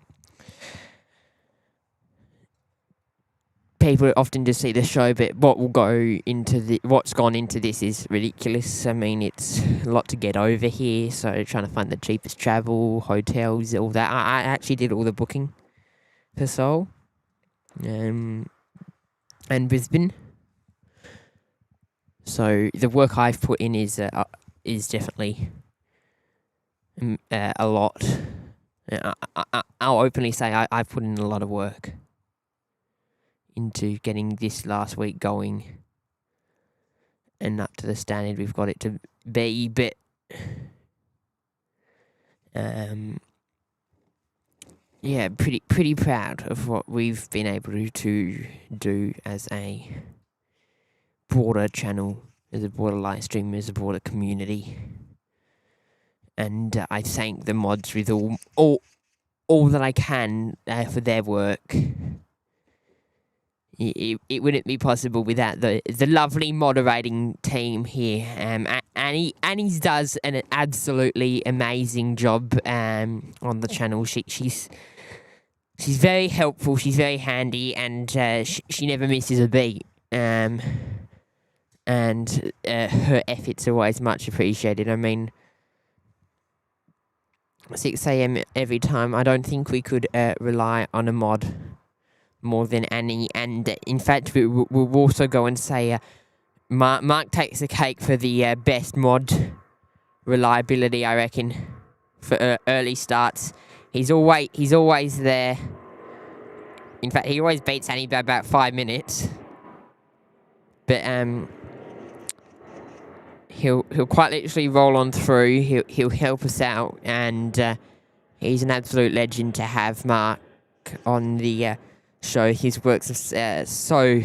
people often just see the show, but what's gone into this is ridiculous. I mean, it's a lot to get over here, so trying to find the cheapest travel, hotels, all that. I actually did all the booking for Seoul and Brisbane. So the work I've put in is definitely a lot. I'll openly say I've put in a lot of work into getting this last week going and up to the standard we've got it to be, but yeah, pretty proud of what we've been able to do as a broader channel, as a broader live stream, as a broader community. And I thank the mods with all that I can for their work. It wouldn't be possible without the lovely moderating team here. Annie does an absolutely amazing job on the channel. She's very helpful. She's very handy, and she never misses a beat. And her efforts are always much appreciated. I mean, 6 a.m. every time. I don't think we could rely on a mod more than Annie, and in fact we'll also go and say Mark takes the cake for the best mod reliability, I reckon, for early starts. He's always there. In fact, he always beats Annie by about 5 minutes, but he'll quite literally roll on through. He'll help us out, and he's an absolute legend to have Mark on the show. His works are so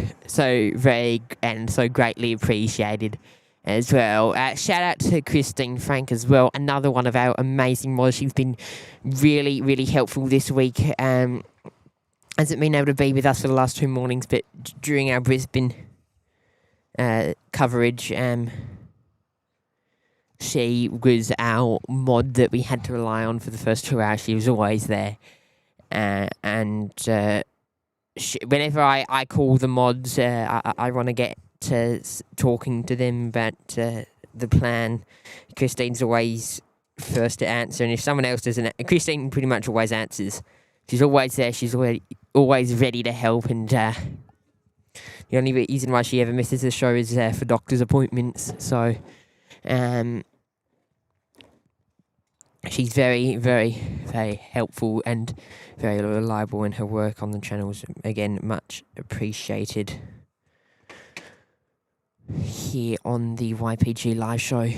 very and so greatly appreciated as well. Shout out to Christine Frank as well, another one of our amazing mods. She's been really helpful this week. Hasn't been able to be with us for the last 2 mornings, but during our Brisbane coverage, she was our mod that we had to rely on for the first 2 hours. She was always there, and whenever I call the mods, I want to get to talking to them about the plan. Christine's always first to answer, and if someone else doesn't, Christine pretty much always answers. She's always there. She's always ready to help, and the only reason why she ever misses the show is for doctor's appointments. So, she's very helpful and very reliable in her work on the channels. Again, much appreciated here on the YPG live show.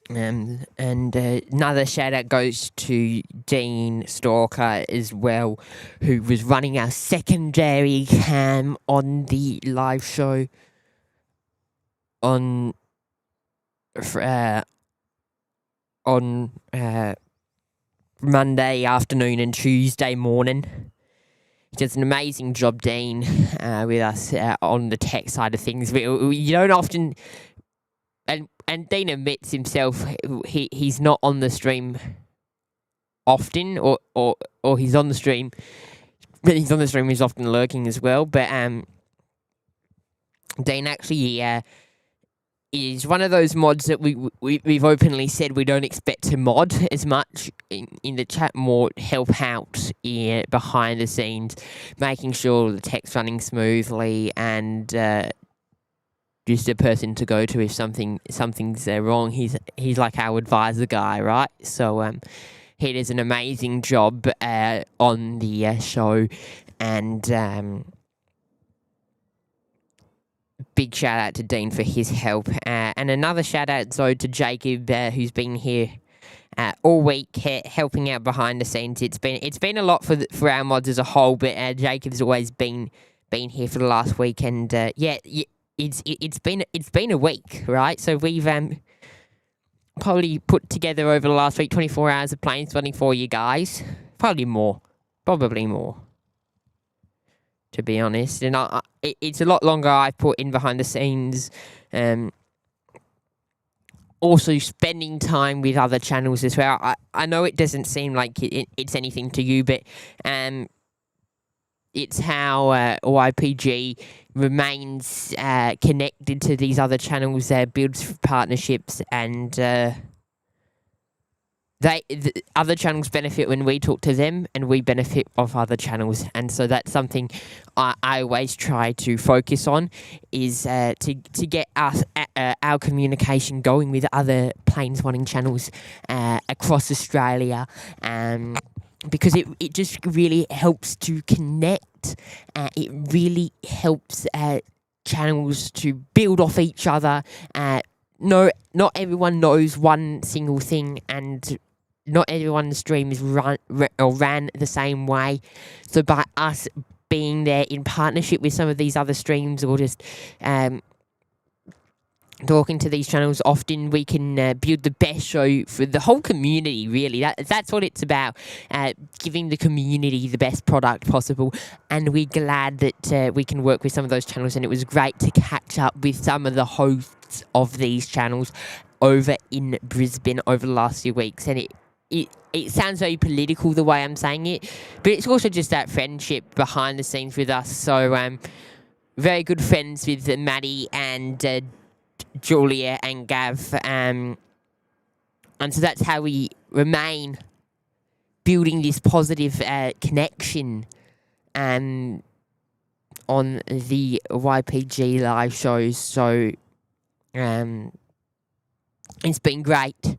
And another shout out goes to Dean Stalker as well, who was running our secondary cam on the live show on Monday afternoon and Tuesday morning. He does an amazing job, Dean, with us on the tech side of things. You don't often and Dean admits himself he's not on the stream often, or he's on the stream, but he's on the stream. He's often lurking as well. But Dean actually is one of those mods that we've openly said we don't expect to mod as much in the chat, more help out behind the scenes, making sure the tech's running smoothly, and just a person to go to if something's wrong. He's like our advisor guy, right? So he does an amazing job on the show, and big shout out to Dean for his help, and another shout out to Jacob, who's been here all week helping out behind the scenes. It's been a lot for our mods as a whole, but Jacob's always been here for the last week, and it's been a week, right? So we've probably put together over the last week 24 hours of plane spotting for you guys, probably more, to be honest. And it's a lot longer I've put in behind the scenes. Also spending time with other channels as well. I know it doesn't seem like it's anything to you, but it's how YPG remains connected to these other channels, builds partnerships, and the other channels benefit when we talk to them, and we benefit off other channels. And so that's something I always try to focus on, is to get us our communication going with other planes-wanting channels across Australia, because it just really helps to connect. It really helps channels to build off each other. No, not everyone knows one single thing, and not everyone's stream is ran the same way. So by us being there in partnership with some of these other streams, or just talking to these channels, often we can build the best show for the whole community, really. That's what it's about, giving the community the best product possible. And we're glad that we can work with some of those channels, and it was great to catch up with some of the hosts of these channels over in Brisbane over the last few weeks. And it sounds very political the way I'm saying it, but it's also just that friendship behind the scenes with us. So very good friends with Maddie and Julia and Gav, and so that's how we remain building this positive connection on the YPG live shows. So it's been great.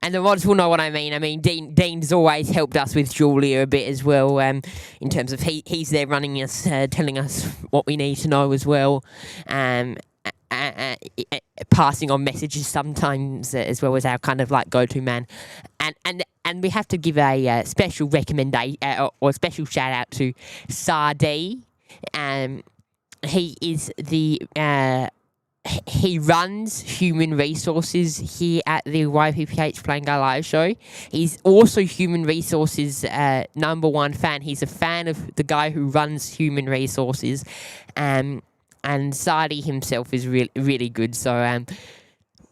And the mods will know what I mean. I mean, Dean's always helped us with Julia a bit as well, in terms of he's there running us, telling us what we need to know as well, passing on messages sometimes, as well as our kind of like go-to man. And we have to give a special recommendation or special shout out to Sardi. He is he runs human resources here at the YPPH Playing Guy Live Show. He's also human resources #1 fan. He's a fan of the guy who runs human resources, and Sadi himself is really good. So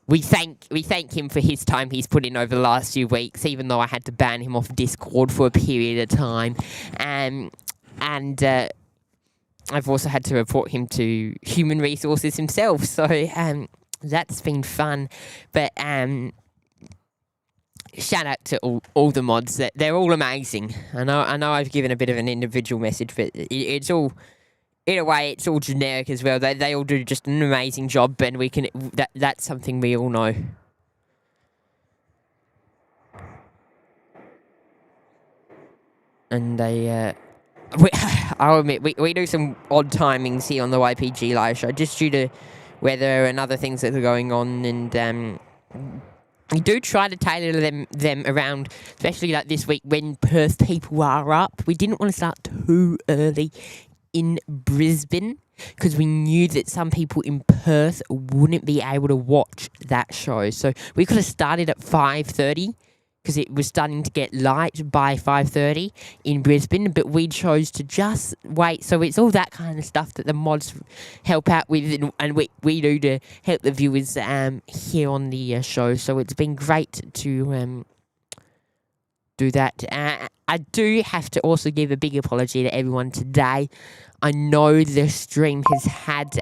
we thank him for his time he's put in over the last few weeks, even though I had to ban him off Discord for a period of time, and I've also had to report him to human resources himself, so that's been fun. But shout out to all the mods. They're all amazing. I know I've given a bit of an individual message, but it's all, in a way, it's all generic as well. They all do just an amazing job, and that's something we all know. And I'll admit, we do some odd timings here on the YPG live show, just due to weather and other things that are going on, and we do try to tailor them around, especially like this week when Perth people are up. We didn't want to start too early in Brisbane, because we knew that some people in Perth wouldn't be able to watch that show. So we could have started at 5:30 because it was starting to get light by 5:30 in Brisbane, but we chose to just wait. So it's all that kind of stuff that the mods help out with, and we do to help the viewers here on the show. So it's been great to do that. I do have to also give a big apology to everyone today. I know the stream has had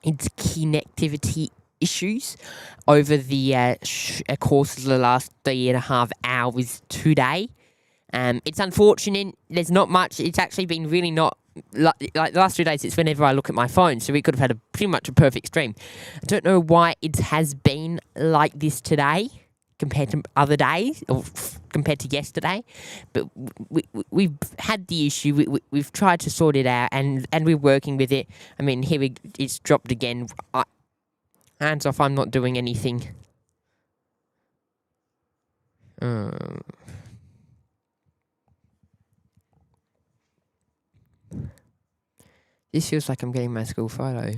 its connectivity issues over the course of the last 3.5 hours today. It's unfortunate. There's not much. It's actually been really not like the last 2 days. It's whenever I look at my phone, so we could have had pretty much a perfect stream. I don't know why it has been like this today compared to other days, or compared to yesterday, but we've had the issue. We've tried to sort it out, and we're working with it. I mean, it's dropped again. Hands off, I'm not doing anything. This feels like I'm getting my school photo.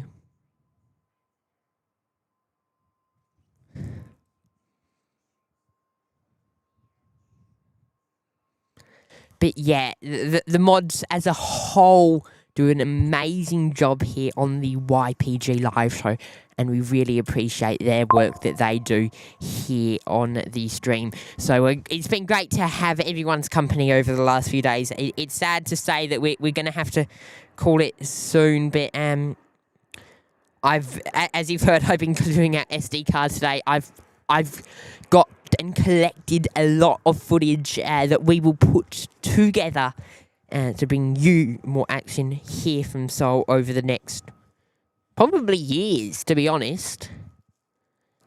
But yeah, the mods as a whole do an amazing job here on the YPG live show, and we really appreciate their work that they do here on the stream. So it's been great to have everyone's company over the last few days. It's sad to say that we're going to have to call it soon, but as you've heard, I've been clearing out SD cards today. I've got and collected a lot of footage that we will put together to bring you more action here from Seoul over the next probably years, to be honest.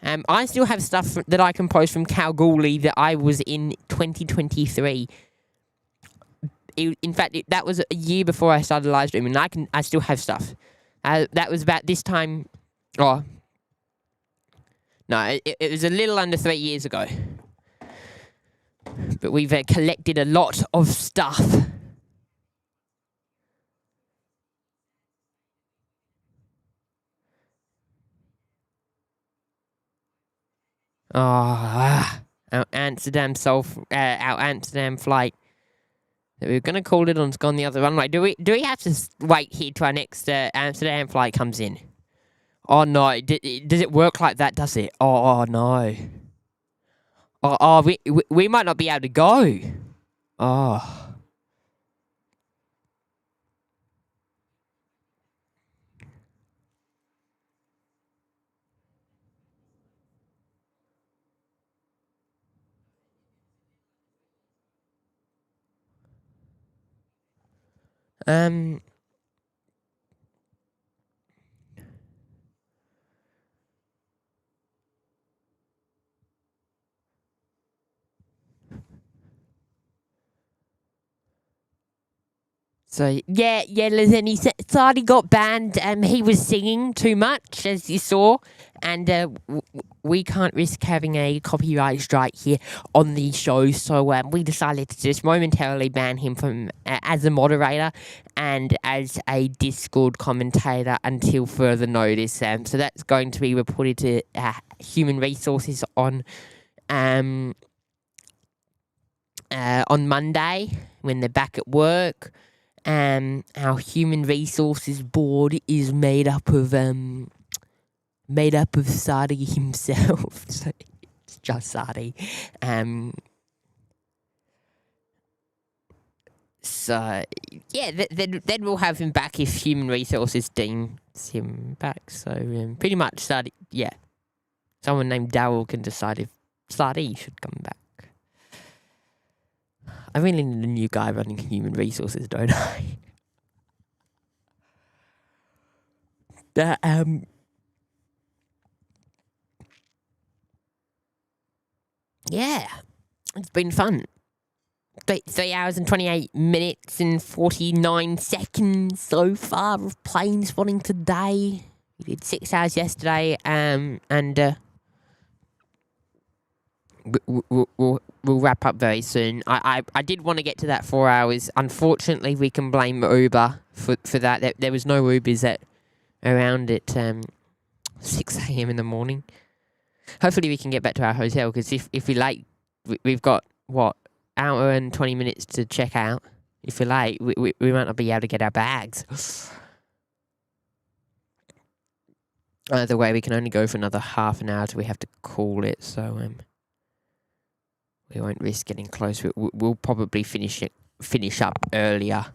I still have stuff that I can post from Kalgoorlie that I was in 2023. In fact, that was a year before I started live streaming. I still have stuff. That was about this time. Oh, no, it was a little under 3 years ago. But we've collected a lot of stuff. Our Amsterdam flight that we were going to call it on's gone the other runway. Do we have to wait here till our next Amsterdam flight comes in? Oh no! Does it work like that? Does it? Oh no! We might not be able to go. Oh. So yeah, Lizzie Sadi got banned. He was singing too much, as you saw, and we can't risk having a copyright strike here on the show. So we decided to just momentarily ban him from as a moderator and as a Discord commentator until further notice. So that's going to be reported to Human Resources on Monday when they're back at work. Our Human Resources board is made up of Sadi himself. So it's just Sadi. So yeah, then we'll have him back if Human Resources deems him back. So pretty much Sadi. Yeah, someone named Daryl can decide if Sadi should come back. I really need a new guy running Human Resources, don't I? Yeah, it's been fun. 3 hours and 28 minutes and 49 seconds so far of plane spotting today. We did 6 hours yesterday, and we'll wrap up very soon. I did want to get to that 4 hours. Unfortunately, we can blame Uber for that. There was no Ubers around at 6 a.m. in the morning. Hopefully we can get back to our hotel, because if we're late, we've got, what, hour and 20 minutes to check out. If we're late, we might not be able to get our bags. Either way, we can only go for another half an hour till we have to call it, so we won't risk getting close. We'll probably finish up earlier.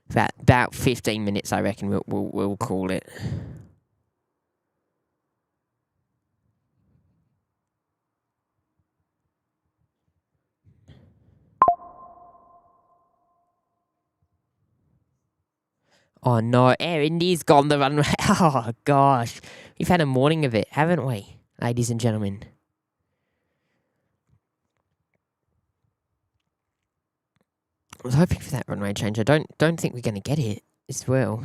About 15 minutes, I reckon. We'll call it. Oh no, Air India's gone the runway. Oh gosh, we've had a morning of it, haven't we, ladies and gentlemen? I was hoping for that runway change. I don't think we're going to get it as well.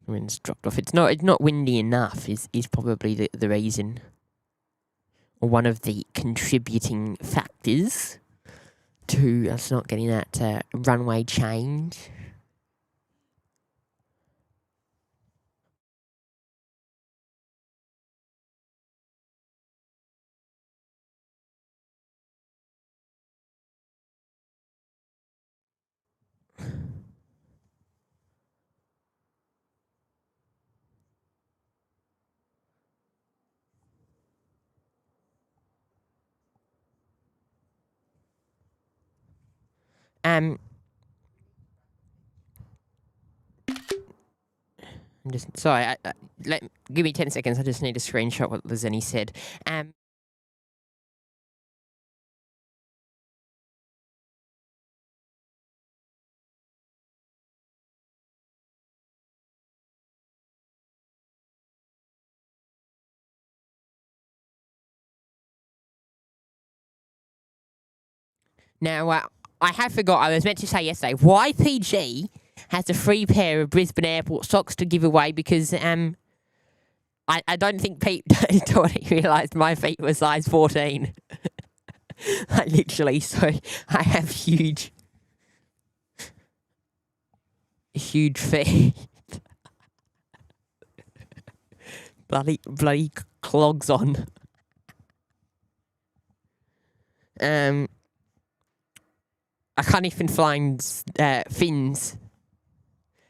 The wind's dropped off. It's not windy enough. Is probably the reason, or one of the contributing factors to us not getting that runway change. I'm just sorry. Give me 10 seconds. I just need to screenshot what Lizeni said. Now, I have forgot. I was meant to say yesterday. YPG has a free pair of Brisbane Airport socks to give away because I don't think Pete thought he realised my feet were size 14. Like, literally, so I have huge feet. bloody clogs on. I can't even find fins.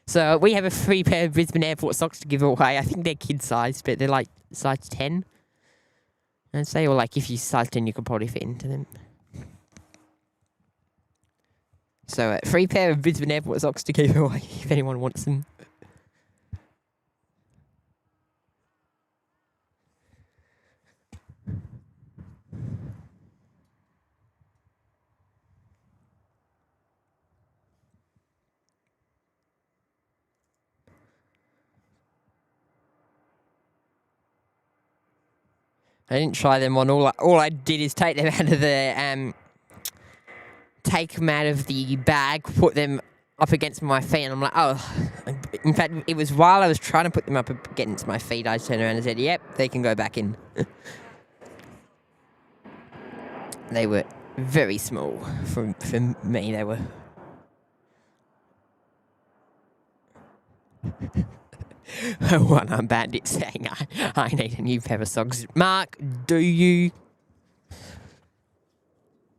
So we have a free pair of Brisbane Airport socks to give away. I think they're kid size, but they're like size 10. I'd say, or like if you size 10, you could probably fit into them. So free pair of Brisbane Airport socks to give away if anyone wants them. I didn't try them on. All I did is take them out of the bag, put them up against my feet, and I'm like, oh. In fact, it was while I was trying to put them up against my feet, I turned around and said, yep, they can go back in. They were very small for me. They were. One bandit saying, I need a new pair of socks. Mark, do you?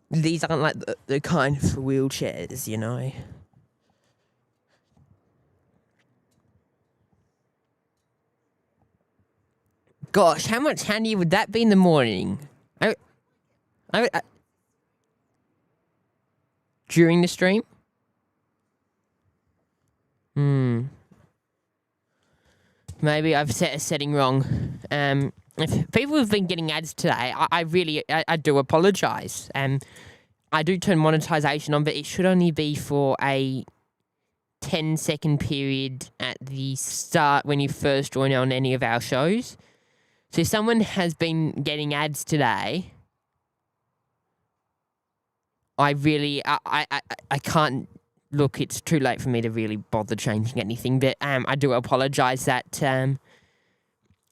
These aren't like the kind for wheelchairs, you know. Gosh, how much handier would that be in the morning? During the stream? Maybe I've set a setting wrong. If people have been getting ads today, I really do apologise. I do turn monetization on, but it should only be for a 10-second period at the start when you first join on any of our shows. So if someone has been getting ads today, I can't. Look, it's too late for me to really bother changing anything, but I do apologise. That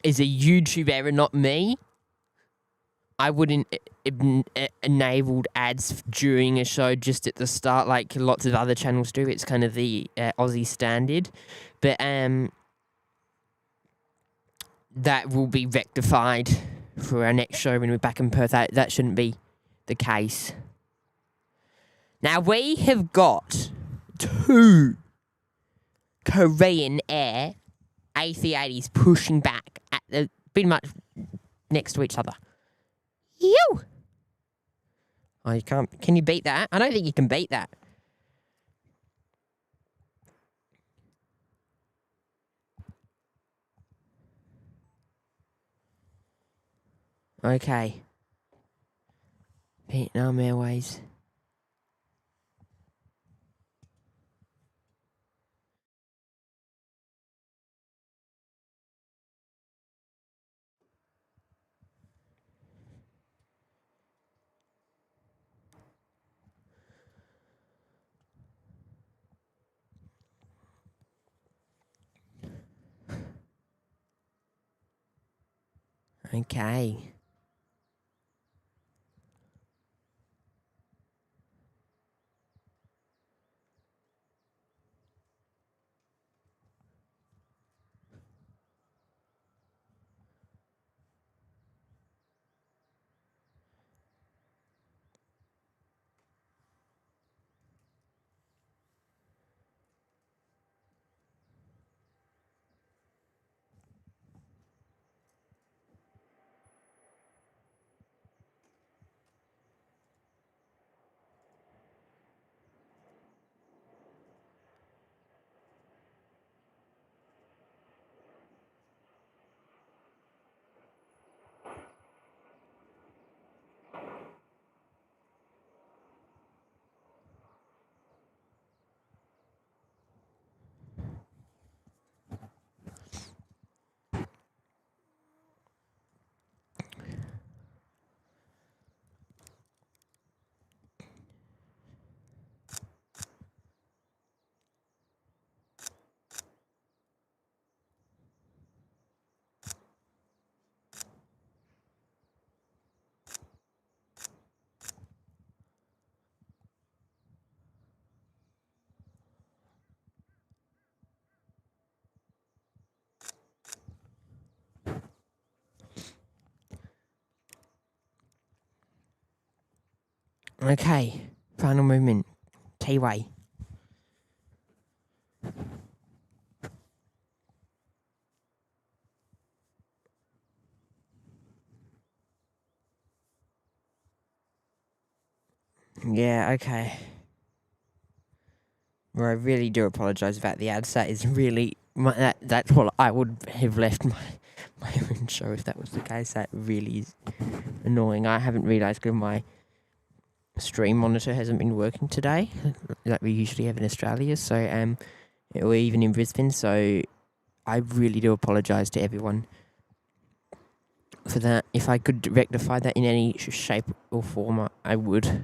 is a YouTube error, not me. I wouldn't enabled ads during a show just at the start like lots of other channels do. It's kind of the Aussie standard. But that will be rectified for our next show when we're back in Perth. That shouldn't be the case. Now, we have got 2 Korean Air A380s pushing back at pretty much next to each other. Yo! Oh, you can't. Can you beat that? I don't think you can beat that. Okay. Vietnam Airways. Okay. Okay. Final movement. T-way. Yeah, okay. Well, I really do apologise about the ads. That is really... that's what I would have left my own show if that was the case. That really is annoying. I haven't realised because my stream monitor hasn't been working today, like we usually have in Australia, so or even in Brisbane, so I really do apologise to everyone for that. If I could rectify that in any shape or form, I would.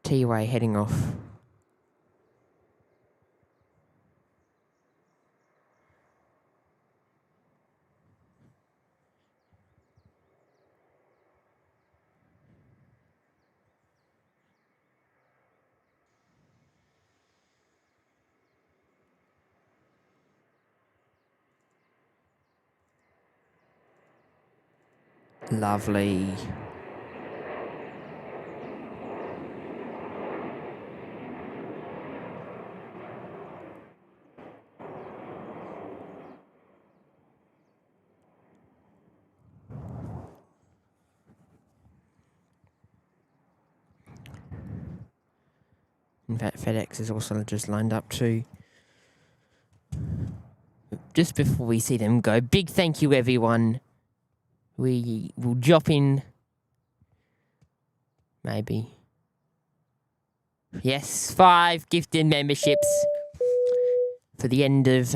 T-way heading off. Lovely. In fact, FedEx is also just lined up too. Just before we see them go, big thank you, everyone. We will drop in. Maybe. Yes, 5 gifted memberships for the end of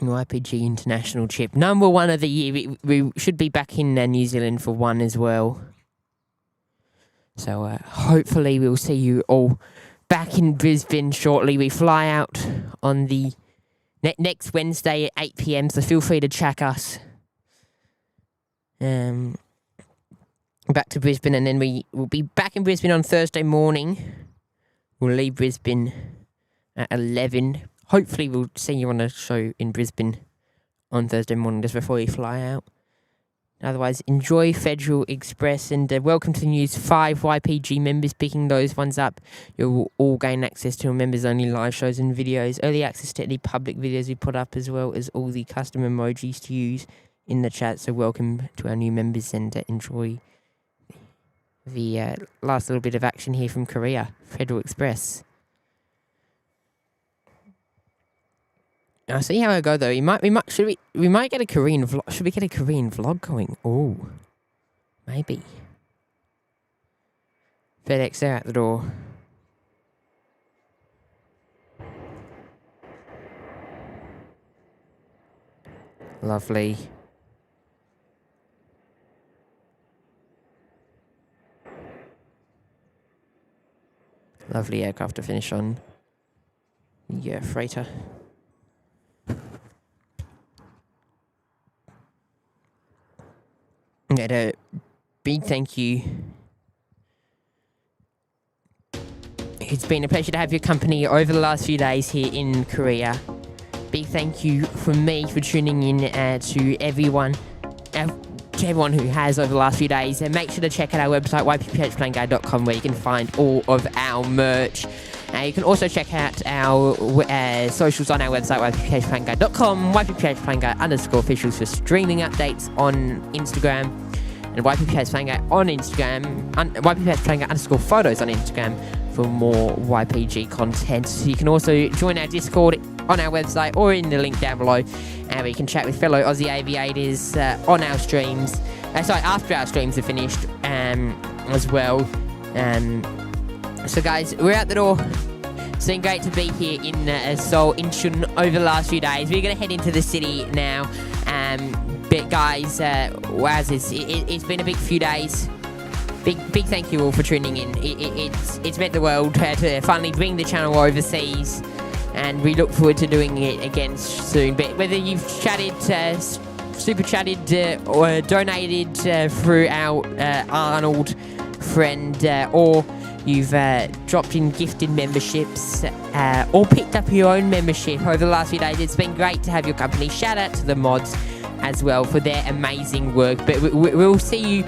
YPG International trip. Number 1 of the year. We should be back in New Zealand for 1 as well. So hopefully we'll see you all back in Brisbane shortly. We fly out on the next Wednesday at 8 p.m, so feel free to check us. Back to Brisbane, and then we will be back in Brisbane on Thursday morning. We'll leave Brisbane at 11. Hopefully we'll see you on a show in Brisbane on Thursday morning just before you fly out. Otherwise, enjoy Federal Express, and welcome to the news. 5 YPG members, picking those ones up. You'll all gain access to members-only live shows and videos, early access to any public videos we put up, as well as all the custom emojis to use in the chat. So welcome to our new members, and enjoy the last little bit of action here from Korea. Federal Express. I'll see how I go though. We might get a Korean vlog. Should we get a Korean vlog going? Oh, maybe. FedEx, they're at the door. Lovely. Lovely aircraft to finish on. Yeah, freighter. And a big thank you. It's been a pleasure to have your company over the last few days here in Korea. Big thank you from me for tuning in to everyone who has over the last few days. And make sure to check out our website, ypphplaneguide.com, where you can find all of our merch. You can also check out our socials on our website, ypphplaneguide.com, ypphplaneguide_officials for streaming updates on Instagram, and ypphplaneguide on Instagram, ypphplaneguide_photos on Instagram for more YPG content. So you can also join our Discord on our website or in the link down below, where you can chat with fellow Aussie aviators on our streams. After our streams are finished as well. So guys, we're out the door. It's been great to be here in Seoul Incheon over the last few days. We're going to head into the city now. But guys, it's been a big few days. Big thank you all for tuning in. It's meant the world to finally bring the channel overseas, and we look forward to doing it again soon. But whether you've chatted, super chatted, or donated through our Arnold friend, or you've dropped in gifted memberships, or picked up your own membership over the last few days, it's been great to have your company. Shout out to the mods as well for their amazing work. But we'll see you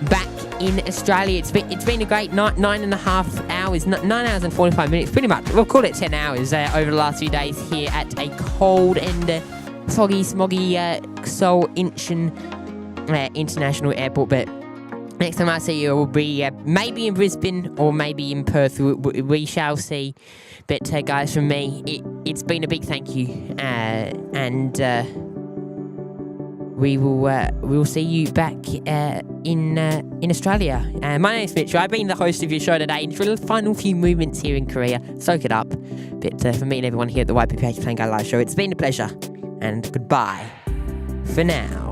back in Australia. It's been a great 9.5 hours, 9 hours and 45 minutes, pretty much. We'll call it 10 hours over the last few days here at a cold and foggy, smoggy Seoul Incheon International Airport. But next time I see you, it will be maybe in Brisbane or maybe in Perth. We shall see. But guys, from me, it's been a big thank you, and we will see you back in Australia. My name's Mitchell. I've been the host of your show today. And for the final few movements here in Korea, soak it up. But for me and everyone here at the YPPH Plane Guide Live Show, it's been a pleasure. And goodbye for now.